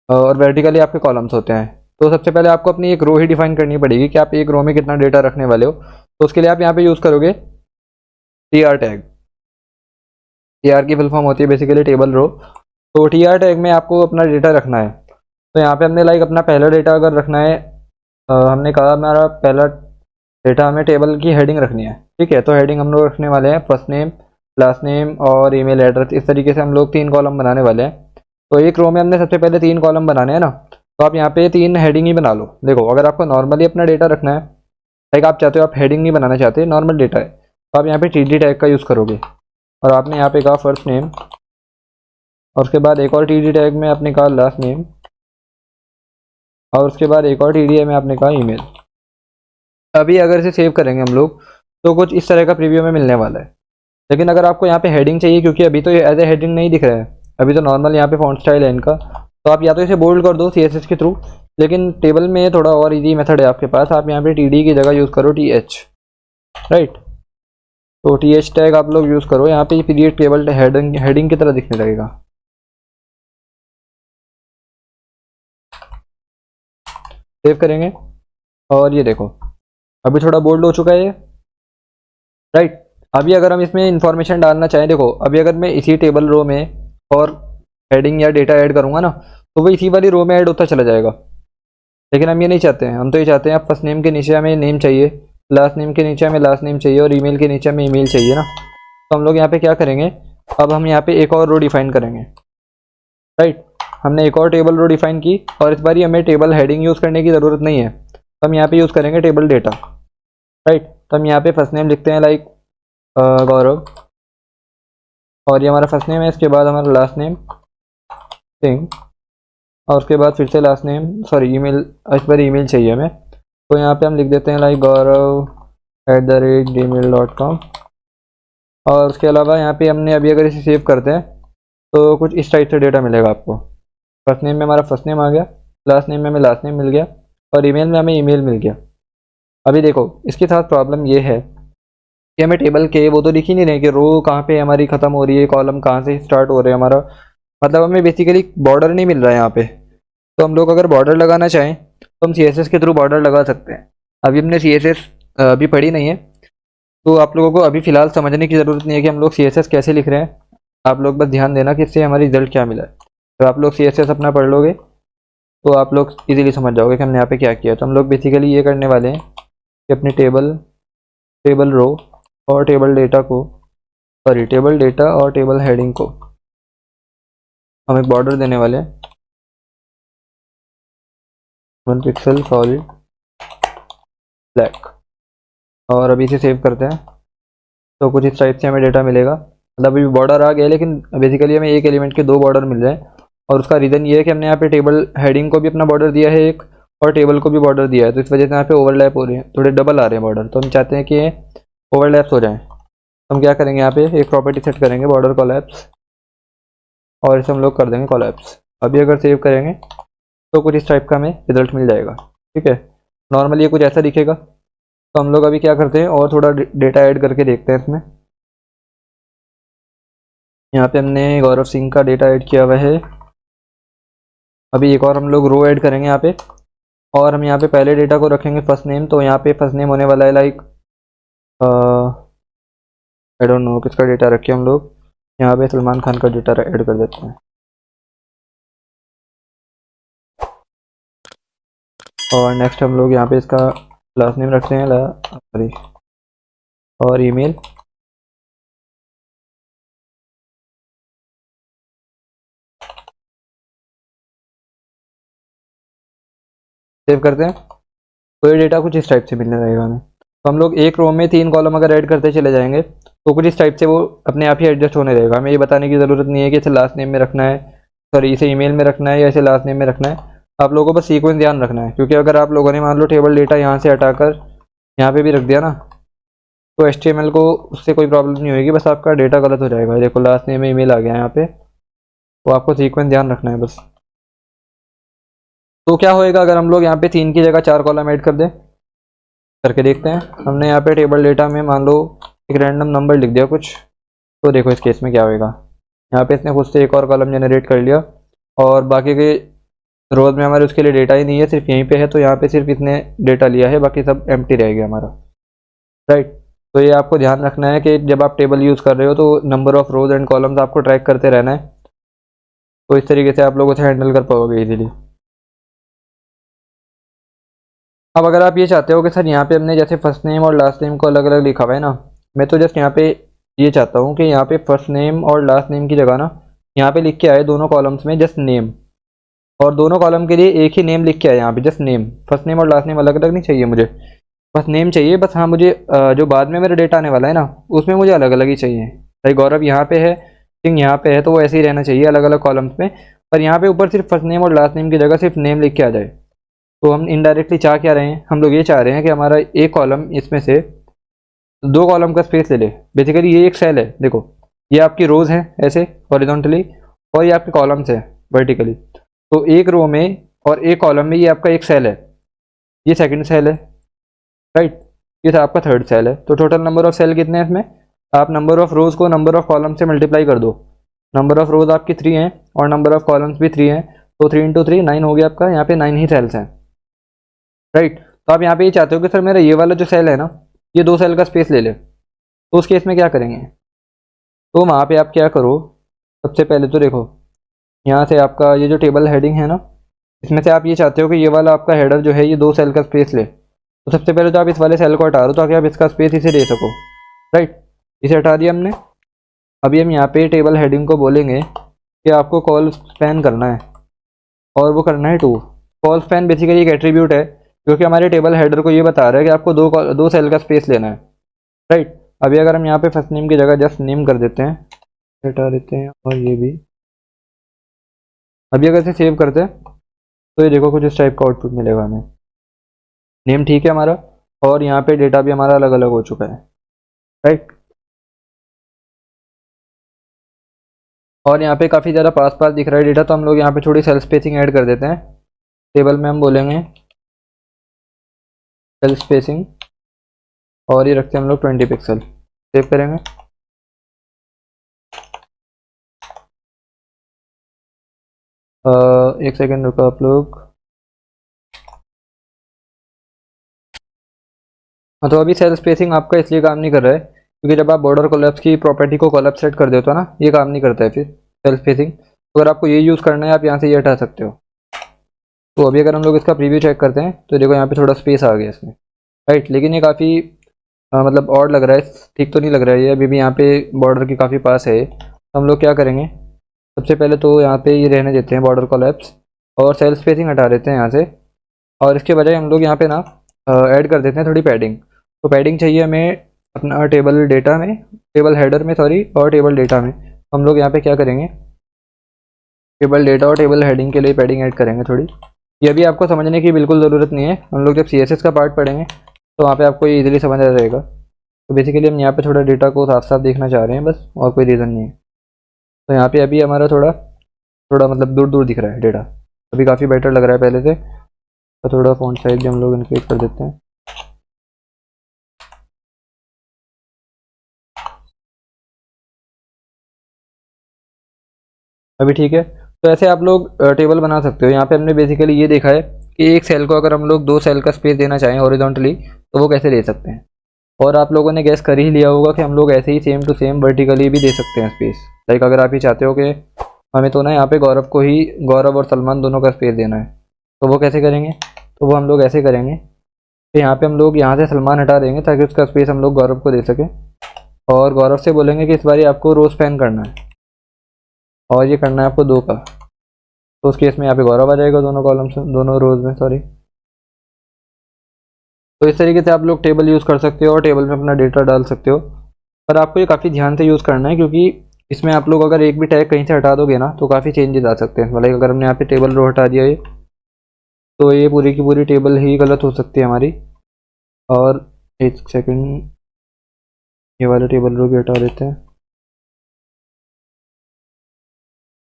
और वर्टिकली आपके कॉलम्स होते हैं। तो सबसे पहले आपको अपनी एक रो ही डिफाइन करनी पड़ेगी कि आप एक रो में कितना डेटा रखने वाले हो। तो उसके लिए आप यहाँ पे यूज़ करोगे T R tag. T R की फुल फॉर्म होती है बेसिकली टेबल रो। तो टी आर टैग में आपको अपना डेटा रखना है। तो यहाँ पे हमने लाइक अपना पहला डेटा अगर रखना है, हमने कहा हमारा पहला डेटा हमें टेबल की हेडिंग रखनी है, ठीक है। तो हेडिंग हम लोग रखने वाले हैं फर्स्ट नेम, लास्ट नेम और ईमेल एड्रेस। इस तरीके से हम लोग 3 कॉलम बनाने वाले हैं। तो एक रो में हमने सबसे पहले 3 कॉलम बनाने हैं ना, तो आप यहाँ पे 3 हेडिंग ही बना लो। देखो अगर आपको नॉर्मली अपना डेटा रखना है, लाइक आप चाहते हो आप हेडिंग नहीं बनाना चाहते, नॉर्मल डेटा है, तो आप यहाँ पे टी डी टैग का यूज़ करोगे। और आपने यहाँ पे कहा फर्स्ट नेम और उसके बाद एक और टी डी टैग में आपने कहा लास्ट नेम और उसके बाद एक और टी डी में आपने कहा ईमेल। अभी अगर इसे सेव करेंगे हम लोग तो कुछ इस तरह का प्रीव्यू में मिलने वाला है। लेकिन अगर आपको यहाँ पे हेडिंग चाहिए, क्योंकि अभी तो ये एज ए हेडिंग नहीं दिख रहा है, अभी तो नॉर्मल यहाँ पे फॉन्ट स्टाइल है इनका, तो आप या तो इसे बोल्ड कर दो CSS के थ्रू। लेकिन टेबल में थोड़ा और इजी मेथड है आपके पास, आप यहाँ पे TD की जगह यूज़ करो TH, राइट। तो TH टैग आप लोग यूज़ करो यहाँ पे, फिर ये टेबल हेडिंग की तरह दिखने लगेगा। सेव करेंगे और ये देखो अभी थोड़ा बोल्ड हो चुका है ये, राइट। अभी अगर हम इसमें इंफॉर्मेशन डालना चाहें, देखो अभी अगर मैं इसी टेबल रो में और हेडिंग या डेटा ऐड करूँगा ना तो वो इसी वाली रो में ऐड होता चला जाएगा। लेकिन हम ये नहीं चाहते हैं, हम तो ये चाहते हैं आप फर्स्ट नेम के नीचे हमें नेम चाहिए, लास्ट नेम के नीचे हमें लास्ट नेम चाहिए और ईमेल के नीचे हमें ईमेल चाहिए ना। तो हम लोग यहाँ पे क्या करेंगे, अब हम यहाँ पे एक और रो डिफाइन करेंगे, राइट। हमने एक और टेबल रो डिफाइन की और इस बार हमें टेबल हेडिंग यूज़ करने की ज़रूरत नहीं है, तो हम यहाँ पे यूज़ करेंगे टेबल डेटा, राइट। तो हम यहाँ पे फर्स्ट नेम लिखते हैं लाइक गौरव और ये हमारा फर्स्ट नेम है। इसके बाद हमारा लास्ट नेम सिंह और उसके बाद फिर से लास्ट नेम, सॉरी ईमेल, इस बार ईमेल चाहिए हमें। तो यहाँ पे हम लिख देते हैं लाइक gaurav@gmail.com। और उसके अलावा यहाँ पे हमने अभी अगर इसे सेव करते हैं तो कुछ इस टाइप से डेटा मिलेगा आपको। फर्स्ट नेम में हमारा फर्स्ट नेम आ गया, लास्ट नेम में हमें लास्ट नेम मिल गया और ईमेल में हमें ईमेल मिल गया। अभी देखो इसके साथ प्रॉब्लम ये है कि हमें टेबल के वो तो दिख ही नहीं रहे कि रो कहाँ पे हमारी ख़त्म हो रही है, कॉलम कहाँ से स्टार्ट हो रहे हैं हमारा, मतलब हमें बेसिकली बॉर्डर नहीं मिल रहा है यहाँ पे। तो हम लोग अगर बॉर्डर लगाना चाहें तो हम CSS के थ्रू बॉर्डर लगा सकते हैं। अभी हमने CSS अभी पढ़ी नहीं है, तो आप लोगों को अभी फ़िलहाल समझने की ज़रूरत नहीं है कि हम लोग CSS कैसे लिख रहे हैं। आप लोग बस ध्यान देना कि इससे हमारी रिजल्ट क्या मिला है। तो आप लोग CSS अपना पढ़ लोगे तो आप लोग इजीली समझ जाओगे कि हमने यहाँ पे क्या किया। तो हम लोग बेसिकली ये करने वाले हैं कि अपनी टेबल रो और टेबल डेटा को, सॉरी टेबल डेटा और टेबल हेडिंग को हम एक बॉर्डर देने वाले हैं 1 पिक्सल सॉलिड ब्लैक। और अभी इसे सेव करते हैं तो कुछ इस टाइप से हमें डेटा मिलेगा। मतलब अभी बॉर्डर आ गया लेकिन बेसिकली हमें एक एलिमेंट के 2 बॉर्डर मिल रहे हैं। और उसका रीज़न ये है कि हमने यहाँ पे टेबल हेडिंग को भी अपना बॉर्डर दिया है एक, और टेबल को भी बॉर्डर दिया है, तो इस वजह से यहाँ पे ओवरलैप हो रहे हैं, थोड़े डबल आ रहे हैं बॉर्डर। तो हम चाहते हैं कि ये ओवरलैप्स हो जाएं। तो हम क्या करेंगे, यहाँ पे एक प्रॉपर्टी सेट करेंगे बॉर्डर कोलैप्स, और इसे हम लोग कर देंगे कोलैप्स। अभी अगर सेव करेंगे तो कुछ इस टाइप का हमें रिजल्ट मिल जाएगा। ठीक है, नॉर्मली ये कुछ ऐसा दिखेगा। तो हम लोग अभी क्या करते हैं, और थोड़ा डेटा ऐड करके देखते हैं इसमें। यहाँ पे हमने गौरव सिंह का डेटा ऐड किया हुआ है। अभी एक और हम लोग रो ऐड करेंगे यहाँ पे, और हम यहाँ पे पहले डेटा को रखेंगे फर्स्ट नेम। तो यहाँ पे फर्स्ट नेम होने वाला है लाइक आई डोंट नो किसका डेटा रखे हम लोग। यहाँ पे सलमान खान का डेटा ऐड कर देते हैं। और नेक्स्ट हम लोग यहाँ पे इसका लास्ट नेम रखते हैं सॉरी, और ईमेल। सेव करते हैं। तो ये डेटा कुछ इस टाइप से मिलने लगेगा हमें। तो हम लोग एक रो में 3 कॉलम अगर ऐड करते चले जाएंगे तो कुछ इस टाइप से वो अपने आप ही एडजस्ट होने रहेगा। हमें ये बताने की ज़रूरत नहीं है कि इसे लास्ट नेम में रखना है, सॉरी इसे ईमेल में रखना है या इसे लास्ट नेम में रखना है। आप लोगों को बस सीक्वेंस ध्यान रखना है, क्योंकि अगर आप लोगों ने मान लो टेबल डेटा यहाँ से हटाकर यहाँ पे भी रख दिया ना, तो HTML को उससे कोई प्रॉब्लम नहीं होगी, बस आपका डेटा गलत हो जाएगा। देखो लास्ट नेम में ईमेल आ गया यहाँ पे, तो आपको सीक्वेंस ध्यान रखना है बस। तो क्या होएगा अगर हम लोग यहाँ पे 3 की जगह 4 कॉलम ऐड कर दें, करके देखते हैं। हमने यहाँ पे टेबल डेटा में मान लो एक रैंडम नंबर लिख दिया कुछ, तो देखो इस केस में क्या होएगा। यहाँ पे इसने खुद से एक और कॉलम जनरेट कर लिया, और बाकी के रोज में हमारे उसके लिए डेटा ही नहीं है, सिर्फ यहीं पे है। तो यहाँ पे सिर्फ इसने डेटा लिया है, बाकी सब एम्प्टी रह गया हमारा, राइट। तो ये आपको ध्यान रखना है कि जब आप टेबल यूज़ कर रहे हो तो number of rose and columns आपको ट्रैक करते रहना है। तो इस तरीके से आप लोग उसे हैंडल कर पाओगे इजीली। अब अगर आप ये चाहते हो कि सर यहाँ पे हमने जैसे फर्स्ट नेम और लास्ट नेम को अलग अलग लिखा हुआ है ना, मैं तो जस्ट यहाँ पे ये चाहता हूँ कि यहाँ पे फर्स्ट नेम और लास्ट नेम की जगह ना यहाँ पे लिख के आए दोनों कॉलम्स में जस्ट नेम, और दोनों कॉलम के लिए एक ही नेम लिख के आए यहाँ पे जस्ट नेम। फर्स्ट नेम और लास्ट नेम अलग अलग नहीं चाहिए मुझे, बस नेम चाहिए बस। हाँ मुझे जो बाद में मेरा डेटा आने वाला है ना उसमें मुझे अलग अलग ही चाहिए। भाई गौरव यहाँ पे है, सिंह यहाँ पे है, तो वो ऐसे ही रहना चाहिए अलग अलग कॉलम्स में। पर यहाँ पे ऊपर सिर्फ फर्स्ट नेम और लास्ट नेम की जगह सिर्फ नेम लिख के आ जाए। तो हम इनडायरेक्टली चाह क्या रहे हैं, हम लोग ये चाह रहे हैं कि हमारा एक कॉलम इसमें से 2 कॉलम का स्पेस ले ले। बेसिकली ये एक सेल है, देखो ये आपकी रोज है ऐसे हॉरिजॉन्टली, और ये आपके कॉलम्स है वर्टिकली। तो एक रो में और एक कॉलम में ये आपका एक सेल है, ये सेकंड सेल है, राइट। ये था आपका थर्ड सेल है। तो टोटल नंबर ऑफ सेल कितने हैं इसमें, आप नंबर ऑफ रोज को नंबर ऑफ कॉलम से मल्टीप्लाई कर दो। नंबर ऑफ रोज आपकी 3 हैं और नंबर ऑफ कॉलम्स भी 3 हैं, तो 3 इंटू 3 9 हो गया आपका। यहाँ पे 9 ही सेल्स हैं, राइट। तो आप यहाँ पे ये चाहते हो कि सर मेरा ये वाला जो सेल है ना ये 2 सेल का स्पेस ले ले, तो उस केस में क्या करेंगे। तो वहाँ पे आप क्या करो, सबसे पहले तो देखो यहाँ से आपका ये जो टेबल हेडिंग है ना, इसमें से आप ये चाहते हो कि ये वाला आपका हेडर जो है ये 2 सेल का स्पेस ले। तो सबसे पहले तो आप इस वाले सेल को हटा दो ताकि आप इसका स्पेस इसे दे सको, राइट। इसे हटा दिया हमने। अभी हम यहाँ पे टेबल हेडिंग को बोलेंगे कि आपको कॉल स्पैन करना है, और वो करना है 2। कॉल स्पैन बेसिकली एक एट्रीब्यूट है जो कि हमारे टेबल हेडर को ये बता रहा है कि आपको 2 सेल का स्पेस लेना है, राइट। अभी अगर हम यहाँ पे फर्स्ट नेम की जगह जस्ट नेम कर देते हैं, हटा देते हैं, और ये भी। अभी अगर इसे सेव करते हैं तो ये देखो कुछ इस टाइप का आउटपुट मिलेगा हमें। नेम ठीक है हमारा, और यहाँ पे डेटा भी हमारा अलग अलग हो चुका है, राइट। और यहाँ पे काफ़ी ज़्यादा पास पास दिख रहा है डेटा, तो हम लोग यहाँ पे थोड़ी सेल स्पेसिंग ऐड कर देते हैं। टेबल में हम बोलेंगे सेल स्पेसिंग, और ये रखते हैं हम लोग 20 पिक्सल। सेव करेंगे। एक सेकेंड रुको आप लोग। हाँ, तो अभी सेल स्पेसिंग आपका इसलिए काम नहीं कर रहा है क्योंकि जब आप बॉर्डर कोलैप्स की प्रॉपर्टी को कोलैप्स सेट कर देते हो ना, ये काम नहीं करता है फिर सेल स्पेसिंग। तो अगर आपको ये यूज़ करना है आप यहाँ से ये हटा सकते हो। तो अभी अगर हम लोग इसका प्रीव्यू चेक करते हैं तो देखो यहाँ पे थोड़ा स्पेस आ गया इसमें, राइट। लेकिन ये काफ़ी मतलब ऑड लग रहा है, ठीक तो नहीं लग रहा है ये। अभी भी यहाँ पे बॉर्डर के काफ़ी पास है। तो हम लोग क्या करेंगे, सबसे पहले तो यहाँ पे ये रहने देते हैं बॉर्डर कोलैप्स, और सेल स्पेसिंग हटा देते हैं यहाँ से। और इसके बजाय हम लोग यहाँ पे ना ऐड कर देते हैं थोड़ी पैडिंग। तो पैडिंग चाहिए हमें अपना टेबल डेटा में, टेबल हेडर में सॉरी, और टेबल डेटा में। हम लोग यहाँ पे क्या करेंगे, टेबल डेटा और टेबल हेडिंग के लिए पैडिंग ऐड करेंगे थोड़ी। ये भी आपको समझने की बिल्कुल ज़रूरत नहीं है, हम लोग जब CSS का पार्ट पढ़ेंगे तो वहाँ पे आपको ये इजीली समझ आ जाएगा। तो बेसिकली हम यहाँ पे थोड़ा डेटा को साफ साफ देखना चाह रहे हैं बस, और कोई रीज़न नहीं है। तो यहाँ पे अभी हमारा थोड़ा थोड़ा मतलब दूर दूर दिख रहा है डेटा, अभी काफ़ी बेटर लग रहा है पहले से। तो थोड़ा फ़ॉन्ट साइज भी हम लोग इंक्रीज कर देते हैं। अभी ठीक है। तो ऐसे आप लोग टेबल बना सकते हो। यहाँ पे हमने बेसिकली ये देखा है कि एक सेल को अगर हम लोग 2 सेल का स्पेस देना चाहें हॉरिजॉन्टली तो वो कैसे दे सकते हैं। और आप लोगों ने गैस कर ही लिया होगा कि हम लोग ऐसे ही सेम टू सेम वर्टिकली भी दे सकते हैं स्पेस। लाइक अगर आप ये चाहते हो कि हमें तो ना यहाँ पे गौरव को ही, गौरव और सलमान दोनों का स्पेस देना है, तो वो कैसे करेंगे। तो वो हम लोग ऐसे करेंगे कि यहाँ पे हम लोग यहाँ से सलमान हटा देंगे ताकि उसका स्पेस हम लोग गौरव को दे सकें। और गौरव से बोलेंगे कि इस बारी आपको रो स्पैन करना है और ये करना है आपको 2 का। तो उस केस में यहाँ पे गौरव आ जाएगा दोनों कॉलम्स में, दोनों रोज में, सॉरी। तो इस तरीके से आप लोग टेबल यूज़ कर सकते हो और टेबल में अपना डेटा डाल सकते हो। पर आपको ये काफ़ी ध्यान से यूज़ करना है क्योंकि इसमें आप लोग अगर एक भी टैग कहीं से हटा दोगे ना तो काफ़ी चेंजेस आ सकते हैं। मतलब अगर हमने यहाँ पे टेबल रो हटा दिया ये, तो ये पूरी की पूरी टेबल ही गलत हो सकती है हमारी। और एक सेकंड, ये वाले टेबल रो भी हटा देते हैं।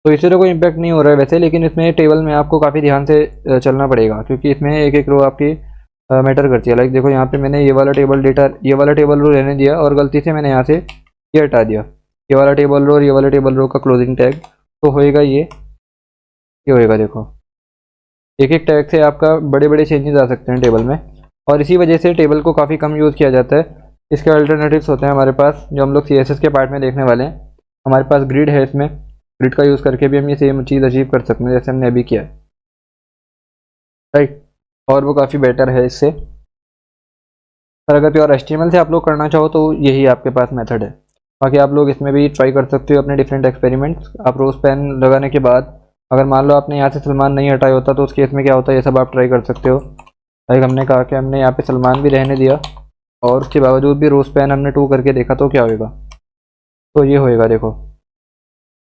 तो इससे तो कोई इम्पैक्ट नहीं हो रहा है वैसे, लेकिन इसमें टेबल में आपको काफ़ी ध्यान से चलना पड़ेगा क्योंकि इसमें एक एक रो आपकी मैटर करती है। लाइक देखो यहाँ पे मैंने ये वाला टेबल डेटा, ये वाला टेबल रो रहने दिया और गलती से मैंने यहाँ से ये हटा दिया, ये वाला टेबल रो और ये वाला टेबल रो का क्लोजिंग टैग। तो होएगा ये होएगा, देखो एक एक टैग से आपका बड़े बड़े चेंजेस आ सकते हैं टेबल में। और इसी वजह से टेबल को काफ़ी कम यूज़ किया जाता है। इसके अल्टरनेटिव्स होते हैं हमारे पास जो हम लोग CSS के पार्ट में देखने वाले हैं। हमारे पास ग्रिड है, इसमें ग्रिड का यूज़ करके भी हम ये सेम चीज़ अचीव कर सकते हैं जैसे हमने अभी किया है, राइट। और वो काफ़ी बेटर है इससे। पर अगर प्योर HTML से आप लोग करना चाहो तो यही आपके पास मेथड है। बाकी आप लोग इसमें भी ट्राई कर सकते हो अपने डिफरेंट एक्सपेरिमेंट्स। आप रोज पेन लगाने के बाद अगर मान लो आपने यहाँ से सलमान नहीं हटाया होता तो उस केस में क्या होता है, ये सब आप ट्राई कर सकते हो। लाइक हमने कहा कि हमने यहाँ पे सलमान भी रहने दिया और उसके बावजूद भी रोज पेन हमने 2 करके देखा तो क्या होएगा। तो ये होएगा, देखो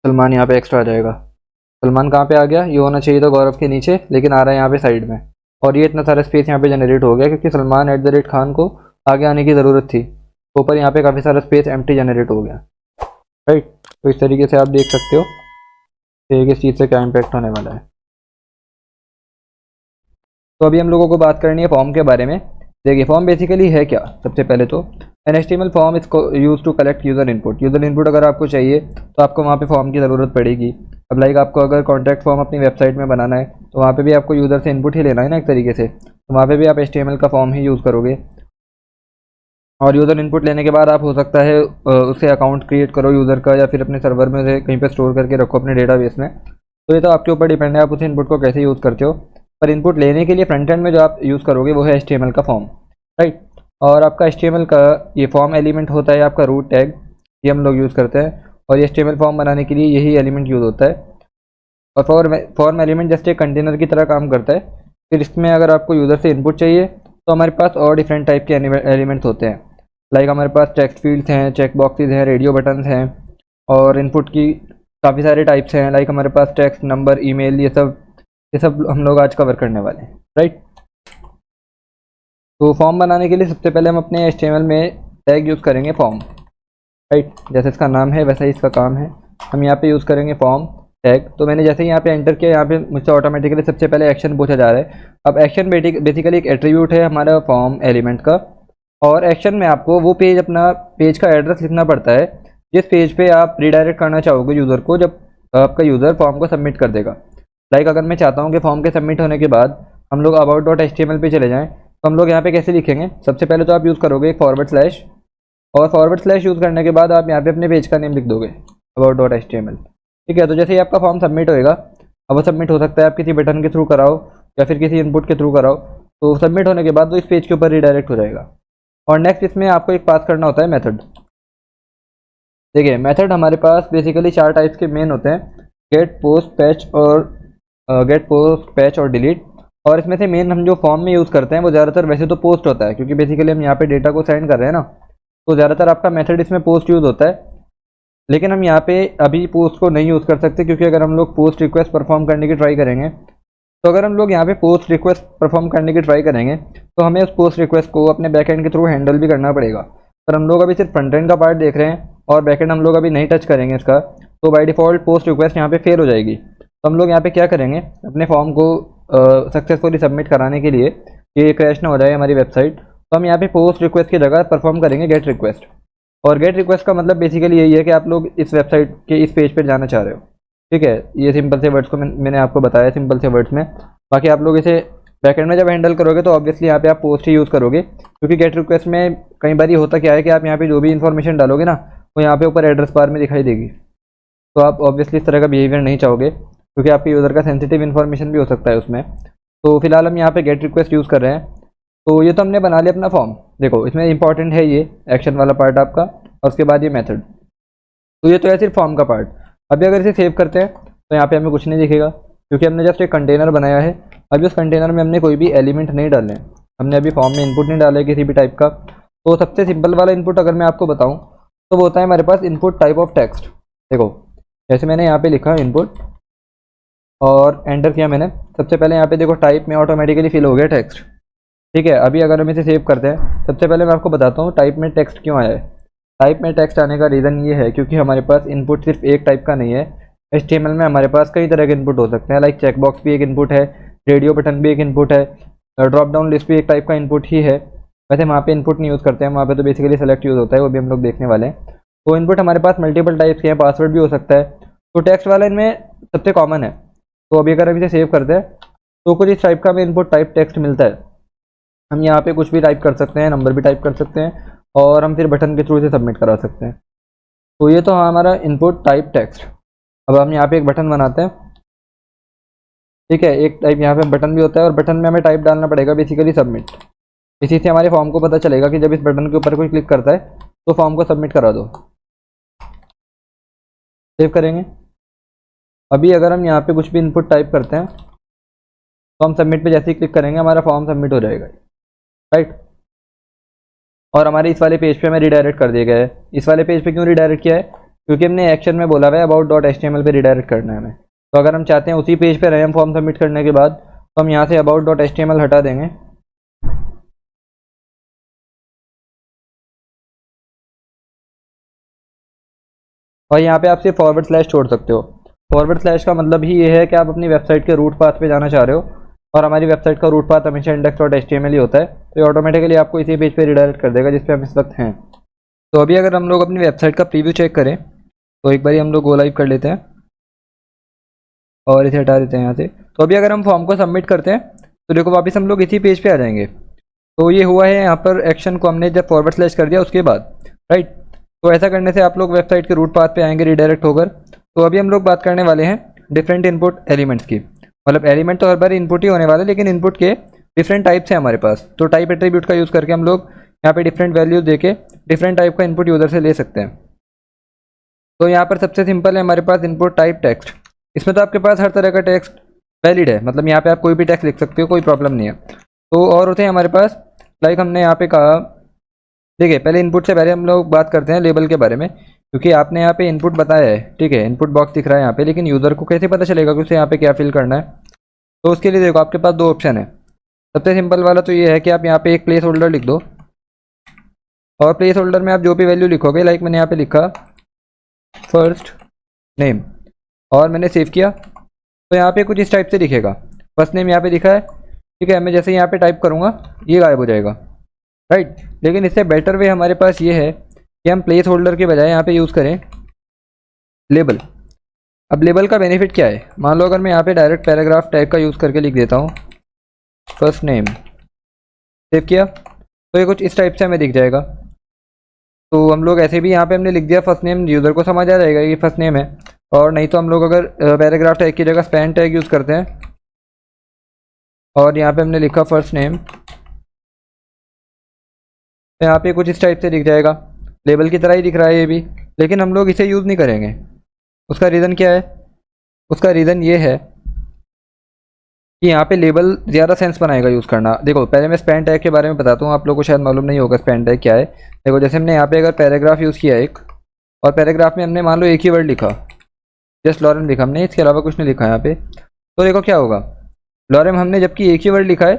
सलमान यहाँ पे एक्स्ट्रा आ जाएगा। सलमान कहाँ पे आ गया, ये होना चाहिए था गौरव के नीचे, लेकिन आ रहा है यहाँ पे साइड में। और ये इतना सारा स्पेस यहाँ पे जनरेट हो गया क्योंकि सलमान @खान को आगे आने की ज़रूरत थी। तो ऊपर यहाँ पे काफ़ी सारा स्पेस एम्प्टी जनरेट हो गया, राइट। तो इस तरीके से आप देख सकते हो कि किस चीज़ से क्या इम्पैक्ट होने वाला है। तो अभी हम लोगों को बात करनी है फॉर्म के बारे में। देखिए फॉर्म बेसिकली है क्या। सबसे पहले तो एन HTML फॉर्म इसको use to collect user input. User input अगर आपको चाहिए तो आपको वहाँ पे फॉर्म की ज़रूरत पड़ेगी। अब लाइक आपको अगर कॉन्टैक्ट फॉर्म अपनी वेबसाइट में बनाना है तो वहाँ पे भी आपको यूज़र से इनपुट ही लेना है ना एक तरीके से, तो वहाँ पे भी आप HTML का फॉर्म ही यूज़ करोगे। और यूज़र इनपुट लेने के बाद आप हो सकता है उससे अकाउंट क्रिएट करो यूज़र का, या फिर अपने सर्वर में से कहीं पर स्टोर करके रखो अपने डेटाबेस में। तो ये तो आपके ऊपर डिपेंड है आप उस इनपुट को कैसे यूज़ करते हो। पर इनपुट लेने के लिए फ्रंट एंड में जो आप यूज़ करोगे वो है HTML का फॉर्म, राइट। और आपका HTML का ये फॉर्म एलिमेंट होता है आपका रूट टैग, ये हम लोग यूज़ करते हैं। और ये HTML फॉर्म बनाने के लिए यही एलिमेंट यूज़ होता है। और फॉर्म एलिमेंट जस्ट एक कंटेनर की तरह काम करता है। फिर इसमें अगर आपको यूज़र से इनपुट चाहिए तो हमारे पास और डिफरेंट टाइप के एलिमेंट्स होते हैं। लाइक हमारे पास टेक्स्ट फील्ड्स हैं, चेक बॉक्सेज हैं, रेडियो बटन्स हैं। और इनपुट की काफ़ी सारे टाइप्स हैं। लाइक हमारे पास टेक्स्ट, नंबर, ईमेल, ये सब हम लोग आज कवर करने वाले हैं, राइट। तो फॉर्म बनाने के लिए सबसे पहले हम अपने HTML में टैग यूज़ करेंगे फॉर्म, राइट। जैसे इसका नाम है वैसा ही इसका काम है। हम यहाँ पे यूज़ करेंगे फॉर्म टैग। तो मैंने जैसे ही यहाँ पे एंटर किया, यहाँ पे मुझसे ऑटोमेटिकली सबसे पहले एक्शन पूछा जा रहा है। अब एक्शन बेसिकली एक एट्रीब्यूट है हमारा फॉर्म एलिमेंट का। और एक्शन में आपको वो पेज, अपना पेज का एड्रेस लिखना पड़ता है जिस पेज पे आप रिडायरेक्ट करना चाहोगे यूज़र को जब आपका यूज़र फॉर्म को सबमिट कर देगा। लाइक अगर मैं चाहता हूँ कि फॉर्म के सबमिट होने के बाद हम लोग about.html पे चले जाएँ तो हम लोग यहाँ पे कैसे लिखेंगे। सबसे पहले तो आप यूज़ करोगे एक /, और // यूज़ करने के बाद आप यहाँ पे अपने पेज का नेम लिख दोगे about.html, ठीक है। तो जैसे ही आपका फॉर्म सबमिट होएगा, अब वो सबमिट हो सकता है आप किसी बटन के थ्रू कराओ या फिर किसी इनपुट के थ्रू कराओ, तो सबमिट होने के बाद वो इस पेज के ऊपर रिडायरेक्ट हो जाएगा। और नेक्स्ट इसमें आपको एक पास करना होता है मेथड। देखिए मेथड हमारे पास बेसिकली 4 टाइप्स के मेन होते हैं, गेट, पोस्ट, पैच और डिलीट। और इसमें से मेन हम जो फॉर्म में यूज़ करते हैं वो ज़्यादातर वैसे तो पोस्ट होता है, क्योंकि बेसिकली हम यहाँ पे डेटा को सेंड कर रहे हैं ना, तो ज़्यादातर आपका मेथड इसमें पोस्ट यूज़ होता है। लेकिन हम यहाँ पे अभी पोस्ट को नहीं यूज़ कर सकते, क्योंकि अगर हम लोग पोस्ट रिक्वेस्ट परफॉर्म करने की ट्राई करेंगे तो अगर हम लोग यहाँ पे पोस्ट रिक्वेस्ट परफॉर्म करने की ट्राई करेंगे तो हमें उस पोस्ट रिक्वेस्ट को अपने बैकएंड के थ्रू हैंडल भी करना पड़ेगा। पर हम लोग अभी सिर्फ फ्रंट एंड का पार्ट देख रहे हैं और बैकएंड हम लोग अभी नहीं टच करेंगे इसका, तो बाय डिफ़ॉल्ट पोस्ट रिक्वेस्ट यहाँ पे फेल हो जाएगी। तो हम लोग यहाँ पे क्या करेंगे, अपने फॉर्म को सक्सेसफुली सबमिट कराने के लिए, ये क्रैश ना हो जाए हमारी वेबसाइट, तो हम यहाँ पे पोस्ट रिक्वेस्ट की जगह परफॉर्म करेंगे गेट रिक्वेस्ट। और गेट रिक्वेस्ट का मतलब बेसिकली यही है कि आप लोग इस वेबसाइट के इस पेज पर जाना चाह रहे हो, ठीक है। ये सिंपल से वर्ड्स को मैंने आपको बताया सिंपल से वर्ड्स में। बाकी आप लोग इसे बैकएंड में जब हैंडल करोगे तो ऑब्वियसली यहाँ पे आप पोस्ट ही यूज़ करोगे, क्योंकि गेट रिक्वेस्ट में कई बार ये होता क्या है कि आप यहाँ पे जो भी इन्फॉर्मेशन डालोगे ना वो यहाँ पे ऊपर एड्रेस बार में दिखाई देगी। तो आप ऑब्वियसली इस तरह का बिहेवियर नहीं चाहोगे, क्योंकि आपके यूज़र का सेंसिटिव इन्फॉर्मेशन भी हो सकता है उसमें। तो फिलहाल हम यहाँ पे गेट रिक्वेस्ट यूज़ कर रहे हैं। तो ये तो हमने बना लिया अपना फॉर्म। देखो इसमें इंपॉर्टेंट है ये एक्शन वाला पार्ट आपका, और उसके बाद ये मेथड। तो ये तो है सिर्फ फॉर्म का पार्ट। अभी अगर इसे सेव करते हैं तो यहाँ पे हमें कुछ नहीं दिखेगा, क्योंकि हमने जस्ट एक कंटेनर बनाया है। अभी उस कंटेनर में हमने कोई भी एलिमेंट नहीं डाले हैं, हमने अभी फॉर्म में इनपुट नहीं डाला है किसी भी टाइप का। तो सबसे सिंपल वाला इनपुट अगर मैं आपको बताऊं तो वो होता है हमारे पास इनपुट टाइप ऑफ टेक्स्ट। देखो जैसे मैंने यहाँ पे लिखा इनपुट और एंटर किया मैंने, सबसे पहले यहाँ पे देखो टाइप में ऑटोमेटिकली फिल हो गया टेक्स्ट, ठीक है। अभी अगर हम इसे सेव करते हैं, सबसे पहले मैं आपको बताता हूँ टाइप में टेक्स्ट क्यों आया है। टाइप में टेक्स्ट आने का रीज़न ये है क्योंकि हमारे पास इनपुट सिर्फ एक टाइप का नहीं है। HTML में हमारे पास कई तरह के इनपुट हो सकते हैं, लाइक चेकबॉक्स भी एक इनपुट है, रेडियो बटन भी एक इनपुट है, ड्रॉप डाउन लिस्ट भी एक टाइप का इनपुट ही है। वैसे वहाँ पे इनपुट नहीं यूज़ करते हैं, वहाँ पे तो बेसिकली सेलेक्ट यूज़ होता है, वो भी हम लोग देखने वाले हैं। तो इनपुट हमारे पास मल्टीपल टाइप्स के हैं, पासवर्ड भी हो सकता है। तो टेक्स्ट वाला इनमें सबसे कॉमन है। तो अभी अगर हम इसे सेव करते हैं तो कुछ इस टाइप का हमें इनपुट टाइप टेक्स्ट मिलता है। हम यहाँ पे कुछ भी टाइप कर सकते हैं, नंबर भी टाइप कर सकते हैं, और हम फिर बटन के थ्रू इसे सबमिट करा सकते हैं। तो ये तो हमारा इनपुट टाइप टेक्स्ट। अब हम यहाँ पे एक बटन बनाते हैं, ठीक है। एक टाइप यहाँ पे बटन भी होता है और बटन में हमें टाइप डालना पड़ेगा बेसिकली सबमिट। इसी से हमारे फॉर्म को पता चलेगा कि जब इस बटन के ऊपर कोई क्लिक करता है तो फॉर्म को सबमिट करा दो। सेव करेंगे। अभी अगर हम यहाँ पे कुछ भी इनपुट टाइप करते हैं तो हम सबमिट पे जैसे ही क्लिक करेंगे हमारा फॉर्म सबमिट हो जाएगा, राइट। और हमारे इस वाले पेज पे हमें रिडायरेक्ट कर दिया गया है। इस वाले पेज पे क्यों रिडायरेक्ट किया है, क्योंकि हमने एक्शन में बोला हुआ है about.html पे रिडायरेक्ट करना है हमें। तो अगर हम चाहते हैं उसी पेज पे रहे हम फॉर्म सबमिट करने के बाद, तो हम यहाँ से about.html हटा देंगे। और यहाँ पे आप सिर्फ फॉरवर्ड स्लैश छोड़ सकते हो। फॉरवर्ड स्लैश का मतलब ही ये है कि आप अपनी वेबसाइट के रूट पाथ पे जाना चाह रहे हो, और हमारी वेबसाइट का रूट पाथ हमेशा index.html ही होता है। तो ये ऑटोमेटिकली आपको इसी पेज पे रिडायरेक्ट कर देगा जिस पे हम इस वक्त हैं। तो अभी अगर हम लोग अपनी वेबसाइट का प्रीव्यू चेक करें तो एक बार हम लोग गो लाइव कर लेते हैं और इसे हटा देते हैं यहाँ से। तो अभी अगर हम फॉर्म को सबमिट करते हैं तो देखो वापस हम लोग इसी पेज पे आ जाएंगे। तो ये हुआ है यहाँ पर एक्शन को हमने जब फॉरवर्ड स्लैश कर दिया उसके बाद, राइट। तो ऐसा करने से आप लोग वेबसाइट के रूट पाथ पे आएंगे रिडायरेक्ट होकर। तो अभी हम लोग बात करने वाले हैं डिफरेंट इनपुट एलिमेंट्स की। मतलब एलिमेंट तो हर बार इनपुट ही होने वाले, लेकिन इनपुट के डिफरेंट टाइप्स हैं हमारे पास। तो टाइप एट्रीब्यूट का यूज़ करके हम लोग यहाँ पे डिफरेंट वैल्यूज देके डिफरेंट टाइप का इनपुट यूज़र से ले सकते हैं। तो यहाँ पर सबसे सिंपल है हमारे पास इनपुट टाइप टेक्स्ट। इसमें तो आपके पास हर तरह का टेक्स्ट वैलिड है, मतलब यहाँ पे आप कोई भी टेक्स्ट लिख सकते हो, कोई प्रॉब्लम नहीं है। तो और होते हैं हमारे पास, लाइक हमने यहाँ पे कहा, देखिए पहले इनपुट से पहले हम लोग बात करते हैं लेबल के बारे में, क्योंकि आपने यहाँ पे इनपुट बताया है, ठीक है। इनपुट बॉक्स दिख रहा है यहाँ पे, लेकिन यूज़र को कैसे पता चलेगा कि उसे यहाँ पे क्या फिल करना है। तो उसके लिए देखो आपके पास दो ऑप्शन है। सबसे सिंपल वाला तो ये है कि आप यहाँ पे एक प्लेस होल्डर लिख दो, और प्लेस होल्डर में आप जो भी वैल्यू लिखोगे, लाइक मैंने यहाँ पे लिखा फर्स्ट नेम और मैंने सेव किया, तो यहाँ पे कुछ इस टाइप से दिखेगा। फर्स्ट नेम यहाँ पे दिखा है, ठीक है। मैं जैसे यहाँ पे टाइप करूँगा ये गायब हो जाएगा, राइट। लेकिन इससे बेटर वे हमारे पास ये है कि हम प्लेस होल्डर के बजाय यहाँ पे यूज़ करें लेबल। अब लेबल का बेनिफिट क्या है, मान लो अगर मैं यहाँ पे डायरेक्ट पैराग्राफ टैग का यूज़ करके लिख देता हूँ फर्स्ट नेम, सेव किया, तो ये कुछ इस टाइप से हमें दिख जाएगा। तो हम लोग ऐसे भी यहाँ पे हमने लिख दिया फर्स्ट नेम, यूज़र को समझ आ जाएगा ये फर्स्ट नेम है। और नहीं तो हम लोग अगर पैराग्राफ टैग की जगह स्पैन टैग यूज़ करते हैं और यहाँ पे हमने लिखा फर्स्ट नेम, तो यहाँ पे कुछ इस टाइप से दिख जाएगा, लेबल की तरह ही दिख रहा है ये भी। लेकिन हम लोग इसे यूज़ नहीं करेंगे। उसका रीज़न क्या है, उसका रीज़न ये है कि यहाँ पे लेबल ज़्यादा सेंस बनाएगा यूज़ करना। देखो पहले मैं स्पैन टैग के बारे में बताता हूँ, आप लोगों को शायद मालूम नहीं होगा स्पैन टैग क्या है। देखो जैसे हमने यहाँ पे अगर पैराग्राफ यूज़ किया एक, और पैराग्राफ में हमने मान लो एक ही वर्ड लिखा, जस्ट लॉरेन लिखा हमने, इसके अलावा कुछ नहीं लिखा यहाँ पे, तो देखो क्या होगा, लॉरेम हमने जबकि एक ही वर्ड लिखा है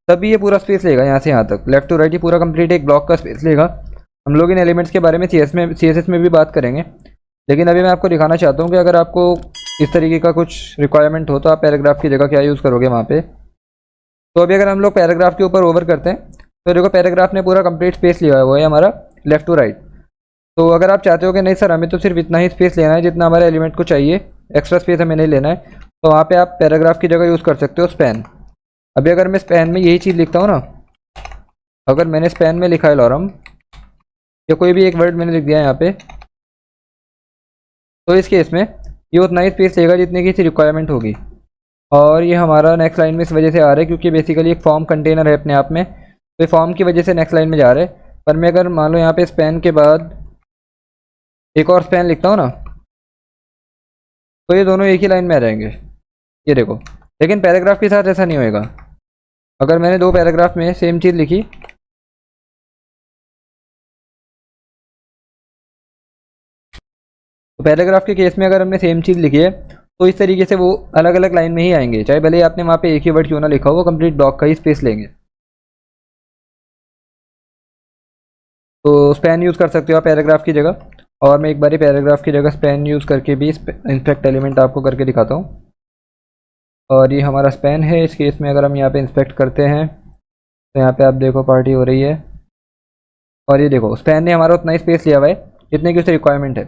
तभी ये पूरा स्पेस लेगा, यहाँ से यहाँ तक लेफ्ट टू राइट ये पूरा कंप्लीट एक ब्लॉक का स्पेस लेगा। हम लोग इन एलिमेंट्स के बारे में CSS में भी बात करेंगे, लेकिन अभी मैं आपको दिखाना चाहता हूँ कि अगर आपको इस तरीके का कुछ रिक्वायरमेंट हो तो आप पैराग्राफ की जगह क्या यूज़ करोगे वहाँ पे। तो अभी अगर हम लोग पैराग्राफ के ऊपर ओवर करते हैं तो देखो पैराग्राफ ने पूरा कंप्लीट स्पेस लिया है, वो है हमारा लेफ्ट टू राइट। तो अगर आप चाहते हो कि नहीं सर हमें तो सिर्फ इतना ही स्पेस लेना है जितना हमारे एलिमेंट को चाहिए, एक्स्ट्रा स्पेस हमें नहीं लेना है, तो वहाँ पे आप पैराग्राफ की जगह यूज़ कर सकते हो स्पैन। अभी अगर मैं स्पैन में यही चीज़ लिखता हूँ ना, अगर मैंने स्पैन में लिखा है लॉरम या कोई भी एक वर्ड मैंने लिख दिया है यहाँ पे, तो इस केस में ये उतना ही स्पेस लेगा जितने की इसकी रिक्वायरमेंट होगी। और ये हमारा नेक्स्ट लाइन में इस वजह से आ रहा है क्योंकि बेसिकली एक फॉर्म कंटेनर है अपने आप में, तो फॉर्म की वजह से नेक्स्ट लाइन में जा रहा है। पर मैं अगर मान लो यहाँ पे स्पैन के बाद एक और स्पैन लिखता हूँ ना, तो ये दोनों एक ही लाइन में आ जाएंगे, ये देखो। लेकिन पैराग्राफ के साथ ऐसा नहीं होएगा। अगर मैंने दो पैराग्राफ में सेम चीज़ लिखी तो पैराग्राफ के केस में अगर हमने सेम चीज़ लिखी है तो इस तरीके से वो अलग अलग लाइन में ही आएंगे, चाहे भले ही आपने वहाँ पे एक ही वर्ड क्यों ना लिखा हो, वो कंप्लीट ब्लॉक का ही स्पेस लेंगे। तो स्पैन यूज़ कर सकते हो आप पैराग्राफ की जगह, और मैं एक बारी पैराग्राफ की जगह स्पैन यूज़ करके भी इंस्पेक्ट एलिमेंट आपको करके दिखाता हूँ। और ये हमारा स्पैन है, इस केस में अगर हम यहाँ पे इंस्पेक्ट करते हैं तो यहाँ पे आप देखो पार्टी हो रही है, और ये देखो स्पैन ने हमारा उतना ही स्पेस लिया हुआ है जितने की उससे रिक्वायरमेंट है,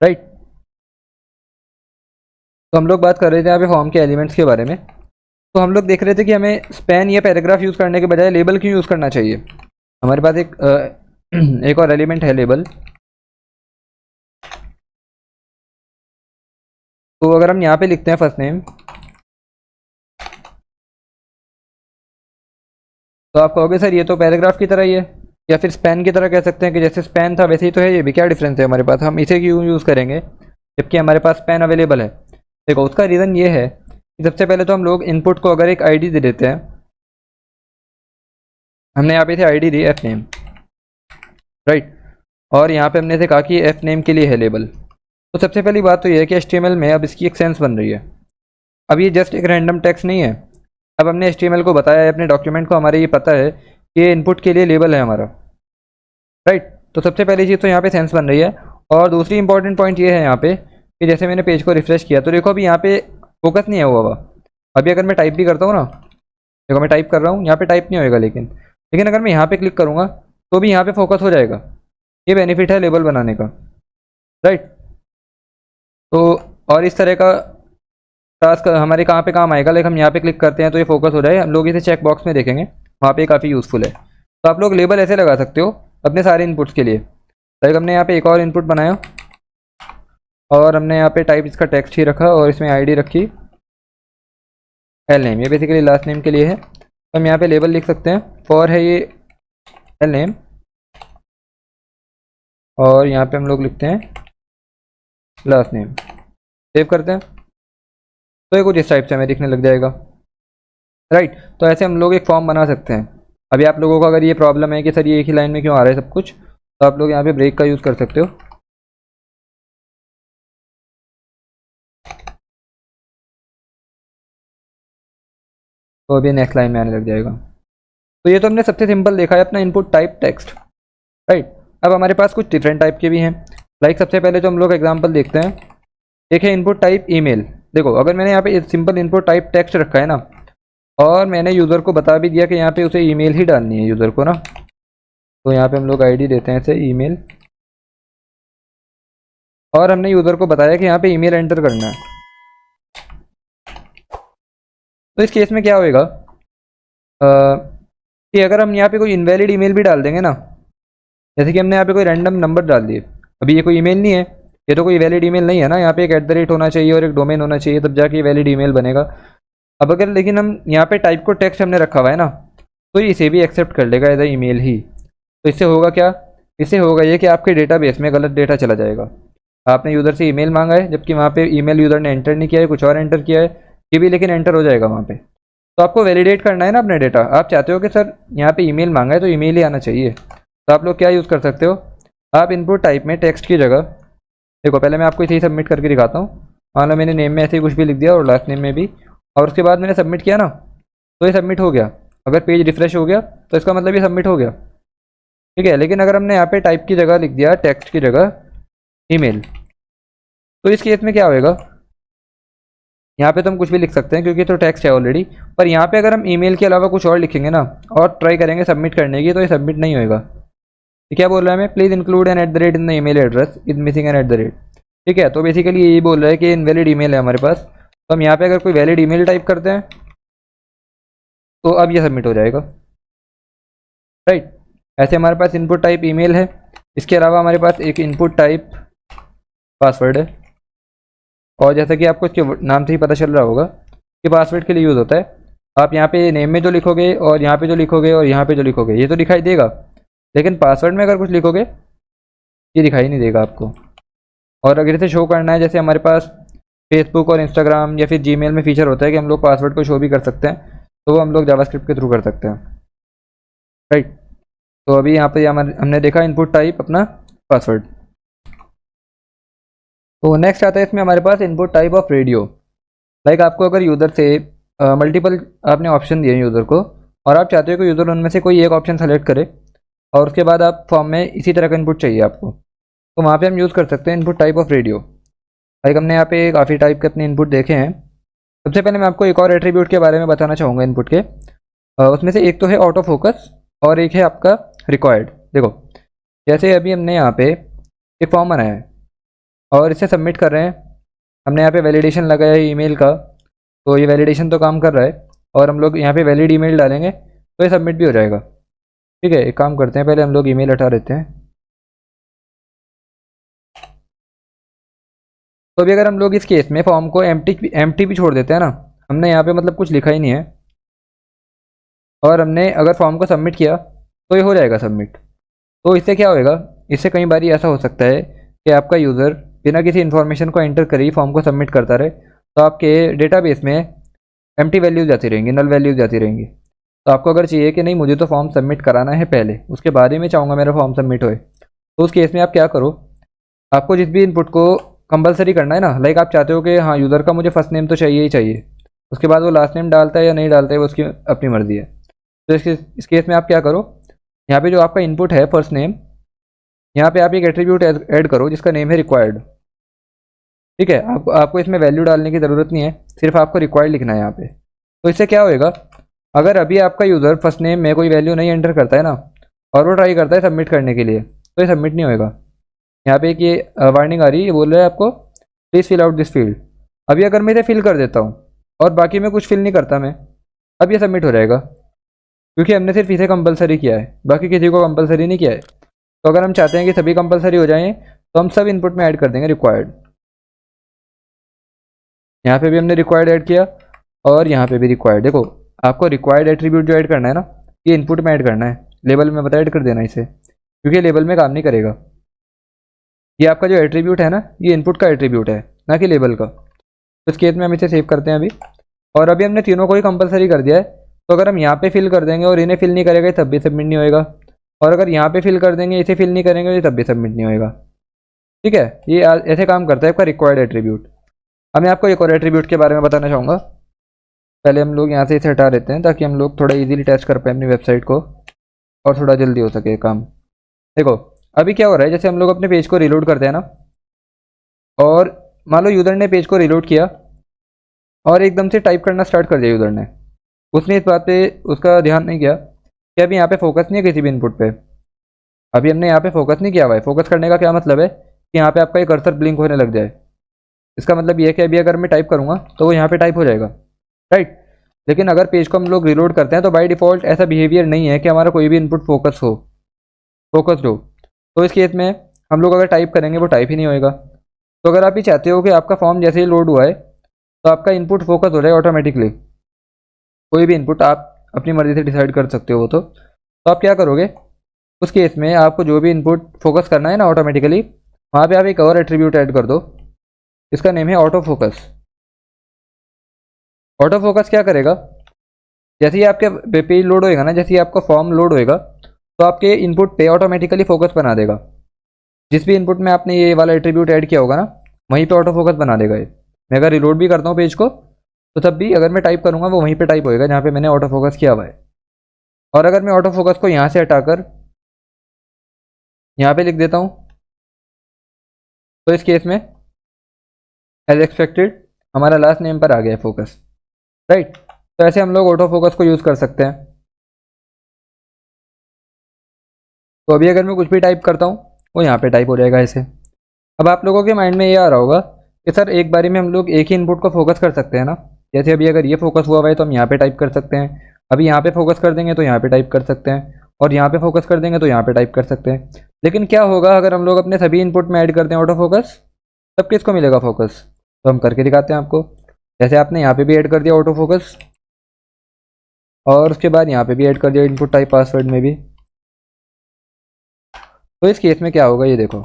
राइट। तो हम लोग बात कर रहे थे यहाँ पे फॉर्म के एलिमेंट्स के बारे में। तो हम लोग देख रहे थे कि हमें स्पैन या पैराग्राफ यूज़ करने के बजाय लेबल क्यों यूज़ करना चाहिए। हमारे पास एक और एलिमेंट है लेबल। तो अगर हम यहाँ पे लिखते हैं फर्स्ट नेम, तो आप कहोगे सर ये तो पैराग्राफ की तरह ही है, या फिर स्पैन की तरह कह सकते हैं कि जैसे स्पैन था वैसे ही तो है ये भी, क्या डिफरेंस है हमारे पास, हम इसे क्यों यूज़ करेंगे जबकि हमारे पास स्पैन अवेलेबल है। देखो उसका रीज़न ये है कि सबसे पहले तो हम लोग इनपुट को अगर एक आईडी दे देते हैं, हमने यहाँ पे थे ID the F name, right, और यहाँ पे हमने से कहा कि एफ नेम के लिए है लेबल। तो सबसे पहली बात तो ये है कि HTML में अब इसकी एक सेंस बन रही है। अब ये जस्ट एक रैंडम टेक्स्ट नहीं है, अब हमने HTML को बताया है, अपने डॉक्यूमेंट को हमारे ये पता है कि ये इनपुट के लिए लेबल है हमारा, राइट। तो सबसे पहली चीज़ तो यहाँ पे सेंस बन रही है। और दूसरी इंपॉर्टेंट पॉइंट ये है यहाँ पे कि जैसे मैंने पेज को रिफ्रेश किया तो देखो अभी यहाँ पे फोकस नहीं है हुआ हुआ। अभी अगर मैं टाइप भी करता हूँ ना, देखो मैं टाइप कर रहा हूँ, यहाँ पे टाइप नहीं होएगा, लेकिन अगर मैं यहाँ पे क्लिक करूँगा तो भी यहाँ पे फोकस हो जाएगा। ये बेनिफिट है लेबल बनाने का, राइट। तो और इस तरह का टास्क हमारे कहाँ पे काम आएगा, लाइक हम यहाँ पे क्लिक करते हैं तो ये फोकस हो जाए, हम लोग इसे चेक बॉक्स में देखेंगे, वहाँ पे काफ़ी यूज़फुल है। तो आप लोग लेबल ऐसे लगा सकते हो अपने सारे इनपुट्स के लिए। लाइक हमने यहाँ पे एक और इनपुट बनाया और हमने यहाँ पे टाइप इसका टेक्स्ट ही रखा और इसमें आईडी रखी एल नेम, ये बेसिकली लास्ट नेम के लिए है। तो हम यहाँ पे लेबल लिख सकते हैं, फॉर है ये एल नेम, और यहाँ पे हम लोग लिखते हैं लास्ट नेम, सेव करते हैं तो ये कुछ इस टाइप से हमें दिखने लग जाएगा, राइट। तो ऐसे हम लोग एक फॉर्म बना सकते हैं। अभी आप लोगों को अगर ये प्रॉब्लम है कि सर ये एक ही लाइन में क्यों आ रहा है सब कुछ, तो आप लोग यहाँ पे ब्रेक का यूज़ कर सकते हो। तो अभी नेक्स्ट लाइन में आने लग जाएगा। तो ये तो हमने सबसे सिंपल देखा है अपना इनपुट टाइप टेक्स्ट, राइट। अब हमारे पास कुछ डिफरेंट टाइप के भी हैं। लाइक सबसे पहले तो हम लोग एग्जांपल देखते हैं, एक है इनपुट टाइप ईमेल। देखो अगर मैंने यहाँ पे सिंपल इनपुट टाइप टेक्स्ट रखा है ना, और मैंने यूज़र को बता भी दिया कि यहाँ पे उसे ईमेल ही डालनी है यूज़र को ना, तो यहाँ पे हम लोग आईडी देते हैं इसे ईमेल, और हमने यूज़र को बताया कि यहाँ पे ईमेल एंटर करना है। तो इस केस में क्या होएगा कि अगर हम यहाँ पे कोई इनवैलिड ईमेल भी डाल देंगे ना, जैसे कि हमने यहाँ पे कोई रैंडम नंबर डाल दिए, अभी ये कोई ईमेल नहीं है, ये तो कोई वैलिड ईमेल नहीं है ना, यहाँ पे एक @ होना चाहिए और एक डोमेन होना चाहिए, तब जाके वैलिड ईमेल बनेगा। अब अगर लेकिन हम यहाँ पे टाइप को टेक्स्ट हमने रखा हुआ है ना, तो इसे भी एक्सेप्ट कर लेगा एज ए ईमेल ही। तो इससे होगा क्या, इससे होगा ये कि आपके डेटाबेस में गलत डेटा चला जाएगा। आपने यूज़र से ईमेल मांगा है जबकि वहाँ पे ईमेल यूज़र ने एंटर नहीं किया है, कुछ और एंटर किया है, ये भी लेकिन एंटर हो जाएगा वहाँ पे। तो आपको वैलिडेट करना है ना अपने डेटा, आप चाहते हो कि सर यहाँ पे ईमेल मांगा है तो ईमेल ही आना चाहिए, तो आप लोग क्या यूज़ कर सकते हो, आप इनपुट टाइप में टेक्स्ट की जगह, देखो पहले मैं आपको इसे ही सबमिट करके दिखाता हूँ। मान लो मैंने नेम में ऐसे ही कुछ भी लिख दिया और लास्ट नेम में भी, और उसके बाद मैंने सबमिट किया ना, तो ये सबमिट हो गया। अगर पेज रिफ्रेश हो गया तो इसका मतलब ये सबमिट हो गया, ठीक है। लेकिन अगर हमने यहाँ पे टाइप की जगह लिख दिया, टेक्स्ट की जगह ईमेल, तो इस केस में क्या होएगा, यहाँ पे तो हम कुछ भी लिख सकते हैं क्योंकि तो टेक्स्ट है ऑलरेडी, पर यहाँ पे अगर हम ईमेल के अलावा कुछ और लिखेंगे ना और ट्राई करेंगे सबमिट करने की, तो ये सबमिट नहीं होएगा। ये क्या बोल रहा है हमें, please include an @ in the email address is missing an @। ठीक है, तो बेसिकली यही बोल रहा है कि इनवैलिड ईमेल है हमारे पास। तो हम यहाँ पे अगर कोई वैलिड ईमेल टाइप करते हैं तो अब ये सबमिट हो जाएगा, राइट। ऐसे हमारे पास इनपुट टाइप ईमेल है। इसके अलावा हमारे पास एक इनपुट टाइप पासवर्ड है, और जैसा कि आपको इसके नाम से ही पता चल रहा होगा कि पासवर्ड के लिए यूज़ होता है। आप यहाँ पे नेम में जो लिखोगे और यहाँ पे जो लिखोगे और यहाँ पे जो लिखोगे ये तो दिखाई देगा, लेकिन पासवर्ड में अगर कुछ लिखोगे ये दिखाई नहीं देगा आपको। और अगर इसे शो करना है, जैसे हमारे पास फेसबुक और इंस्टाग्राम या फिर जीमेल में फीचर होता है कि हम लोग पासवर्ड को शो भी कर सकते हैं, तो वो हम लोग जावास्क्रिप्ट के थ्रू कर सकते हैं, राइट। तो अभी यहाँ पे हमने देखा इनपुट टाइप अपना पासवर्ड। तो नेक्स्ट आता है इसमें हमारे पास input type of radio. Like आपको अगर यूज़र से मल्टीपल आपने ऑप्शन दिए यूज़र को, और आप चाहते हो कि यूज़र उनमें से कोई एक ऑप्शन सेलेक्ट करे और उसके बाद आप फॉर्म में इसी तरह का इनपुट चाहिए आपको, तो वहाँ पे हम यूज़ कर सकते हैं input type of radio. Like हमने यहाँ पे काफ़ी टाइप के अपने इनपुट देखे हैं। सबसे पहले मैं आपको एक और एट्रीब्यूट के बारे में बताना चाहूँगा इनपुट के। उसमें से एक तो है ऑटो फोकस और एक है आपका रिक्वायर्ड। देखो, जैसे अभी हमने यहाँ पे एक फॉर्म बनाया है और इसे सबमिट कर रहे हैं, हमने यहाँ पे वैलिडेशन लगाया है ईमेल का, तो ये वैलिडेशन तो काम कर रहा है, और हम लोग यहाँ पे वैलिड ईमेल डालेंगे तो ये सबमिट भी हो जाएगा, ठीक है। एक काम करते हैं, पहले हम लोग ईमेल हटा देते हैं। तो अभी अगर हम लोग इस केस में फॉर्म को एम्प्टी भी छोड़ देते हैं ना, हमने यहाँ पे मतलब कुछ लिखा ही नहीं है, और हमने अगर फॉर्म को सबमिट किया तो ये हो जाएगा सबमिट। तो इससे क्या होएगा, इससे कई बार ऐसा हो सकता है कि आपका यूज़र बिना किसी इन्फॉर्मेशन को एंटर करे ही फॉर्म को सबमिट करता रहे, तो आपके डेटाबेस में एम्प्टी वैल्यूज जाती रहेंगी, नल वैल्यूज जाती रहेंगी। तो आपको अगर चाहिए कि नहीं मुझे तो फॉर्म सबमिट कराना है पहले, उसके बाद ही मैं चाहूँगा मेरा फॉर्म सबमिट होए, तो उस केस में आप क्या करो, आपको जिस भी इनपुट को कंपलसरी करना है ना, लाइक आप चाहते हो कि हाँ यूज़र का मुझे फर्स्ट नेम तो चाहिए ही चाहिए, उसके बाद वो लास्ट नेम डालता है या नहीं डालता है वो उसकी अपनी मर्ज़ी है। तो इस केस में आप क्या करो, यहाँ पे जो आपका इनपुट है फर्स्ट नेम, यहाँ पे आप एक एट्रीब्यूट ऐड करो जिसका नेम है रिक्वायर्ड, ठीक है। आपको इसमें वैल्यू डालने की ज़रूरत नहीं है, सिर्फ आपको रिक्वायर्ड लिखना है यहाँ पे। तो इससे क्या होएगा, अगर अभी आपका यूज़र फर्स्ट नेम में कोई वैल्यू नहीं एंटर करता है ना, और वो ट्राई करता है सबमिट करने के लिए, तो ये सबमिट नहीं होएगा। यहाँ पे एक ये वार्निंग आ रही है, ये बोल रहा है आपको please fill out this field. अभी अगर मैं इसे फिल कर देता हूँ और बाकी में कुछ फिल नहीं करता मैं, अब ये सबमिट हो जाएगा, क्योंकि हमने सिर्फ इसे कंपलसरी किया है, बाकी किसी को कंपलसरी नहीं किया है। तो अगर हम चाहते हैं कि सभी कंपलसरी हो जाएं, तो हम सब इनपुट में ऐड कर देंगे रिक्वायर्ड। यहाँ पे भी हमने रिक्वायर्ड ऐड किया और यहाँ पे भी रिक्वायर्ड। देखो, आपको रिक्वायर्ड एट्रीब्यूट जो ऐड करना है ना, ये इनपुट में ऐड करना है, लेबल में बता ऐड कर देना इसे, क्योंकि लेबल में काम नहीं करेगा। ये आपका जो एट्रीब्यूट है ना, ये इनपुट का एट्रीब्यूट है, ना कि लेबल का। तो इस केस में हम इसे सेव करते हैं अभी, और अभी हमने तीनों को ही कंपलसरी कर दिया है। तो अगर हम यहाँ पे फिल कर देंगे और इन्हें फिल नहीं करेंगे तब भी सबमिट नहीं होएगा, और अगर यहाँ पे फिल कर देंगे इसे फिल नहीं करेंगे तब भी सबमिट नहीं होएगा, ठीक है। ये ऐसे काम करता है आपका रिक्वायर्ड एट्रीब्यूट। अब मैं आपको एक और एट्रीब्यूट के बारे में बताना चाहूँगा। पहले हम लोग यहाँ से इसे हटा देते हैं ताकि हम लोग थोड़ा इजीली टेस्ट कर पाए अपनी वेबसाइट को और थोड़ा जल्दी हो सके काम। देखो, अभी क्या हो रहा है, जैसे हम लोग अपने पेज को रिलोड करते हैं ना, और मान लो यूज़र ने पेज को रिलोड किया और एकदम से टाइप करना स्टार्ट कर दिया यूज़र ने, उसने इस बात पे उसका ध्यान नहीं किया कि अभी यहाँ पे फोकस नहीं है किसी भी इनपुट पे। अभी हमने यहाँ पे फोकस नहीं किया हुआ है। फोकस करने का क्या मतलब है कि यहाँ पे आपका एक कर्सर ब्लिंक होने लग जाए, इसका मतलब ये है कि अभी अगर मैं टाइप करूँगा तो वो यहाँ पे टाइप हो जाएगा, राइट। लेकिन अगर पेज को हम लोग रिलोड करते हैं तो बाय डिफ़ॉल्ट ऐसा बिहेवियर नहीं है कि हमारा कोई भी इनपुट फोकस्ड हो। तो इस केस में हम लोग अगर टाइप करेंगे वो टाइप ही नहीं होएगा। तो अगर आप ये चाहते हो कि आपका फॉर्म जैसे ही लोड हुआ है तो आपका इनपुट फोकस हो जाए ऑटोमेटिकली, कोई भी इनपुट आप अपनी मर्ज़ी से डिसाइड कर सकते हो वो, तो आप क्या करोगे, उस केस में आपको जो भी इनपुट फोकस करना है ना ऑटोमेटिकली, वहाँ पे आप एक और एट्रीब्यूट ऐड कर दो, इसका नेम है ऑटो फोकस। ऑटो फोकस क्या करेगा, जैसे ही आपके पेज लोड होएगा ना, जैसे ही आपका फॉर्म लोड होएगा तो आपके इनपुट पे ऑटोमेटिकली फोकस बना देगा। जिस भी इनपुट में आपने ये वाला एट्रीब्यूट ऐड किया होगा ना, वहीं पे ऑटो फोकस बना देगा ये। मैं अगर रिलोड भी करता हूँ पेज को तो तब भी अगर मैं टाइप करूँगा वो वहीं पे टाइप होएगा जहाँ पे मैंने ऑटो फोकस किया हुआ है। और अगर मैं ऑटो फोकस को यहाँ से हटाकर यहाँ पे लिख देता हूँ तो इस केस में एज एक्सपेक्टेड हमारा लास्ट नेम पर आ गया है फोकस, राइट। तो ऐसे हम लोग ऑटो फोकस को यूज़ कर सकते हैं। तो अभी अगर मैं कुछ भी टाइप करता हूँ वो यहाँ पे टाइप हो जाएगा ऐसे। अब आप लोगों के माइंड में ये आ रहा होगा कि सर एक बारी में हम लोग एक ही इनपुट को फोकस कर सकते हैं ना, जैसे अभी अगर ये फोकस हुआ है तो हम यहाँ पे टाइप कर सकते हैं, अभी यहाँ पे फोकस कर देंगे तो यहाँ पे टाइप कर सकते हैं, और यहाँ पे फोकस कर देंगे तो यहाँ पे टाइप कर सकते हैं। लेकिन क्या होगा अगर हम लोग अपने सभी इनपुट में ऐड कर दें ऑटो फोकस, तब किसको मिलेगा फोकस? तो हम करके दिखाते हैं आपको। जैसे आपने यहाँ पे भी ऐड कर दिया ऑटो फोकस, और उसके बाद यहाँ पे भी ऐड कर दिया इनपुट टाइप पासवर्ड में भी। तो इस केस में क्या होगा ये देखो,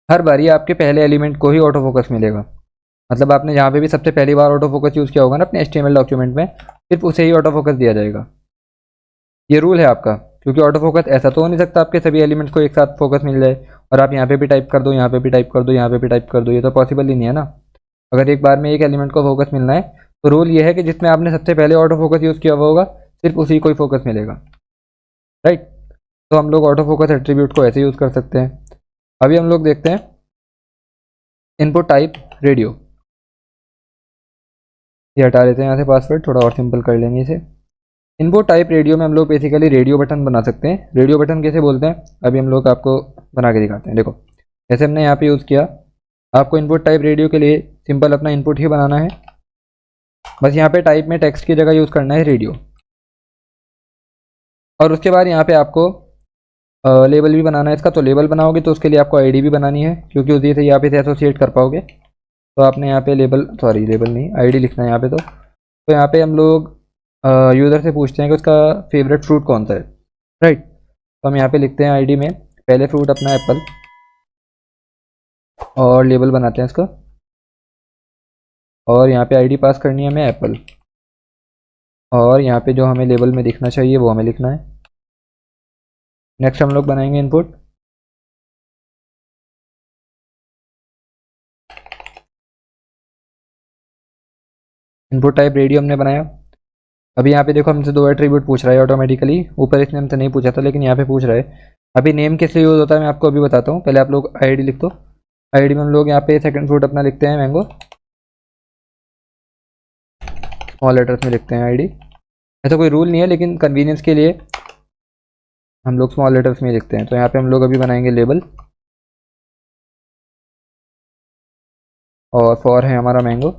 हर बारी आपके पहले एलिमेंट को ही ऑटो फोकस मिलेगा। मतलब आपने जहाँ पे भी सबसे पहली बार ऑटो फोकस यूज़ किया होगा ना अपने HTML डॉक्यूमेंट में, सिर्फ उसे ही ऑटो फोकस दिया जाएगा। ये रूल है आपका, क्योंकि ऑटो फोकस ऐसा तो हो नहीं सकता आपके सभी एलिमेंट्स को एक साथ फोकस मिल जाए और आप यहाँ पे भी टाइप कर दो, यहाँ पे भी टाइप कर दो, यहाँ पे भी टाइप कर दो। ये तो पॉसिबल ही नहीं है ना। अगर एक बार में एक एलिमेंट को फोकस मिलना है तो रूल ये है कि जिसमें आपने सबसे पहले ऑटो फोकस यूज़ किया हुआ होगा सिर्फ उसी को ही फोकस मिलेगा, राइट। तो हम लोग ऑटो फोकस एट्रीब्यूट को ऐसे यूज़ कर सकते हैं। अभी हम लोग देखते हैं इनपुट टाइप रेडियो। ये हटा लेते हैं यहाँ से पासवर्ड, थोड़ा और सिंपल कर लेंगे इसे। इनपुट टाइप रेडियो में हम लोग बेसिकली रेडियो बटन बना सकते हैं। रेडियो बटन कैसे बोलते हैं अभी हम लोग आपको बना के दिखाते हैं। देखो जैसे हमने यहाँ पे यूज़ किया, आपको इनपुट टाइप रेडियो के लिए सिंपल अपना इनपुट ही बनाना है। बस यहाँ पे टाइप में टेक्स्ट की जगह यूज़ करना है रेडियो, और उसके बाद यहाँ पे आपको लेबल भी बनाना है इसका। तो लेबल बनाओगे तो उसके लिए आपको आईडी भी बनानी है, क्योंकि उसी से आप इसे एसोसिएट कर पाओगे। तो आपने यहाँ पे लेबल नहीं आईडी लिखना है यहाँ पे। तो यहाँ पे हम लोग यूज़र से पूछते हैं कि उसका फेवरेट फ्रूट कौन सा है, राइट। तो हम यहाँ पे लिखते हैं आईडी में पहले फ्रूट अपना एप्पल, और लेबल बनाते हैं इसका, और यहाँ पे आईडी पास करनी है हमें एप्पल, और यहाँ पे जो हमें लेबल में दिखना चाहिए वो हमें लिखना है। नेक्स्ट हम लोग बनाएंगे इनपुट। इनपुट टाइप रेडियो हमने बनाया। अभी यहाँ पे देखो हमसे दो एट्रीब्यूट पूछ रहा है ऑटोमेटिकली। ऊपर इसने हमसे नहीं पूछा था लेकिन यहाँ पे पूछ रहा है। अभी नेम किस लिए यूज़ होता है मैं आपको अभी बताता हूँ। पहले आप लोग आईडी लिख दो। आईडी में हम लोग यहाँ पे सेकंड फ्रूट अपना लिखते हैं मैंगो, स्मॉल लेटर्स में लिखते हैं आईडी। ऐसा कोई रूल नहीं है लेकिन कन्वीनियंस के लिए हम लोग स्मॉल लेटर्स में लिखते हैं। तो यहाँ पे हम लोग अभी बनाएंगे लेबल, और फॉर है हमारा मैंगो,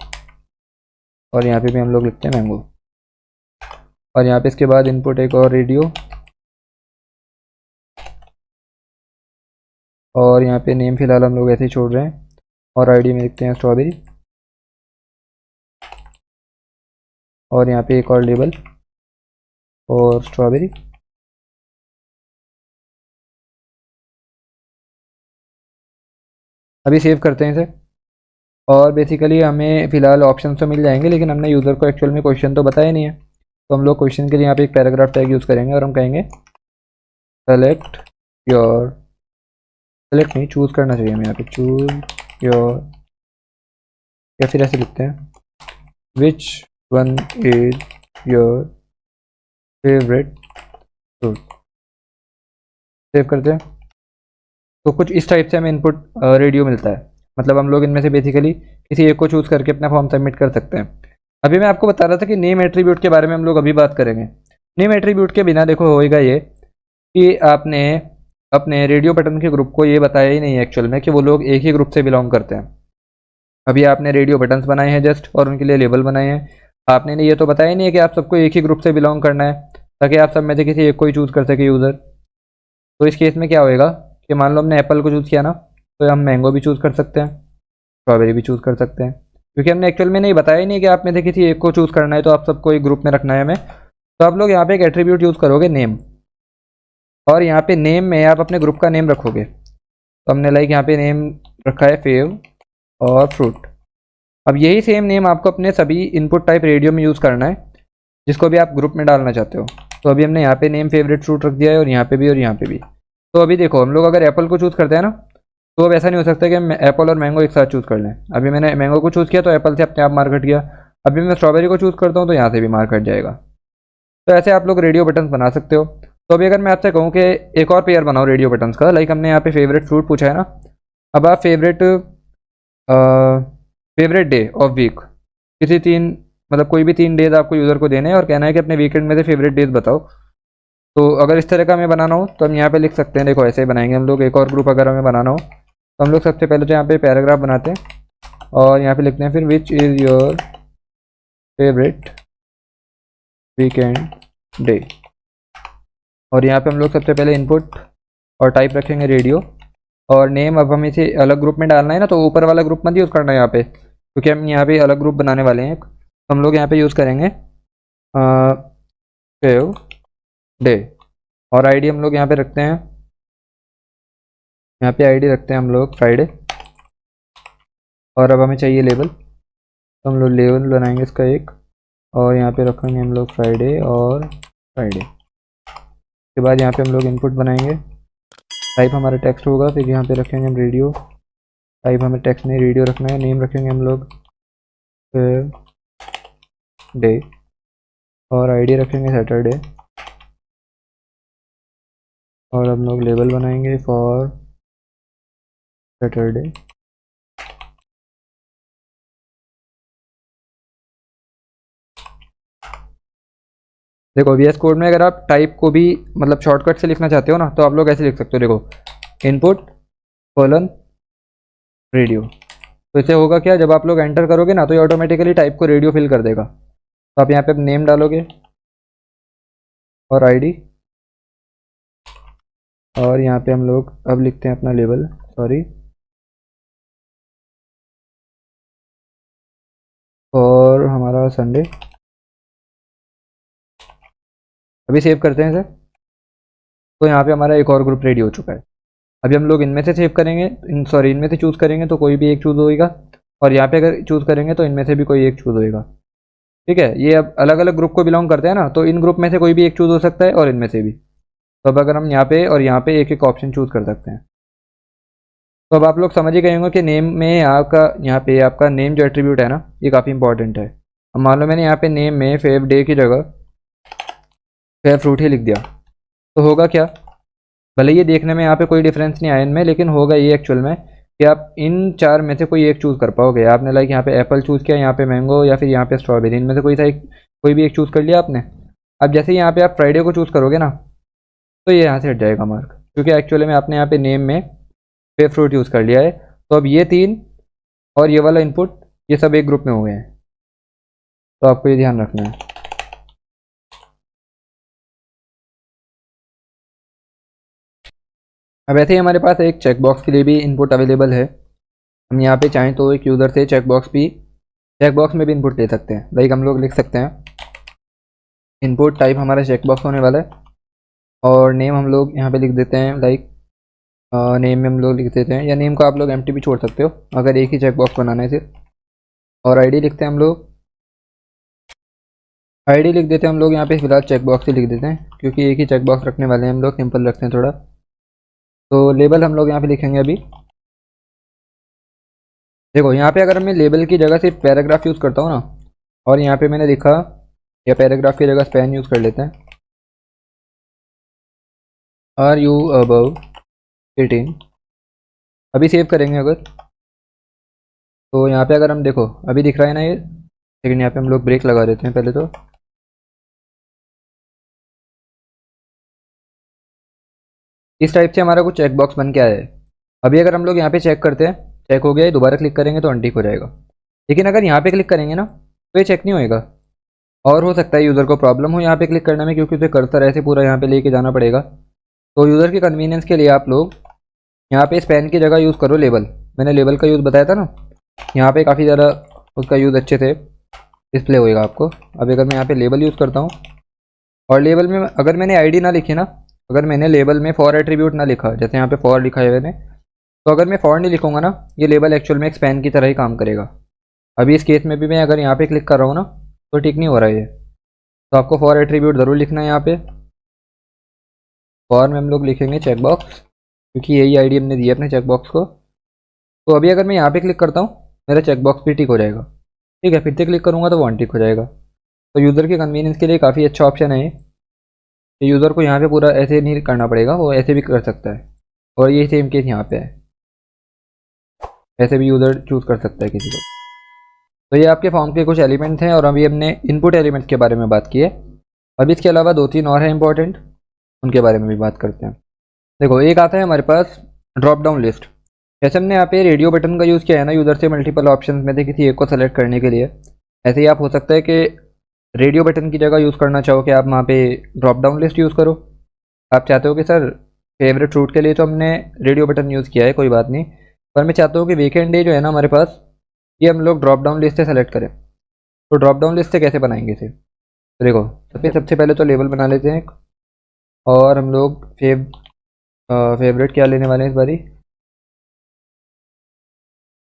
और यहाँ पे भी हम लोग लिखते हैं मैंगो, और यहाँ पे इसके बाद इनपुट एक और रेडियो, और यहाँ पे नेम फिलहाल हम लोग ऐसे ही छोड़ रहे हैं, और आईडी में लिखते हैं स्ट्रॉबेरी, और यहाँ पे एक और लेबल और स्ट्रॉबेरी। अभी सेव करते हैं इसे। और बेसिकली हमें फ़िलहाल ऑप्शन तो मिल जाएंगे लेकिन हमने यूज़र को एक्चुअल में क्वेश्चन तो बताया नहीं है। तो हम लोग क्वेश्चन के लिए यहाँ पे एक पैराग्राफ टैग यूज़ करेंगे और हम कहेंगे सेलेक्ट योर, सेलेक्ट नहीं चूज़ करना चाहिए हमें यहाँ पे, चूज़ योर, या फिर ऐसे लिखते हैं which one is your favourite fruit. Save करते हैं। तो कुछ इस टाइप से हमें इनपुट रेडियो मिलता है। मतलब हम लोग इनमें से बेसिकली किसी एक को चूज़ करके अपना फॉर्म सबमिट कर सकते हैं। अभी मैं आपको बता रहा था कि नेम एट्रीब्यूट के बारे में हम लोग अभी बात करेंगे। नेम एट्रीब्यूट के बिना देखो होएगा ये कि आपने अपने रेडियो बटन के ग्रुप को ये बताया ही नहीं है एक्चुअल में कि वो लोग एक ही ग्रुप से बिलोंग करते हैं। अभी आपने रेडियो बटन्स बनाए हैं जस्ट, और उनके लिए लेबल बनाए हैं। आपने ये तो बताया ही नहीं है कि आप सबको एक ही ग्रुप से बिलोंग करना है ताकि आप सब में से किसी एक को ही चूज़ कर सके यूज़र। तो इस केस में क्या होएगा कि मान लो हमने एप्पल को चूज़ किया ना, तो हम मैंगो भी चूज़ कर सकते हैं, स्ट्रॉबेरी भी चूज़ कर सकते हैं, क्योंकि हमने एक्चुअल में नहीं बताया ही नहीं कि आप में से किसी एक को चूज़ करना है तो आप सबको एक ग्रुप में रखना है हमें। तो आप लोग यहाँ पे एक एट्रीब्यूट यूज़ करोगे नेम, और यहाँ पे नेम में आप अपने ग्रुप का नेम रखोगे। तो हमने लाइक यहाँ पे नेम रखा है फेव और फ्रूट। अब यही सेम नेम आपको अपने सभी इनपुट टाइप रेडियो में यूज़ करना है जिसको भी आप ग्रुप में डालना चाहते हो। तो अभी हमने यहाँ पे नेम फेवरेट फ्रूट रख दिया है, और यहाँ पे भी और यहाँ पे भी। तो अभी देखो हम लोग अगर एप्पल को चूज़ करते हैं ना, तो अब ऐसा नहीं हो सकता कि हम एप्पल और मैंगो एक साथ चूज़ कर लें। अभी मैंने मैंगो को चूज़ किया तो एप्पल से अपने आप मार्क हट गया। अभी मैं स्ट्रॉबेरी को चूज़ करता हूँ तो यहाँ से भी मार्क हट जाएगा। तो ऐसे आप लोग रेडियो बटन्स बना सकते हो। तो अभी अगर मैं आपसे कहूँ कि एक और पेयर बनाओ रेडियो बटन्स का, लाइक हमने यहाँ पे फेवरेट फ्रूट पूछा है ना, अब आप फेवरेट डे ऑफ वीक, किसी तीन, मतलब कोई भी 3 डेज आपको यूज़र को देने हैं और कहना है कि अपने वीकेंड में से फेवरेट डेज बताओ। तो अगर इस तरह का हमें बनाना हो तो हम यहाँ पे लिख सकते हैं, देखो ऐसे ही बनाएंगे हम लोग। एक और ग्रुप अगर हमें बनाना हो तो हम लोग सबसे पहले तो यहाँ पे पैराग्राफ बनाते हैं और यहाँ पे लिखते हैं फिर which is your favourite weekend day, और यहाँ पे हम लोग सबसे पहले इनपुट और टाइप रखेंगे रेडियो, और नेम अब हमें इसे अलग ग्रुप में डालना है ना, तो ऊपर वाला ग्रुप मत यूज़ करना है यहाँ पे, क्योंकि हम यहाँ पे अलग ग्रुप बनाने वाले हैं। तो हम लोग यहाँ पे यूज़ करेंगे सेव डे, और आईडी हम लोग यहाँ पे रखते हैं, यहाँ पे आईडी रखते हैं हम लोग फ्राइडे। और अब हमें चाहिए लेबल, तो हम लोग लेबल बनाएंगे इसका एक, और यहाँ पे रखेंगे हम लोग फ्राइडे और फ्राइडे। उसके बाद यहाँ पे हम लोग इनपुट बनाएंगे, टाइप हमारा टेक्स्ट होगा, फिर यहाँ पे रखेंगे हम रेडियो, टाइप हमें टेक्स्ट नहीं रेडियो रखना है, नेम रखेंगे हम लोग डे, और आईडी रखेंगे सैटरडे, और हम लोग लेबल बनाएंगे फॉर सैटरडे। देखो वीएस कोड में अगर आप टाइप को भी मतलब शॉर्टकट से लिखना चाहते हो ना, तो आप लोग ऐसे लिख सकते हो, देखो इनपुट कोलन रेडियो। तो इससे होगा क्या, जब आप लोग एंटर करोगे ना तो ये ऑटोमेटिकली टाइप को रेडियो फिल कर देगा। तो आप यहाँ पे नेम डालोगे और आईडी, और यहाँ पे हम लोग अब लिखते हैं अपना लेबल, सॉरी, और हमारा संडे। अभी सेव करते हैं इसे। तो यहाँ पे हमारा एक और ग्रुप रेडी हो चुका है। अभी हम लोग इनमें से सेव करेंगे, इनमें से चूज़ करेंगे तो कोई भी एक चूज़ होएगा, और यहाँ पे अगर चूज़ करेंगे तो इनमें से भी कोई एक चूज़ होएगा। ठीक है, ये अब अलग अलग ग्रुप को बिलोंग करते हैं ना, तो इन ग्रुप में से कोई भी एक चूज़ हो सकता है और इनमें से भी। तो अब अगर हम यहाँ पे और यहाँ पे एक एक ऑप्शन चूज़ कर सकते हैं। तो अब आप लोग समझ ही गए होंगे कि नेम में आपका, यहाँ पे आपका नेम जो एट्रीब्यूट है ना, ये काफ़ी इंपॉर्टेंट है। अब मान लो मैंने यहाँ पे नेम में फेव डे की जगह फेव फ्रूट ही लिख दिया, तो होगा क्या, भले ये देखने में यहाँ पे कोई डिफरेंस नहीं आया इनमें, लेकिन होगा ये एक्चुअल में कि आप इन 4 में से कोई एक चूज़ कर पाओगे। आपने लाइक यहाँ पे एप्पल चूज़ किया, यहाँ पे मैंगो, या फिर यहाँ पे स्ट्रॉबेरी, इनमें से कोई भी एक चूज़ कर लिया आपने। अब जैसे यहाँ पे आप फ्राइडे को चूज़ करोगे ना, तो ये यहाँ से हट जाएगा मार्क, क्योंकि एक्चुअली में आपने यहाँ पे नेम में पे फ्रूट यूज़ कर लिया है। तो अब ये 3 और ये वाला इनपुट, ये सब एक ग्रुप में हो गए हैं, तो आपको ये ध्यान रखना है। अब ऐसे ही हमारे पास एक चेकबॉक्स के लिए भी इनपुट अवेलेबल है। हम यहाँ पे चाहें तो एक यूज़र से चेकबॉक्स में भी इनपुट ले सकते हैं। लाइक हम लोग लिख सकते हैं इनपुट टाइप हमारा चेकबॉक्स होने वाला है, और नेम हम लोग यहाँ पे लिख देते हैं, लाइक नेम में हम लोग लिख देते हैं, या नेम को आप लोग एम्प्टी भी छोड़ सकते हो अगर एक ही चेकबॉक्स बनाना है सिर्फ। और आईडी लिखते हैं हम लोग, आईडी लिख देते हैं हम लोग यहाँ पे फिलहाल चेकबॉक्स ही लिख देते हैं, क्योंकि एक ही चेकबॉक्स रखने वाले हैं हम लोग, सिंपल रखते हैं थोड़ा। तो लेबल हम लोग यहाँ पे लिखेंगे अभी। देखो यहाँ पे अगर मैं लेबल की जगह सिर्फ पैराग्राफ यूज़ करता हूँ ना, और यहाँ पे मैंने लिखा, या पैराग्राफ की जगह स्पैन यूज़ कर लेते हैं, आर यू अबव 18। अभी सेव करेंगे अगर, तो यहाँ पे अगर हम देखो अभी दिख रहा है ना ये, लेकिन यहाँ पे हम लोग ब्रेक लगा देते हैं पहले। तो इस टाइप से हमारा कुछ चेक बॉक्स बन के आया है। अभी अगर हम लोग यहाँ पे चेक करते हैं, चेक हो गया है, दोबारा क्लिक करेंगे तो अनटिक हो जाएगा। लेकिन अगर यहाँ पे क्लिक करेंगे ना तो ये चेक नहीं होएगा, और हो सकता है यूज़र को प्रॉब्लम हो यहाँ पे क्लिक करने में, क्योंकि उसे कर्सर ऐसे पूरा यहाँ पे लेके जाना पड़ेगा। तो यूज़र के कन्वीनियंस के लिए आप लोग यहाँ पे स्पैन की जगह यूज़ करो लेबल। मैंने लेबल का यूज़ बताया था ना, यहाँ पे काफ़ी ज़्यादा उसका यूज़ अच्छे से डिस्प्ले होएगा आपको। अब अगर मैं यहाँ पे लेबल यूज़ करता हूँ, और लेबल में अगर मैंने आईडी ना लिखी ना, अगर मैंने लेबल में फॉर एट्रीब्यूट ना लिखा, जैसे यहाँ पे फॉर लिखा है मैंने, तो अगर मैं फॉर नहीं लिखूँगा ना, ये लेबल एक्चुअल में एक स्पैन की तरह ही काम करेगा। अभी इस केस में भी मैं अगर यहाँ पे क्लिक कर रहा हूँ ना, तो ठीक नहीं हो रहा है ये। तो आपको फॉर एट्रीब्यूट ज़रूर लिखना है यहाँ पे। फॉर में हम लोग लिखेंगे चेकबॉक्स, क्योंकि यही आईडी हमने दी है अपने चेकबॉक्स को। तो अभी अगर मैं यहाँ पे क्लिक करता हूँ, मेरा चेकबॉक्स भी ठीक हो जाएगा। ठीक है, फिर से क्लिक करूँगा तो वो अनटिक हो जाएगा। तो यूज़र के कन्वीनियंस के लिए काफ़ी अच्छा ऑप्शन है कि यूज़र को यहाँ पे पूरा ऐसे नहीं करना पड़ेगा, वो ऐसे भी कर सकता है। और ये सेम केस यहाँ पे है, ऐसे भी यूज़र चूज़ कर सकता है किसी को। तो ये आपके फॉर्म के कुछ एलिमेंट्स हैं और अभी हमने इनपुट एलिमेंट्स के बारे में बात की है। अभी इसके अलावा 2-3 और हैं इंपॉर्टेंट, उनके बारे में भी बात करते हैं। देखो, एक आता है हमारे पास ड्रॉप डाउन लिस्ट। जैसे हमने यहाँ पे रेडियो बटन का यूज़ किया है ना यूज़र से मल्टीपल ऑप्शन में से किसी एक को सेलेक्ट करने के लिए, ऐसे ही आप हो सकता है कि रेडियो बटन की जगह यूज़ करना चाहो कि आप वहाँ पे ड्रॉप डाउन लिस्ट यूज़ करो। आप चाहते हो कि सर फेवरेट फ्रूट के लिए तो हमने रेडियो बटन यूज़ किया है, कोई बात नहीं, पर मैं चाहता हूँ कि वीकेंड डे जो है ना हमारे पास, ये हम लोग ड्रॉप डाउन लिस्ट से सेलेक्ट करें। तो ड्रॉप डाउन लिस्ट से कैसे बनाएंगे इसे? तो देखो, सबसे पहले तो लेबल बना लेते हैं एक, और हम लोग फेवरेट क्या लेने वाले हैं इस बारी,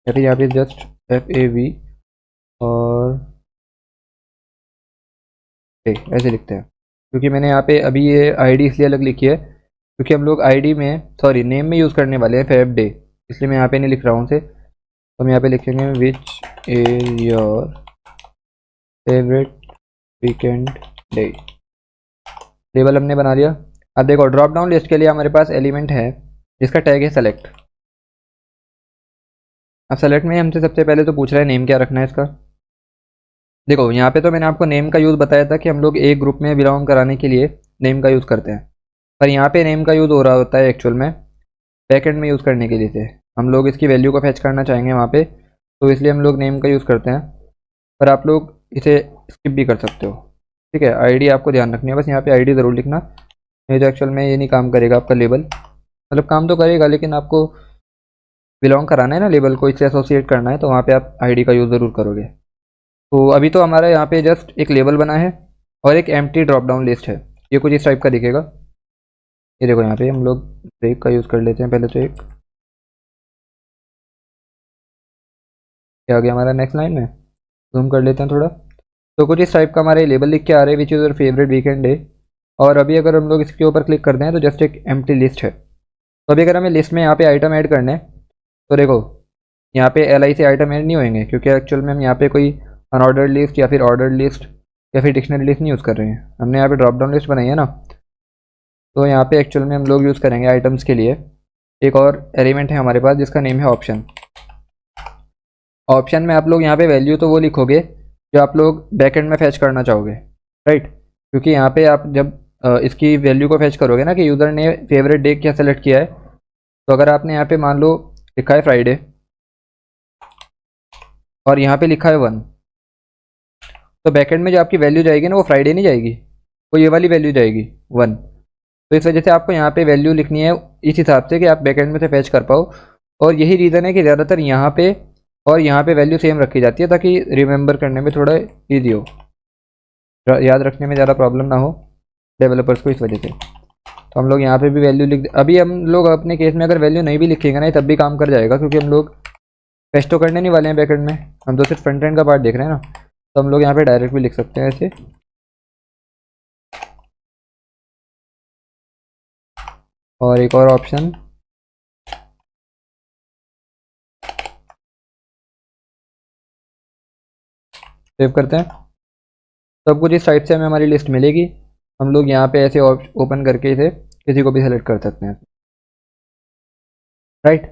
यहाँ पे जस्ट FAV और ऐसे लिखते हैं, क्योंकि मैंने यहाँ पे अभी ये आईडी इसलिए अलग लिखी है क्योंकि हम लोग आईडी में नेम में यूज़ करने वाले हैं फेव डे, इसलिए मैं यहाँ पे नहीं लिख रहा हूँ उसे। तो हम यहाँ पे लिखेंगे which is your favourite weekend day. Label हमने बना लिया। अब देखो, ड्रॉप डाउन लिस्ट के लिए हमारे पास एलिमेंट है जिसका टैग है सेलेक्ट। अब सेलेक्ट में हमसे सबसे पहले तो पूछ रहा है नेम क्या रखना है इसका। देखो, यहाँ पे तो मैंने आपको नेम का यूज़ बताया था कि हम लोग एक ग्रुप में बिलोंग कराने के लिए नेम का यूज़ करते हैं, पर यहाँ पे नेम का यूज़ हो रहा होता है एक्चुअल में बैकएंड में यूज़ करने के लिए थे। हम लोग इसकी वैल्यू को फैच करना चाहेंगे वहाँ पे, तो इसलिए हम लोग नेम का यूज़ करते हैं, पर आप लोग इसे स्किप भी कर सकते हो। ठीक है, आईडी आपको ध्यान रखनी है, बस यहाँ पे आईडी ज़रूर लिखना, नहीं तो एक्चुअल में ये नहीं काम करेगा आपका लेबल। मतलब काम तो करेगा लेकिन आपको बिलोंग कराना है ना लेबल को, इससे एसोसिएट करना है, तो वहाँ पे आप आईडी का यूज़ ज़रूर करोगे। तो अभी तो हमारा यहाँ पे जस्ट एक लेबल बना है और एक एम्प्टी ड्रॉप डाउन लिस्ट है, ये कुछ इस टाइप का दिखेगा। ये देखो, यहाँ पे हम लोग ब्रेक का यूज़ कर लेते हैं पहले तो एक, क्या आ गया हमारा नेक्स्ट लाइन में, जूम कर लेते हैं थोड़ा। तो कुछ इस टाइप का हमारे लेबल लिख के आ रहे हैं which is your favourite weekend day. और अभी अगर हम लोग इसके ऊपर क्लिक करते हैं तो जस्ट एक एम्प्टी लिस्ट है। तो अभी अगर हमें लिस्ट में यहाँ पे आइटम ऐड करने हैं, तो देखो यहाँ पे LI से आइटम ऐड नहीं होंगे, क्योंकि एक्चुअल में हम यहाँ पे कोई अनऑर्डर्ड लिस्ट या फिर ऑर्डर्ड लिस्ट या फिर डिक्शनरी लिस्ट नहीं यूज़ कर रहे हैं, हमने यहाँ पे ड्रॉप डाउन लिस्ट बनाई है ना। तो यहाँ पे एक्चुअल में हम लोग यूज़ करेंगे आइटम्स के लिए एक और एलिमेंट है हमारे पास जिसका नेम है ऑप्शन। ऑप्शन में आप लोग यहाँ पे वैल्यू तो वो लिखोगे जो आप लोग बैकएंड में फैच करना चाहोगे, राइट। क्योंकि यहाँ पे आप जब इसकी वैल्यू को फैच करोगे ना कि यूज़र ने फेवरेट डे क्या सेलेक्ट किया है, तो अगर आपने यहाँ पे मान लो लिखा है फ्राइडे और यहाँ पे लिखा है 1, तो बैकएंड में जो आपकी वैल्यू जाएगी ना वो फ्राइडे नहीं जाएगी, वो ये वाली वैल्यू जाएगी 1। तो इस वजह से आपको यहाँ पे वैल्यू लिखनी है इस हिसाब से कि आप बैकएंड में से फैच कर पाओ। और यही रीज़न है कि ज़्यादातर यहाँ पे और यहाँ पे वैल्यू सेम रखी जाती है ताकि रिमेंबर करने में थोड़ा ईजी हो, याद रखने में ज़्यादा प्रॉब्लम ना हो डेवलपर्स को, इस वजह से। तो हम लोग यहाँ पे भी वैल्यू लिख, अभी हम लोग अपने केस में अगर वैल्यू नहीं भी लिखेंगे ना तब भी काम कर जाएगा, क्योंकि हम लोग फैच तो करने नहीं वाले हैं बैकएंड में, हम तो सिर्फ फ्रंट एंड का पार्ट देख रहे हैं ना। तो हम लोग यहाँ पे डायरेक्ट भी लिख सकते हैं ऐसे। और एक और ऑप्शन, सेव करते हैं। सब कुछ इस टाइप से हमें हमारी लिस्ट मिलेगी, हम लोग यहाँ पे ऐसे ओपन करके इसे किसी को भी सेलेक्ट कर सकते हैं, राइट।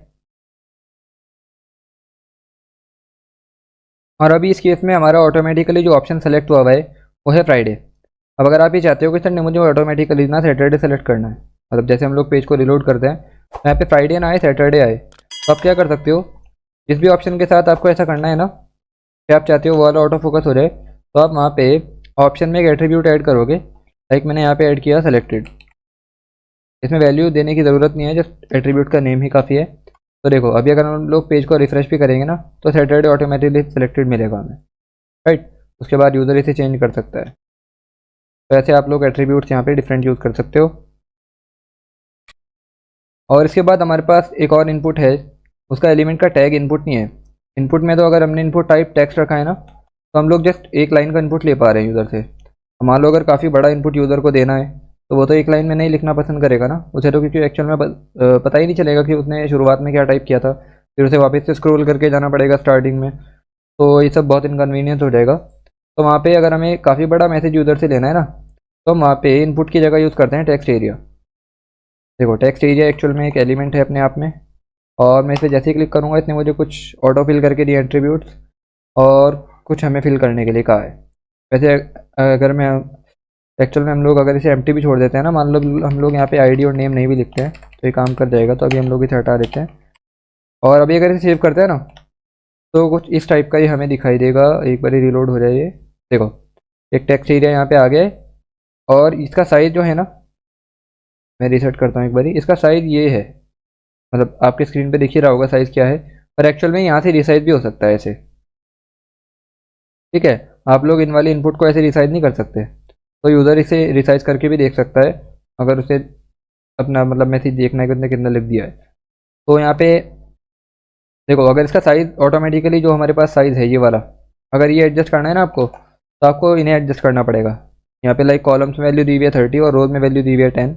और अभी इस केस में हमारा ऑटोमेटिकली जो ऑप्शन सेलेक्ट हुआ हुआ है वो है फ्राइडे। अब अगर आप ये चाहते हो कि सर नहीं मुझे ऑटोमेटिकली ना सैटरडे सेलेक्ट करना है, मतलब जैसे हम लोग पेज को रिलोड करते हैं यहाँ पे फ्राइडे ना आए सैटरडे आए, तो आप क्या कर सकते हो, जिस भी ऑप्शन के साथ आपको ऐसा करना है ना कि आप चाहते हो वो वाला ऑटो फोकस हो जाए, तो आप वहाँ पे ऑप्शन में एक एट्रीब्यूट ऐड करोगे। लाइक मैंने यहाँ पे ऐड किया सेलेक्टेड, इसमें वैल्यू देने की ज़रूरत नहीं है, जस्ट एट्रीब्यूट का नेम ही काफ़ी है। तो देखो अभी अगर हम लोग पेज को रिफ्रेश भी करेंगे ना तो सैटरडे ऑटोमेटिकली सेलेक्टेड मिलेगा हमें, राइट। उसके बाद यूज़र इसे चेंज कर सकता है। तो ऐसे आप लोग एट्रीब्यूट्स यहाँ पे डिफरेंट यूज़ कर सकते हो। और इसके बाद हमारे पास एक और इनपुट है, उसका एलिमेंट का टैग इनपुट नहीं है। इनपुट में तो अगर हमने इनपुट टाइप टेक्स्ट रखा है ना तो हम लोग जस्ट एक लाइन का इनपुट ले पा रहे हैं यूज़र से। मान लो अगर काफ़ी बड़ा इनपुट यूज़र को देना है तो वो तो एक लाइन में नहीं लिखना पसंद करेगा ना उसे, तो क्योंकि एक्चुअल में पता ही नहीं चलेगा कि उसने शुरुआत में क्या टाइप किया था, फिर उसे वापस से स्क्रॉल करके जाना पड़ेगा स्टार्टिंग में। तो ये सब बहुत इनकन्वीनियंस हो जाएगा। तो वहाँ पे अगर हमें काफ़ी बड़ा मैसेज यूज़र से लेना है ना, तो हम वहाँ पे इनपुट की जगह यूज़ करते हैं टेक्स्ट एरिया। देखो टेक्स्ट एरिया एक्चुअल में एक एलिमेंट है अपने आप में, और मैं इस पर जैसे ही क्लिक करूँगा इसने मुझे कुछ ऑटो फिल करके दिए एट्रीब्यूट्स, और कुछ हमें फिल करने के लिए कहा है। वैसे अगर मैं एक्चुअल में हम लोग अगर इसे एम्प्टी भी छोड़ देते हैं ना, मान लो हम लोग यहाँ पे आईडी और नेम नहीं भी लिखते हैं तो ये काम कर जाएगा। तो अभी हम लोग इसे हटा देते हैं, और अभी अगर इसे सेव करते हैं ना तो कुछ इस टाइप का ही हमें दिखाई देगा। एक बार रिलोड हो जाए ये, देखो एक टेक्स्ट एरिया यहाँ पे आ गया है, और इसका साइज़ जो है ना, मैं रिसेट करता हूँ एक बारी, इसका साइज़ ये है, मतलब आपके स्क्रीन पे दिख ही रहा होगा साइज़ क्या है, पर एक्चुअल में यहाँ से रिसाइज भी हो सकता है ऐसे। ठीक है, आप लोग इन वाली इनपुट को ऐसे रिसाइज नहीं कर सकते, तो यूज़र इसे रिसाइज करके भी देख सकता है अगर उसे अपना मतलब मैसेज देखना है कि उसने कितना लिख दिया है। तो यहाँ पे देखो अगर इसका साइज़ ऑटोमेटिकली जो हमारे पास साइज़ है ये वाला, अगर ये एडजस्ट करना है ना आपको, तो आपको इन्हें एडजस्ट करना पड़ेगा। यहाँ पे लाइक कॉलम्स में वैल्यू दी हुई है 30 और रोज में वैल्यू दी हुई है 10।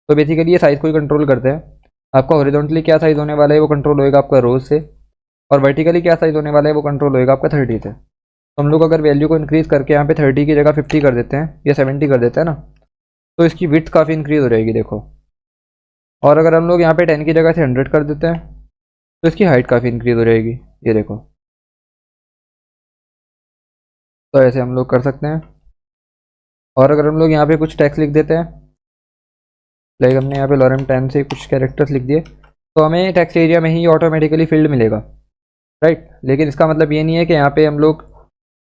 तो बेसिकली ये साइज़ को ही कंट्रोल करते हैं। आपका हॉरिजॉन्टली क्या साइज़ होने वाला है वो कंट्रोल होएगा आपका रोज से, और वर्टिकली क्या साइज़ होने वाला है वो कंट्रोल होएगा आपका 30 से। तो हम लोग अगर वैल्यू को इंक्रीज़ करके यहाँ पे 30 की जगह 50 कर देते हैं या 70 कर देते हैं ना, तो इसकी विड्थ काफ़ी इंक्रीज़ हो जाएगी देखो। और अगर हम लोग यहाँ पे 10 की जगह से 100 कर देते हैं तो इसकी हाइट काफ़ी इंक्रीज़ हो जाएगी, ये देखो। तो ऐसे हम लोग कर सकते हैं। और अगर हम लोग यहाँ पे कुछ टेक्स्ट लिख देते हैं, लाइक हमने यहाँ पे लॉरेम 10 से कुछ कैरेक्टर्स लिख दिए, तो हमें टेक्स्ट एरिया में ही ऑटोमेटिकली फील्ड मिलेगा, राइट। लेकिन इसका मतलब ये नहीं है कि यहाँ पे हम लोग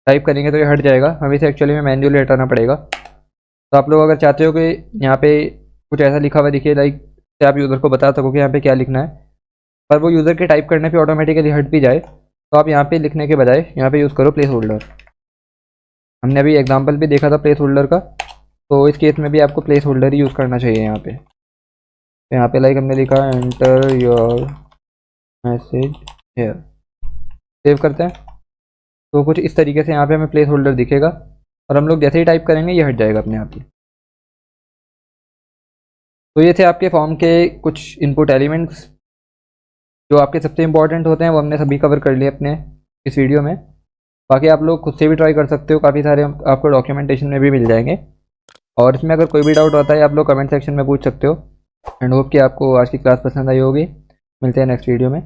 टाइप करेंगे तो ये हट जाएगा, हमें इसे एक्चुअली में मैन्युअली हटाना पड़ेगा। तो आप लोग अगर चाहते हो कि यहाँ पे कुछ ऐसा लिखा हुआ दिखे, लाइक आप यूज़र को बता सको कि यहाँ पे क्या लिखना है, पर वो यूज़र के टाइप करने पे ऑटोमेटिकली हट भी जाए, तो आप यहाँ पे लिखने के बजाय यहाँ पे यूज़ करो प्लेस होल्डर। हमने अभी एग्जांपल भी देखा था प्लेस होल्डर का, तो इस केस में भी आपको प्लेस होल्डर ही यूज़ करना चाहिए यहाँ पे। तो यहाँ पे लाइक हमने लिखा enter your message hair, save करते हैं। तो कुछ इस तरीके से यहाँ पे हमें प्लेस होल्डर दिखेगा, और हम लोग जैसे ही टाइप करेंगे ये हट जाएगा अपने आप ही। तो ये थे आपके फॉर्म के कुछ इनपुट एलिमेंट्स जो आपके सबसे इंपॉर्टेंट होते हैं, वो हमने सभी कवर कर लिए अपने इस वीडियो में। बाकी आप लोग खुद से भी ट्राई कर सकते हो, काफ़ी सारे आपको डॉक्यूमेंटेशन में भी मिल जाएंगे। और इसमें अगर कोई भी डाउट होता है आप लोग कमेंट सेक्शन में पूछ सकते हो। एंड होप कि आपको आज की क्लास पसंद आई होगी। मिलते हैं नेक्स्ट वीडियो में।